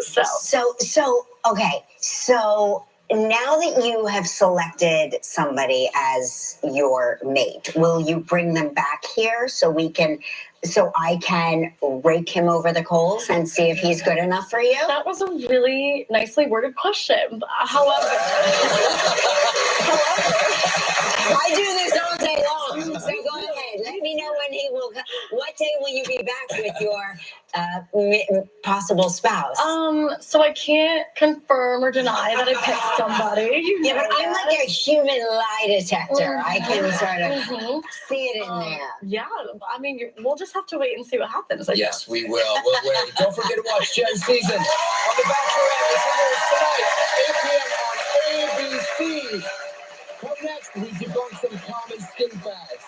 Okay. So now that you have selected somebody as your mate, will you bring them back here so I can rake him over the coals and see if he's good enough for you? That was a really nicely worded question. However, I do this all day long. So go ahead. Let me know when he will. What day will you be back with your possible spouse? So I can't confirm or deny that I picked somebody. Yeah, but I'm like a human lie detector. I can sort of see it in there. Yeah, I mean, we'll just have to wait and see what happens. I Yes, we will. We'll wait. Don't forget to watch Jenn's season on The Bachelorette. It's tonight, 8 p.m. on ABC. Come next, we debunk some common skin fads.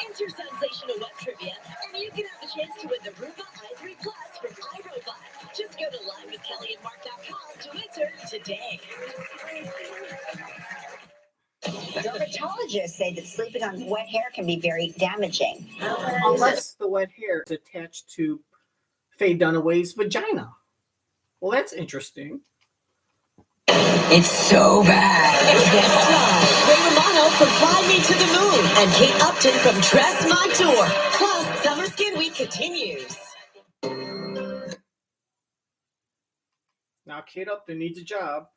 Enter sensational web trivia, and you can have the chance to win the Roomba i3 Plus from iRobot. Just go to livewithkellyandmark.com to enter today. Dermatologists say that sleeping on wet hair can be very damaging. Unless the wet hair is attached to Faye Dunaway's vagina. Well, that's interesting. It's so bad. Guest stars Ray Romano from Fly Me to the Moon and Kate Upton from Dress My Tour. Plus, Summer Skin Week continues. Now, Kate Upton needs a job.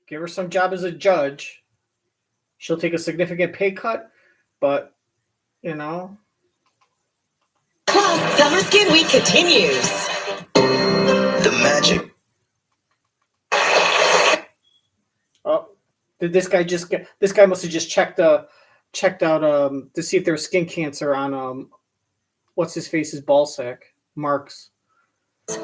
Give her some job as a judge. She'll take a significant pay cut, but, you know. Plus, Summer Skin Week continues. The magic. Oh, did this guy just get? This guy must have just checked out to see if there's skin cancer on what's his face's ball sack, Mark's.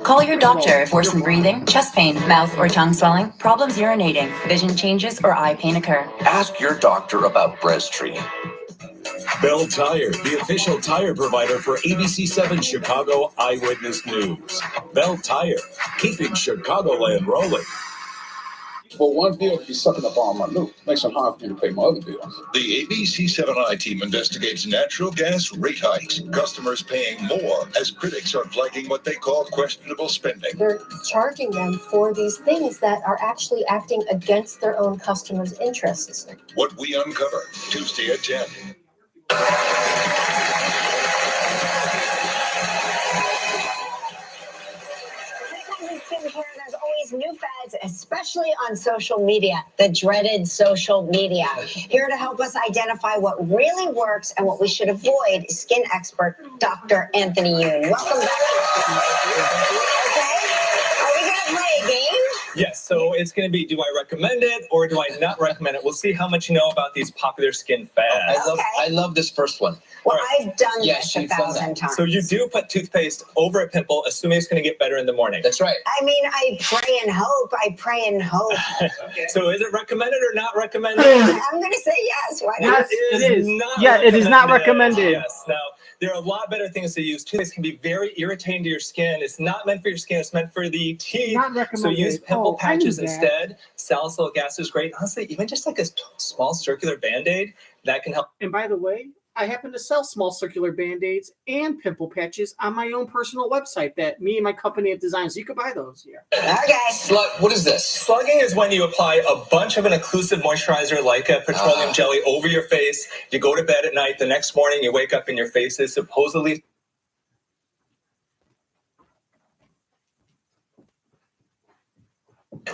Call your doctor if worsened breathing, chest pain, mouth or tongue swelling, problems urinating, vision changes, or eye pain occur. Ask your doctor about Breztri. Bell Tire, the official tire provider for ABC7 Chicago Eyewitness News. Bell Tire, keeping Chicagoland rolling. For one bill to be sucking up all my loot, makes it hard for me to pay my other bills. The ABC7I team investigates natural gas rate hikes. Customers paying more as critics are flagging what they call questionable spending. They're charging them for these things that are actually acting against their own customers' interests. What we uncover, Tuesday at 10. There's always new fads, especially on social media, the dreaded social media. Here to help us identify what really works and what we should avoid, skin expert Dr. Anthony Youn. Welcome back. Okay, are we going to play a game? Yes, so it's going to be, do I recommend it or do I not recommend it? We'll see how much you know about these popular skin fads. I love this first one. Well, I've done this 1,000 times. So you do put toothpaste over a pimple, assuming it's going to get better in the morning. That's right. I mean, I pray and hope. So is it recommended or not recommended? I'm going to say yes. Why not? Yes, it is. Yeah, it is not recommended. Yes. Now, there are a lot better things to use. Toothpaste can be very irritating to your skin. It's not meant for your skin. It's meant for the teeth. Not So recommended. use pimple I knew patches that. instead. Salicylic acid is great. Honestly, even just like a small circular Band-Aid, that can help. And by the way, I happen to sell small circular Band-Aids and pimple patches on my own personal website that me and my company have designed. So you can buy those here. Okay. What is this? Slugging is when you apply a bunch of an occlusive moisturizer like a petroleum jelly over your face. You go to bed at night. The next morning, you wake up and your face is supposedly...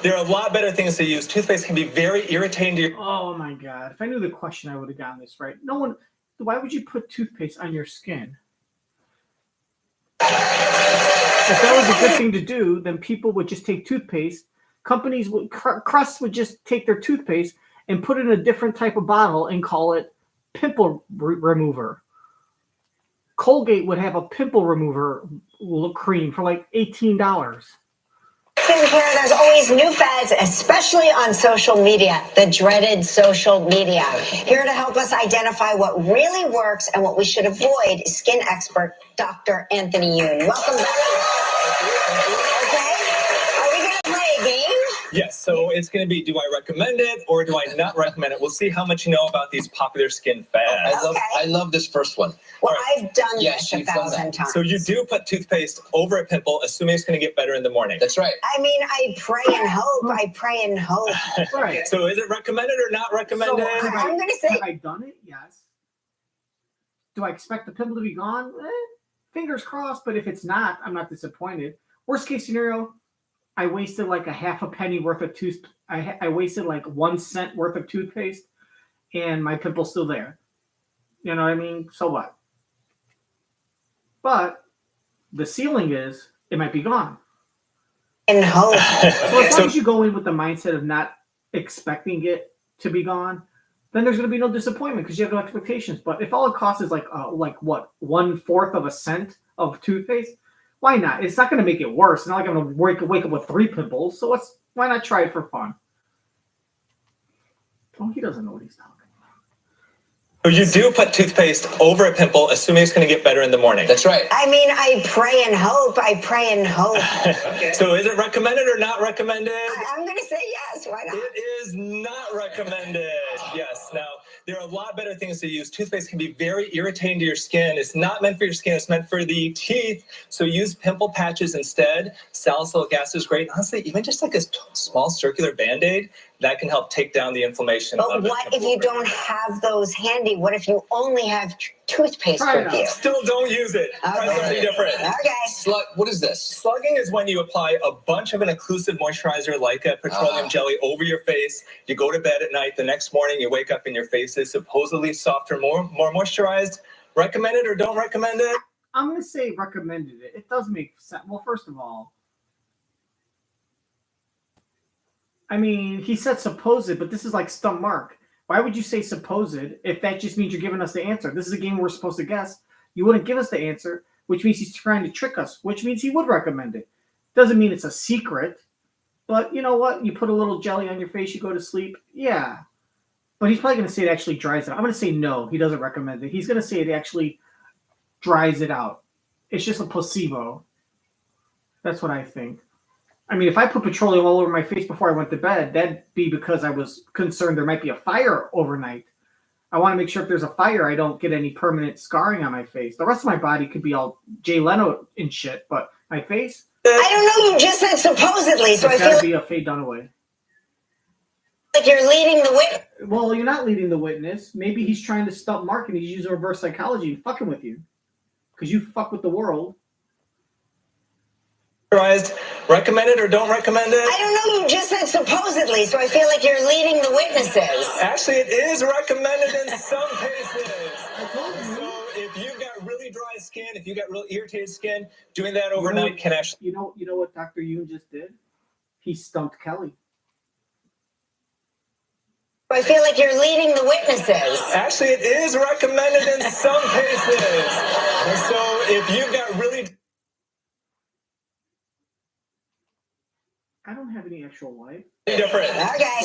There are a lot better things to use. Toothpaste can be very irritating to your... Oh my God. If I knew the question, I would have gotten this right. No one, why would you put toothpaste on your skin? If that was a good thing to do, then people would just take toothpaste. Companies would, Crust would just take their toothpaste and put it in a different type of bottle and call it pimple remover. Colgate would have a pimple remover cream for like $18. Skincare, there's always new fads, especially on social media, the dreaded social media. Here to help us identify what really works and what we should avoid, skin expert Dr. Anthony Youn. Welcome back. Okay, are we going to play a game? Yes, so it's going to be, do I recommend it or do I not recommend it? We'll see how much you know about these popular skin fads. I love this first one. Well, I've done this 1,000 times. So you do put toothpaste over a pimple, assuming it's going to get better in the morning. That's right. I mean, I pray and hope. Right. So is it recommended or not recommended? I'm going to say... Have I done it? Yes. Do I expect the pimple to be gone? Fingers crossed, but if it's not, I'm not disappointed. Worst case scenario, I wasted like a half a penny worth of I wasted like 1 cent worth of toothpaste, and my pimple's still there. You know what I mean? So what? But the ceiling is it might be gone. And hope. So as long as you go in with the mindset of not expecting it to be gone, then there's going to be no disappointment because you have no expectations. But if all it costs is like what 1/4 of a cent of toothpaste, why not? It's not going to make it worse. It's not like I'm going to wake up with 3 pimples. So why not try it for fun? Oh, he doesn't know what he's talking. You do put toothpaste over a pimple, assuming it's going to get better in the morning. That's right. I mean, I pray and hope. So is it recommended or not recommended? I'm going to say yes. Why not? It is not recommended. Yes. Now, there are a lot better things to use. Toothpaste can be very irritating to your skin. It's not meant for your skin. It's meant for the teeth. So use pimple patches instead. Salicylic acid is great. Honestly, even just like a small circular Band-Aid, that can help take down the inflammation. But what if you don't have those handy? What if you only have toothpaste with you? Still don't use it. Try something different. Okay. What is this? Slugging is when you apply a bunch of an occlusive moisturizer like a petroleum jelly over your face. You go to bed at night. The next morning, you wake up and your face is supposedly softer, more moisturized. Recommend it or don't recommend it? I'm going to say recommended it. It does make sense. Well, first of all, I mean, he said supposed, but this is like Stump Mark. Why would you say supposed if that just means you're giving us the answer? This is a game we're supposed to guess. You wouldn't give us the answer, which means he's trying to trick us, which means he would recommend it. Doesn't mean it's a secret, but you know what? You put a little jelly on your face, you go to sleep. Yeah. But he's probably going to say it actually dries it out. I'm going to say no, he doesn't recommend it. He's going to say it actually dries it out. It's just a placebo. That's what I think. I mean, if I put petroleum all over my face before I went to bed, that'd be because I was concerned there might be a fire overnight. I want to make sure if there's a fire, I don't get any permanent scarring on my face. The rest of my body could be all Jay Leno and shit, but my face? I don't know. You just said supposedly, so I feel It's got to be a Faye Dunaway. like you're leading the witness. Well, you're not leading the witness. Maybe he's trying to stump Mark and he's using reverse psychology and fucking with you. Because you fuck with the world. Recommend it or don't recommend it? I don't know. You just said supposedly, so I feel like you're leading the witnesses. Actually, it is recommended in some cases. So if you've got really dry skin, if you've got real irritated skin, doing that overnight can actually... You know what Dr. Youn just did? He stumped Kelly. I feel like you're leading the witnesses. Actually, it is recommended in some cases. So if you've got really... I don't have any actual life. Different. Okay.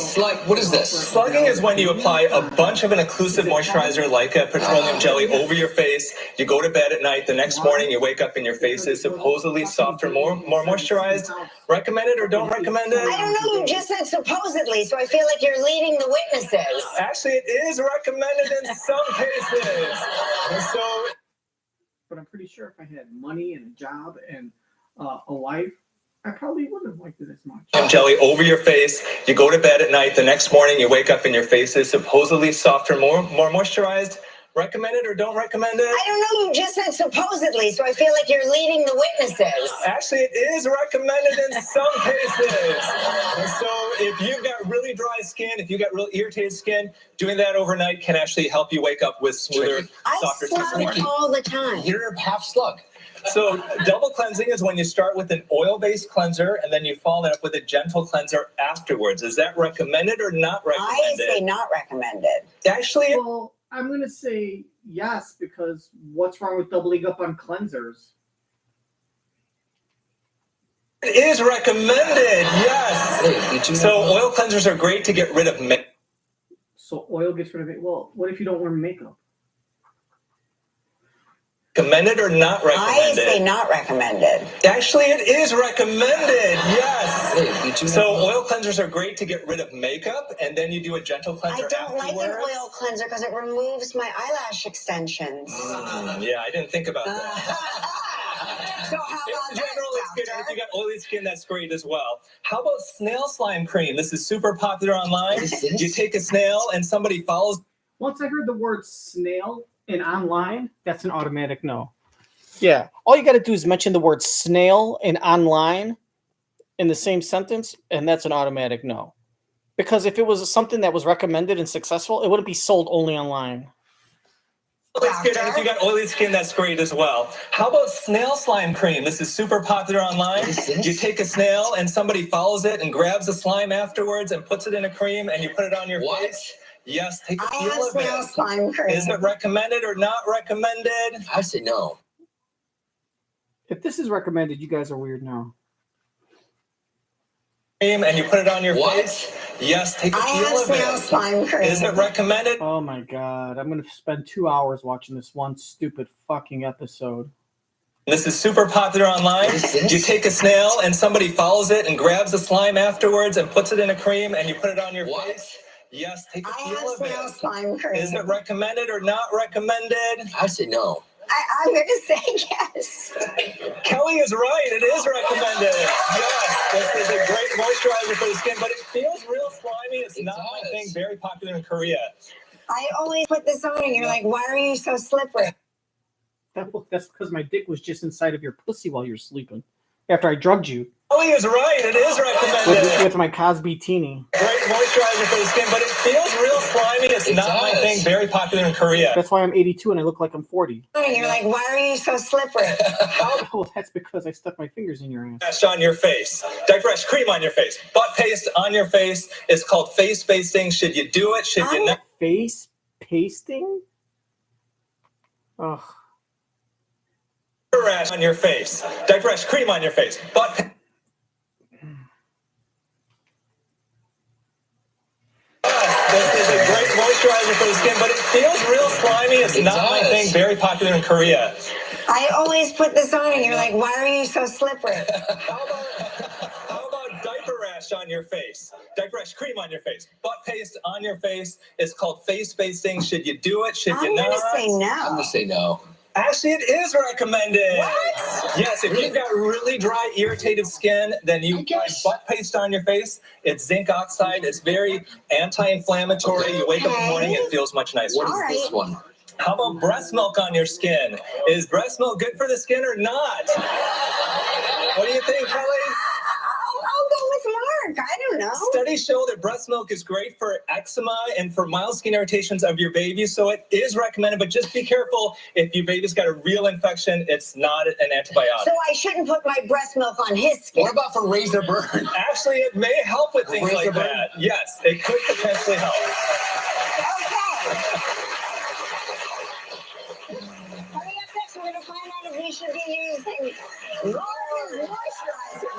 What is this? Slugging is when you apply a bunch of an occlusive moisturizer like a petroleum jelly over your face. You go to bed at night. The next morning, you wake up and your face is supposedly softer, more moisturized. Recommend it or don't recommend it? I don't know. You just said supposedly, so I feel like you're leading the witnesses. Actually, it is recommended in some cases. So, but I'm pretty sure if I had money and a job and a life, I probably wouldn't have liked it as much. Jelly over your face. You go to bed at night. The next morning, you wake up and your face is supposedly softer, more moisturized. Recommend it or don't recommend it? I don't know. You just said supposedly, so I feel like you're leading the witnesses. Actually, it is recommended in some cases. So if you've got really dry skin, if you've got real irritated skin, doing that overnight can actually help you wake up with smoother, softer skin. I slug all the time. You're half slug. So double cleansing is when you start with an oil-based cleanser and then you follow it up with a gentle cleanser afterwards. Is that recommended or not recommended? I say not recommended. Actually, well, I'm going to say yes, because what's wrong with doubling up on cleansers? It is recommended, yes. So oil cleansers are great to get rid of makeup. So oil gets rid of it. Well, what if you don't wear makeup? Recommended or not recommended? I say not recommended. Actually, it is recommended, yes. So oil cleansers are great to get rid of makeup, and then you do a gentle cleanser I don't like afterwards. an oil cleanser because it removes my eyelash extensions. Yeah, I didn't think about that. So how about in general, it's good. If you got oily skin, that's great as well. How about snail slime cream? This is super popular online. You take a snail and somebody follows. Once I heard the word snail in online, that's an automatic no. Yeah. All you got to do is mention the word snail in online in the same sentence, and that's an automatic no. Because if it was something that was recommended and successful, it wouldn't be sold only online. Oily skin, if you got oily skin, that's great as well. How about snail slime cream? This is super popular online. You take a snail and somebody follows it and grabs the slime afterwards and puts it in a cream and you put it on your face. Yes, take a feel of snail it. slime cream. Is it recommended or not recommended? I say no. If this is recommended, you guys are weird now. And you put it on your face. Yes, take a feel of it. Slime cream. Is it recommended? Oh my god, I'm gonna spend 2 hours watching this one stupid fucking episode. This is super popular online. You take a snail and somebody follows it and grabs the slime afterwards and puts it in a cream and you put it on your face. Yes, take a feel of it. Slime cream. Is it recommended or not recommended? I say no. I'm going to say yes. Kelly is right. It is recommended. Yes, this is a great moisturizer for the skin, but it feels real slimy. It's not my thing. Very popular in Korea. I always put this on and you're like, why are you so slippery? That's because my dick was just inside of your pussy while you were sleeping. After I drugged you. Kelly is right. It is recommended. With my Cosby Teeny. Great moisturizer for the skin, but it feels real slimy. It's not my thing. Very popular in Korea. That's why I'm 82 and I look like I'm 40. And you're like, why are you so slippery? Oh, that's because I stuck my fingers in your ass. Rash on your face. Diaper rash cream on your face. Butt paste on your face. It's called face pasting. Should you do it? Should you not? Face pasting? Ugh. Rash on your face. Diaper rash cream on your face. Butt. This is a great moisturizer for the skin, but it feels real slimy. It's not my thing. Very popular in Korea. I always put this on and you're like, why are you so slippery? How about diaper rash on your face? Diaper rash cream on your face. Butt paste on your face. It's called face pasting. Should you do it? Should you not? I'm going to say no. Actually, it is recommended. What? Yes, if you've got really dry, irritated skin, then you apply butt paste on your face. It's zinc oxide. It's very anti-inflammatory. You wake up in the morning, it feels much nicer. What is this one? How about breast milk on your skin? Is breast milk good for the skin or not? What do you think, Kelly? I'll go with Mark. I don't know. Studies show that breast milk is great for eczema and for mild skin irritations of your baby, so it is recommended, but just be careful. If your baby's got a real infection, it's not an antibiotic. So I shouldn't put my breast milk on his skin. What about for razor burn? Actually, it may help with things like that. Yes, it could potentially help. Hurry up next, we're going to find out if we should be using Laura's moisturizer.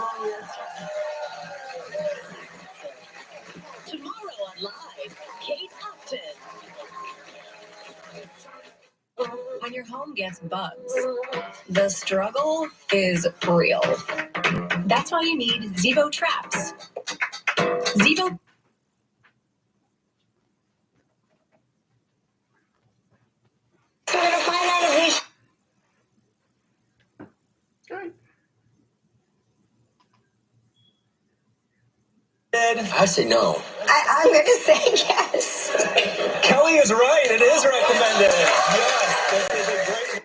Tomorrow on Live, Kate Upton. When your home gets bugs, the struggle is real. That's why you need Zevo traps. Zevo. So we're going to find out if we should. I say no. I'm going to say yes. Kelly is right. It is recommended. Yes, this is a great.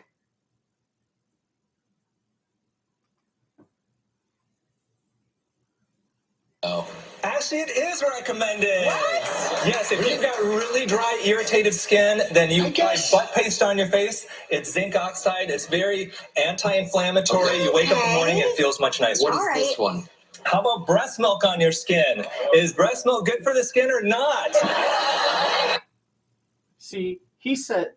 Oh. Actually, it is recommended. What? Yes, if you've got really dry, irritated skin, then you apply butt paste on your face. It's zinc oxide. It's very anti-inflammatory. You wake up in the morning, it feels much nicer. What is this one? How about breast milk on your skin? Is breast milk good for the skin or not? See, he said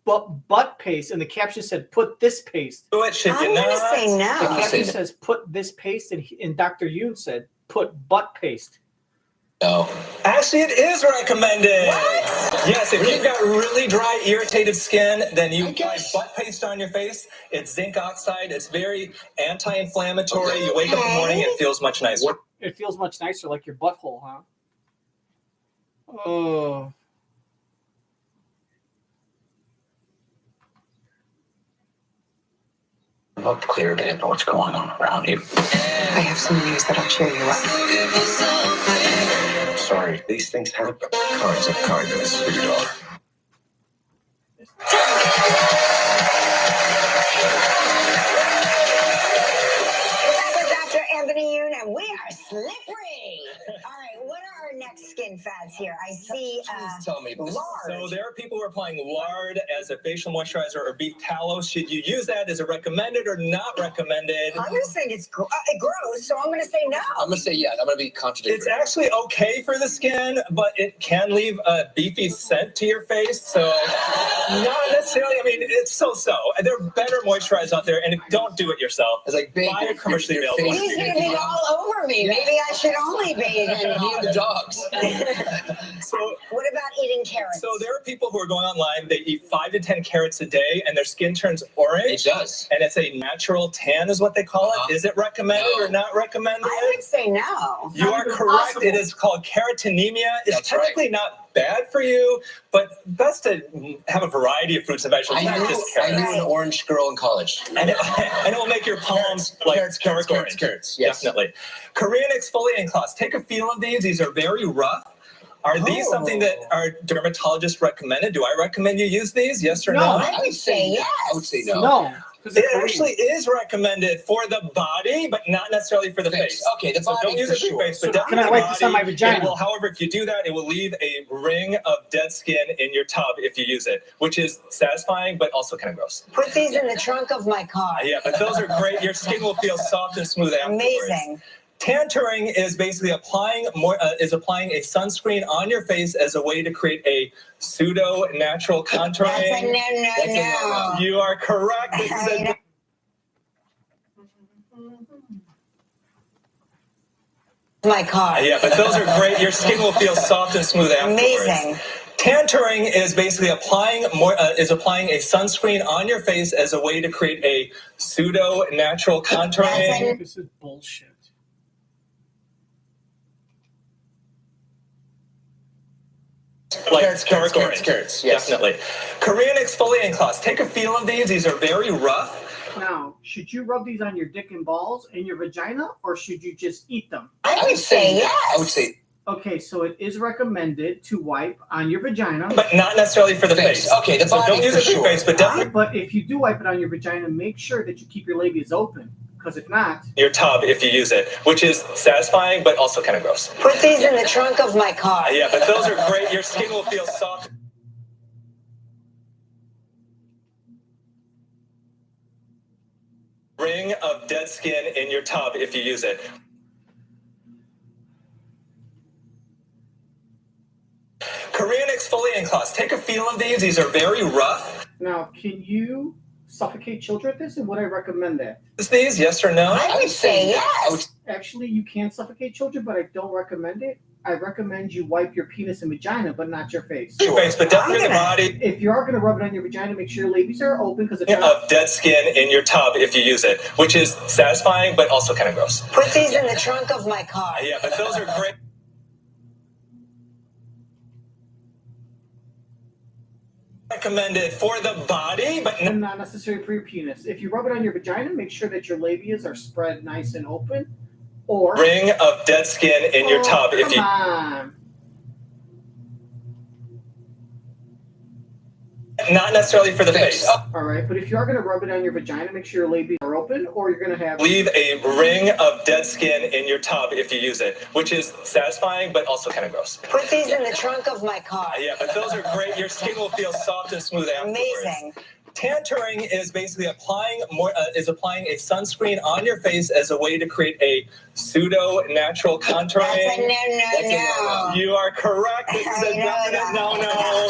butt paste, and the caption said, put this paste. Do it, should you not? I'm going to say no. The caption says, put this paste, and Dr. Youn said, put butt paste. No. Actually, it is recommended. What? Yes, if you've got really dry, irritated skin, then you apply butt paste on your face. It's zinc oxide. It's very anti-inflammatory. You wake up in the morning, it feels much nicer. It feels much nicer, like your butthole, huh? Oh. Look clear to know what's going on around you. I have some news that'll cheer you up. Sorry, these things happen. Kinds of kindness for your daughter. Dr. Anthony Youn, and we are slippery. All right, what are our next skin fads here? I see Please tell me. lard. So there are people who are applying lard as a facial moisturizer or beef tallow. Should you use that? Is it recommended or not recommended? I'm going to say it's gross, so I'm going to say no. I'm going to say yes. I'm going to be contradictory. It's actually okay for the skin, but it can leave a beefy scent to your face. So not necessarily. I mean, it's so-so. There are better moisturizers out there, and don't do it yourself. It's like buy a commercially available. He's going to be all over me. Maybe I should only bathe in You and the dogs. So what about eating carrots? So there are people who are going online, they eat 5 to 10 carrots a day and their skin turns orange. It does. And it's a natural tan is what they call it. Is it recommended or not recommended? I would say no. You are correct. It is called carotenoemia. It's technically not bad for you, but best to have a variety of fruits and vegetables. I knew an orange girl in college. And it will make your palms like carrots. Yes. Definitely. Korean exfoliating cloths. Take a feel of these. These are very rough. Are these something that our dermatologists recommended? Do I recommend you use these? Yes or no? I would say yes. I would say no. No. It actually is recommended for the body, but not necessarily for the face. Okay, the body so don't use it for your face, but Can definitely I the wipe this on my body. vagina? It will, however, if you do that, it will leave a ring of dead skin in your tub if you use it, which is satisfying, but also kind of gross. Put these in the trunk of my car. Yeah, but those are great. Your skin will feel soft and smooth afterwards. Amazing. Tantering is basically applying a sunscreen on your face as a way to create a pseudo natural contouring. That's a no. You are correct. This is a my car. Yeah, but those are great. Your skin will feel soft and smooth afterwards. Amazing. Tantering is basically applying a sunscreen on your face as a way to create a pseudo natural contouring. This is bullshit. Like carrots, yes. Definitely. Korean exfoliating cloths. Take a feel of these. These are very rough. Now, should you rub these on your dick and balls and your vagina, or should you just eat them? I would say yes. I would say. Okay, so it is recommended to wipe on your vagina. But not necessarily for the face. Okay, the So body don't use for it for your sure. face, but definitely But if you do wipe it on your vagina, make sure that you keep your labias open. Because if not, your tub if you use it, which is satisfying, but also kind of gross. Put these in the trunk of my car. Yeah, but those are great. Your skin will feel soft. Ring of dead skin in your tub if you use it. Korean exfoliating cloths. Take a feel of these. These are very rough. now, can you suffocate children with this, and would I recommend that? Is these yes or no? I would say yes. Actually, you can suffocate children, but I don't recommend it. I recommend you wipe your penis and vagina, but not your face. Your face, but definitely the body. If you are going to rub it on your vagina, make sure your labias are open because Of dead skin in your tub if you use it, which is satisfying, but also kind of gross. Put these in the trunk of my car. Yeah, but those are great. Recommended for the body, but not necessarily for your penis. If you rub it on your vagina, make sure that your labias are spread nice and open. Or ring of dead skin in your tub if you. Come on. Not necessarily for the face. All right, but if you are going to rub it on your vagina, make sure your labias are open, or you're going to have Leave a ring of dead skin in your tub if you use it, which is satisfying, but also kind of gross. Put these in the trunk of my car. Yeah, but those are great. Your skin will feel soft and smooth afterwards. Amazing. Tantering is basically applying a sunscreen on your face as a way to create a pseudo natural contouring. That's a no. You are correct. This is a definite no.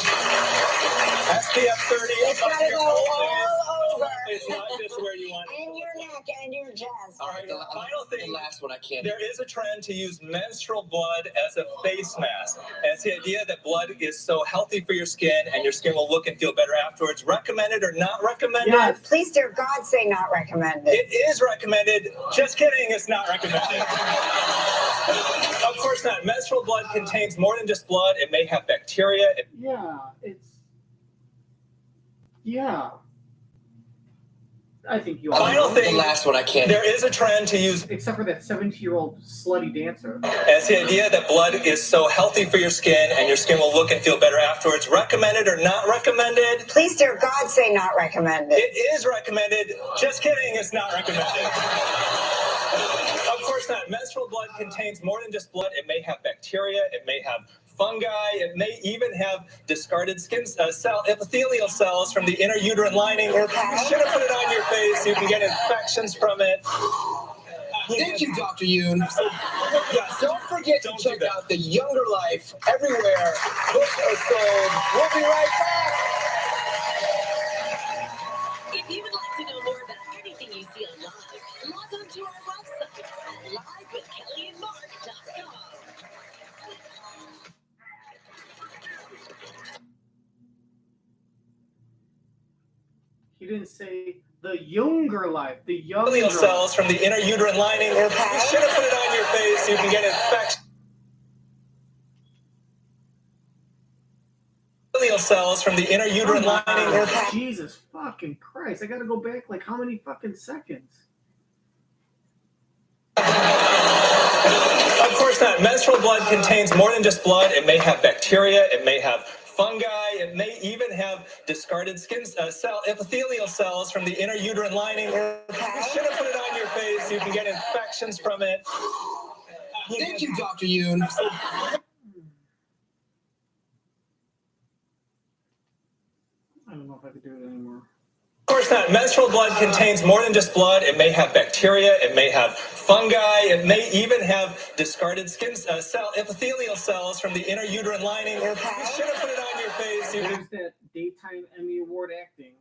SPF 30. It's got to go all over. It's not just where you want it. And your neck and your chest. All right, the final thing. The last one I can't. There is a trend to use menstrual blood as a face mask. And it's the idea that blood is so healthy for your skin and your skin will look and feel better afterwards. Recommended or not recommended? Yes. Please, dear God, say not recommended. It is recommended. Just kidding, it's not recommended. Of course not. Menstrual blood contains more than just blood. It may have bacteria. Yeah. I think you Final thing. The last one I can't. There is a trend to use. Except for that 17-year-old slutty dancer. It's the idea that blood is so healthy for your skin and your skin will look and feel better afterwards. Recommended or not recommended? Please, dear God, say not recommended. It is recommended. Just kidding, it's not recommended. Of course not. Menstrual blood contains more than just blood. It may have bacteria. It may have fungi. It may even have discarded epithelial cells from the inner uterine lining. Okay. You should have put it on your face. You can get infections from it. Thank you, Dr. Youn. Yeah, don't forget to check out the Younger Life everywhere books are sold. We'll be right back. If you would like to know more about anything you see on Live, log on to our website at livewithkellyandmark.com. He didn't say the younger life. The younger Epithelial cells from the inner uterine lining. Okay. You should have put it on your face. You can get infections. Epithelial cells from the inner uterine lining. Okay. Jesus fucking Christ. I gotta go back like how many fucking seconds? Of course not. Menstrual blood contains more than just blood. It may have bacteria. It may have fungi. It may even have discarded epithelial cells from the inner uterine lining. Okay. You should have put it on your face. You can get infections from it. Thank you, Dr. Youn. I don't know if I could do it anymore. Of course not. Menstrual blood contains more than just blood. It may have bacteria. It may have fungi. It may even have discarded epithelial cells from the inner uterine lining. Okay. You should have put it on your face. There's that daytime Emmy Award acting.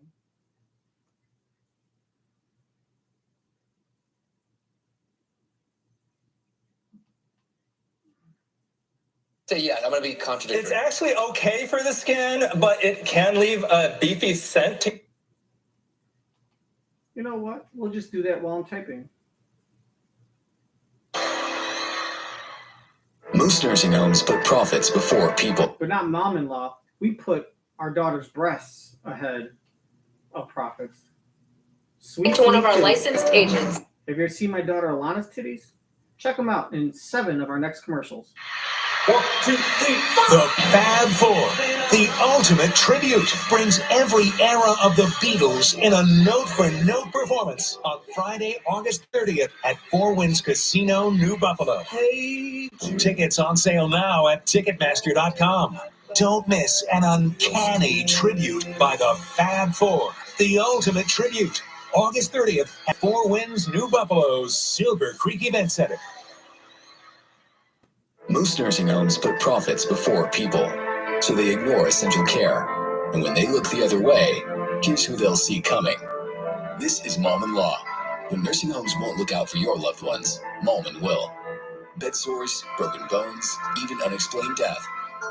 Say yeah, I'm going to be contradictory. It's actually okay for the skin, but it can leave a beefy scent. You know what? We'll just do that while I'm typing. Most nursing homes put profits before people. But not Malman Law. We put our daughter's breasts ahead of profits. Sweet to one of our licensed agents. Have you ever seen my daughter Illana's titties? Check them out in 7 of our next commercials. 1, 2, 3, 4. The Fab Four, the ultimate tribute, brings every era of the Beatles in a note-for-note performance on Friday, August 30th at Four Winds Casino, New Buffalo. Hey, tickets on sale now at Ticketmaster.com. Don't miss an uncanny tribute by the Fab Four, the ultimate tribute, August 30th at Four Winds, New Buffalo's Silver Creek Event Center. Most nursing homes put profits before people, so they ignore essential care. And when they look the other way, here's who they'll see coming. This is Malman Law. When nursing homes won't look out for your loved ones, Malman will. Bed sores, broken bones, even unexplained death.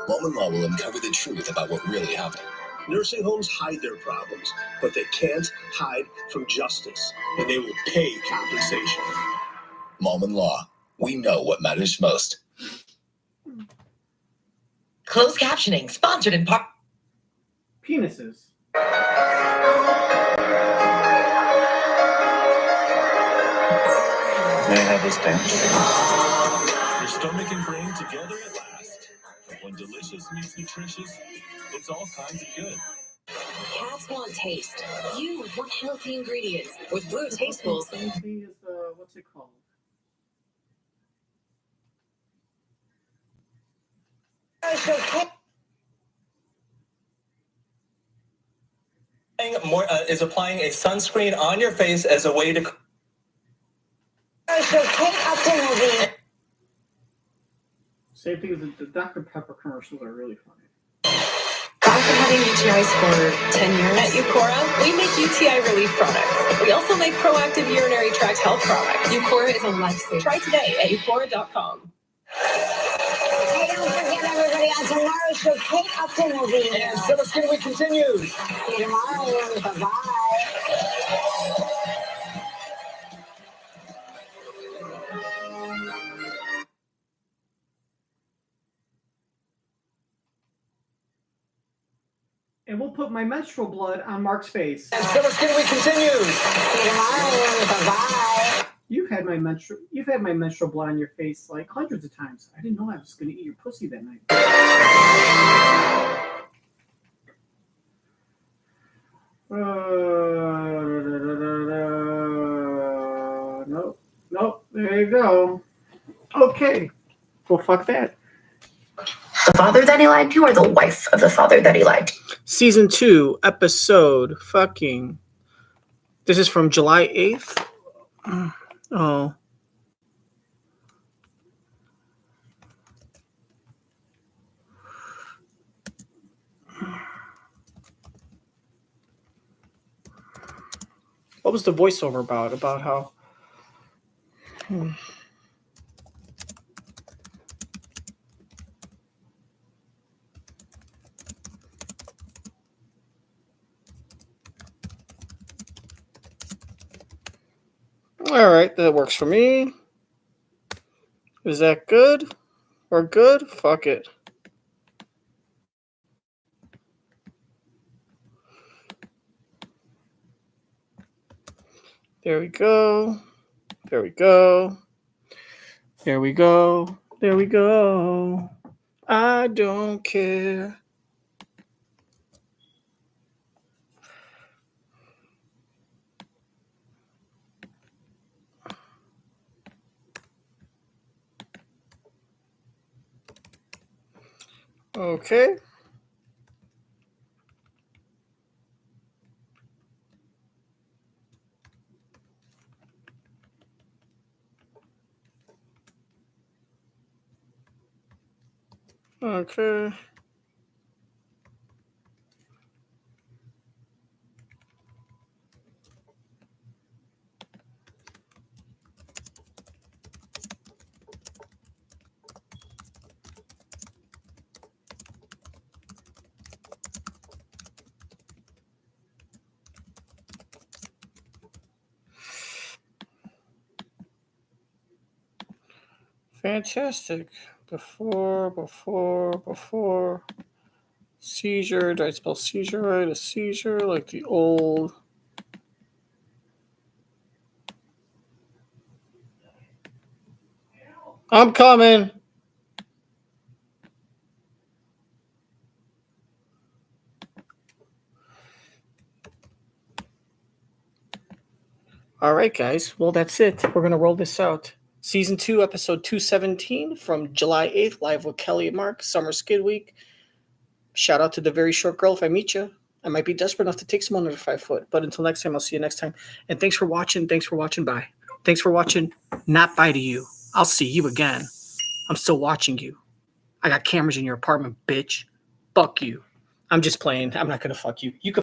Malman Law will uncover the truth about what really happened. Nursing homes hide their problems, but they can't hide from justice, and they will pay compensation. Malman Law. We know what matters most. Closed captioning, sponsored in part. Penises. May I have this bench? Your stomach and brain together at last. When delicious meets nutritious, it's all kinds of good. Cats want taste. You want healthy ingredients with Blue Tastefuls. Same thing as what's it called? Is applying a sunscreen on your face as a way to. Same thing as the Dr. Pepper commercials are really funny. After having UTIs for 10 years at Eucora, we make UTI relief products. We also make proactive urinary tract health products. Eucora is a lifesaver. Try today at eucora.com. Hey, don't forget everybody on tomorrow's show, Kate Upton will be here. And Summer Skin Week continues. See you tomorrow. Bye-bye. And we'll put my menstrual blood on Mark's face. And Summer Skin Week continues. See you tomorrow. Bye-bye. You've had my menstrual blood on your face like hundreds of times. I didn't know I was going to eat your pussy that night. Nope. There you go. Okay. Well, fuck that. The father that he lied to or the wife of the father that he lied to? Season 2, episode fucking. This is from July 8th. Oh. What was the voiceover about? About how... All right, that works for me. Is that good? We're good? Fuck it. There we go. There we go. There we go. There we go. I don't care. Okay. Okay. Fantastic. Before. Seizure. Did I spell seizure right? A seizure, like the old. I'm coming. All right, guys. Well, that's it. We're going to roll this out. Season 2, episode 217 from July 8th, live with Kelly and Mark, Summer Skid Week. Shout out to the very short girl if I meet you. I might be desperate enough to take someone under 5 foot. But until next time, I'll see you next time. And thanks for watching. Thanks for watching. Bye. Thanks for watching. Not bye to you. I'll see you again. I'm still watching you. I got cameras in your apartment, bitch. Fuck you. I'm just playing. I'm not going to fuck you. You can